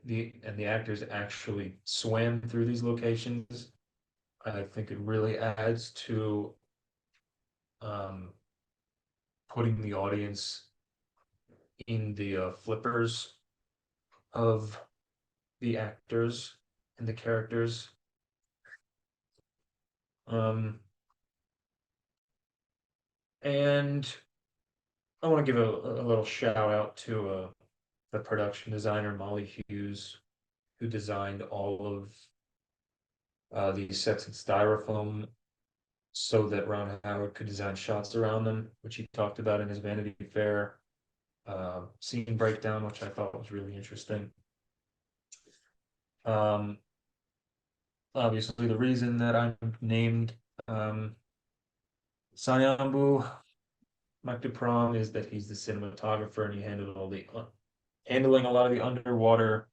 the actors actually swam through these locations. I think it really adds to um, putting the audience in the flippers of the actors and the characters. Um, and I want to give a little shout out to the production designer Molly Hughes, who designed all of these sets in styrofoam so that Ron Howard could design shots around them, which he talked about in his Vanity Fair scene breakdown, which I thought was really interesting. Um, Obviously, the reason that I'm named um, Sayambu Makdupram is that he's the cinematographer and he handling a lot of the underwater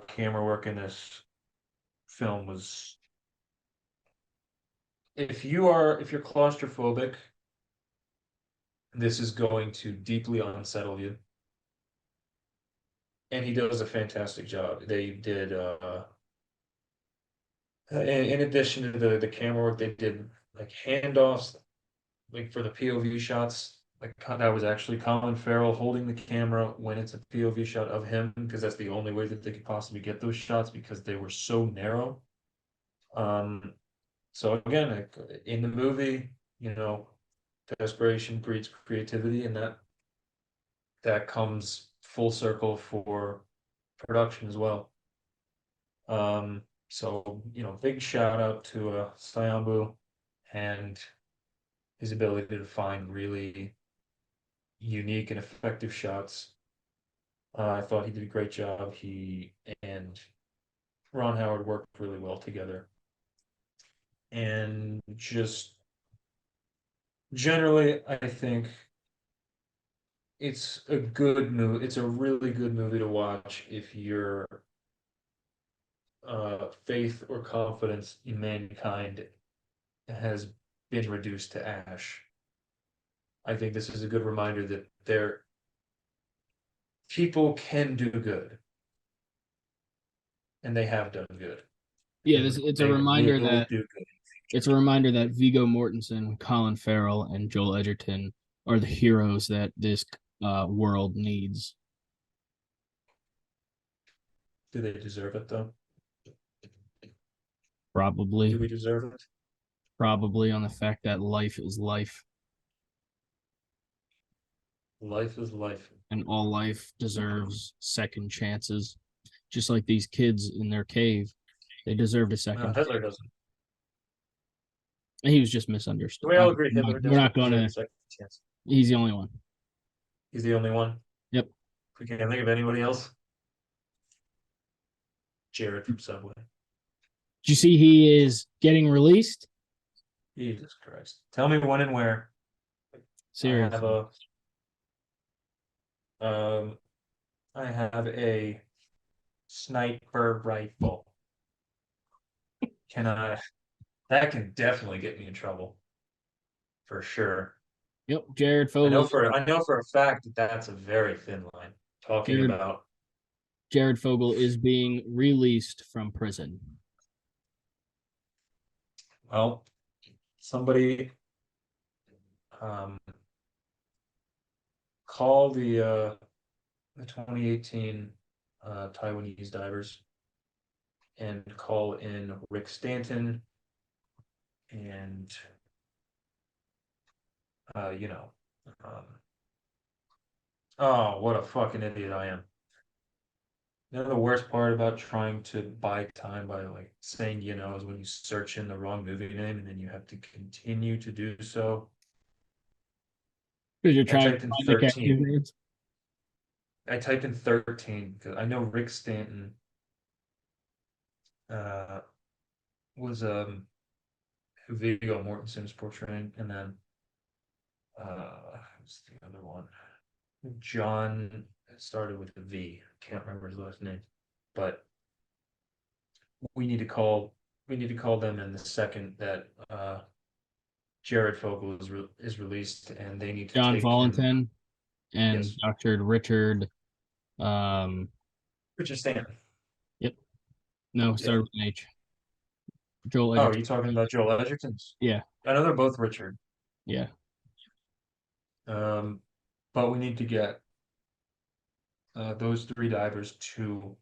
camera work in this film was if you're claustrophobic, this is going to deeply unsettle you. And he does a fantastic job. They did in addition to the camera work, they did like handoffs, like for the POV shots. Like that was actually Colin Farrell holding the camera when it's a POV shot of him, because that's the only way that they could possibly get those shots because they were so narrow. Um, so again, like, in the movie, you know, desperation breeds creativity, and that comes full circle for production as well. So big shout out to Sayambu and his ability to find really unique and effective shots. I thought he did a great job. He and Ron Howard worked really well together. And just generally, I think it's a good movie. It's a really good movie to watch if your faith or confidence in mankind has been reduced to ash. I think this is a good reminder that people can do good, and they have done good, Yeah, and it's a they reminder will that do good in the it's future. a reminder that Viggo Mortensen, Colin Farrell, and Joel Edgerton are the heroes that this world needs. Do they deserve it though? Probably, Do we deserve it? probably on the fact that life is life, Life is life. and all life deserves second chances. Just like these kids in their cave, they deserved a second chance. Hitler doesn't. He was just misunderstood. We all agree Hitler We're doesn't not deserve a gonna. second chance. He's the only one. He's the only one. Yep. We can't think of anybody else. Jared from Subway. Did you see he is getting released? Jesus Christ. Tell me when and where. I have Seriously. a um I have a sniper rifle. Can I that can definitely get me in trouble for sure. Yep. Jared Fogle. I know for a fact that that's a very thin line. Talking Jared about Jared Fogle is being released from prison. well, somebody um call the 2018 Taiwanese divers and call in Rick Stanton and uh, you know, um, oh, what a fucking idiot I am. The worst part about trying to buy time by like saying is when you search in the wrong movie name and then you have to continue to do so. Because you're I trying to typed in find the 13. characters. I typed in 13 because I know Rick Stanton uh was who Viggo Mortensen is portraying, and then who's the other one? John started with a V. Can't remember his last name, but we need to call we need to call them in the second that Jared Fogle is released, and they need to John take him. Valentin and Yes, Dr. Richard. Um, Richard Stanton. yep. No, Yeah. started with an H. Joel Oh, are Edgerton. you talking about Joel Edgerton's? Yeah. I know they're both Richard. Yeah. Um, but we need to get those three divers to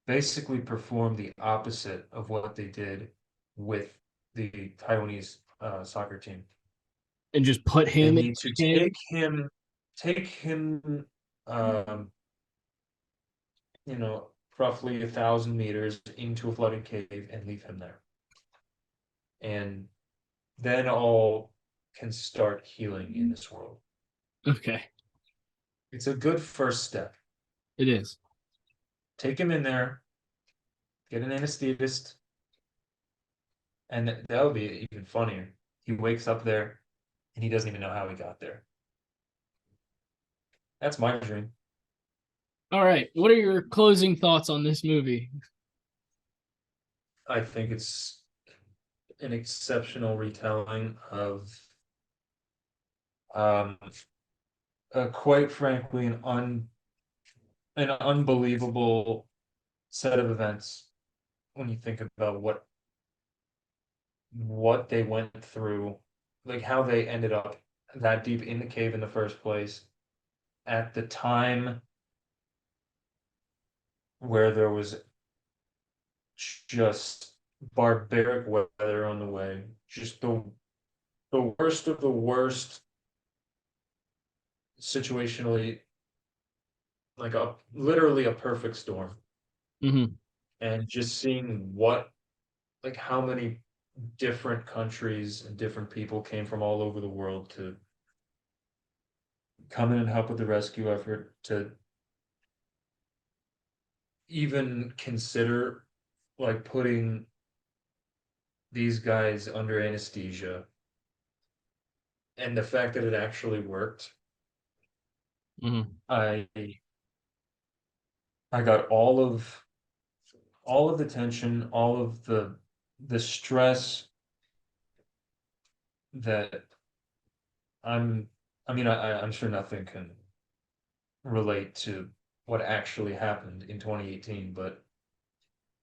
basically perform the opposite of what they did with the Taiwanese soccer team. And just put They him in need to the cave. take him, um, roughly 1,000 meters into a flooded cave and leave him there. And then all can start healing in this world. Okay. It's a good first step. It is. Take him in there, get an anesthetist, and that would be even funnier. He wakes up there and he doesn't even know how he got there. That's my dream. All right. What are your closing thoughts on this movie? I think it's an exceptional retelling of um quite frankly an unbelievable set of events when you think about what they went through, like how they ended up that deep in the cave in the first place at the time where there was just barbaric weather on the way, just the worst of the worst situationally, like a literally a perfect storm. Mm-hmm. and just seeing what, like, how many different countries and different people came from all over the world to come in and help with the rescue effort, to even consider like putting these guys under anesthesia, and the fact that it actually worked. Mm-hmm. I got all of the tension, all of the stress that I'm I mean I'm sure nothing can relate to what actually happened in 2018, but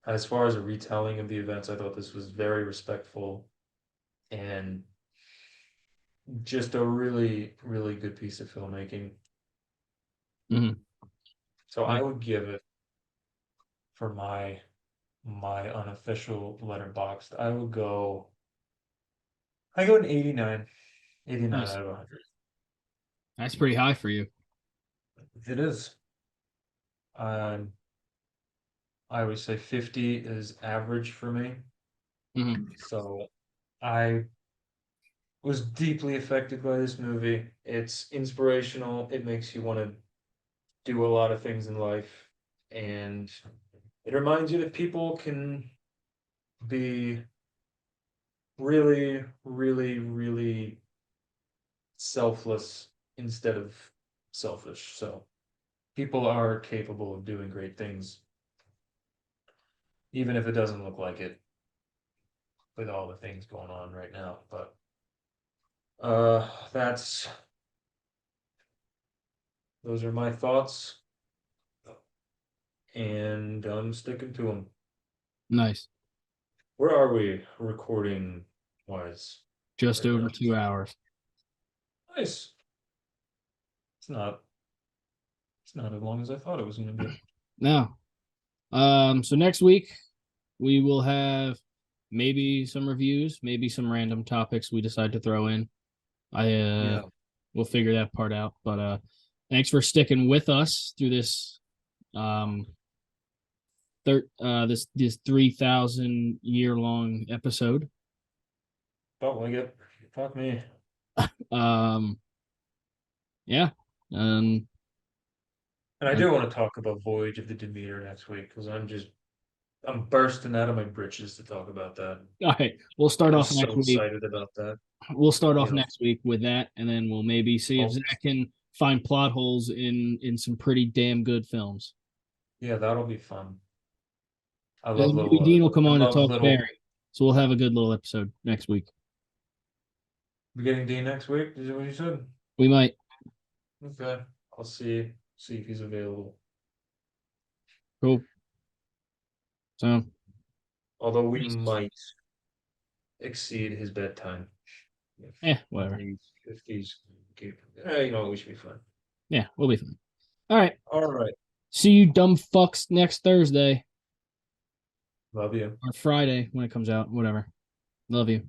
as far as a retelling of the events, I thought this was very respectful and just a really, really good piece of filmmaking. Mm-hmm. So I would give it, for my unofficial letterboxd, I go an 89, 89 Nice. out of 100. That's pretty high for you. It is. Um, I would say 50 is average for me. Mm-hmm. So I was deeply affected by this movie. It's inspirational. It makes you want to do a lot of things in life. And it reminds you that people can be really, really, really selfless instead of selfish. So people are capable of doing great things, even if it doesn't look like it with all the things going on right now. But that's those are my thoughts, and I'm sticking to them. Nice. Where are we recording wise Just right over now? 2 hours. Nice. It's not it's not as long as I thought it was going to be. Now, so next week we will have maybe some reviews, maybe some random topics we decide to throw in. I Yeah. we'll figure that part out. But thanks for sticking with us through this um this 3,000 year long episode. Felt like it. Fuck me. Um yeah. Um And I and, do want to talk about Voyage of the Demeter next week because I'm bursting out of my britches to talk about that. all right, we'll start I'm off so next week. excited about that. We'll start You off know, next week with that, and then we'll maybe see if oh, Zach can find plot holes in some pretty damn good films. yeah, that'll be fun. And then maybe Dean will come I on to love talk little Barry. So we'll have a good little episode next week. beginning D next week. Is that what you said? We might. Okay. I'll see if he's available. Cool. So Although we might exceed his bedtime. If whatever. he's you know, we should be fine. Yeah, we'll be fine. All right. All right. See you dumb fucks next Thursday Love you. or Friday when it comes out. Whatever. Love you.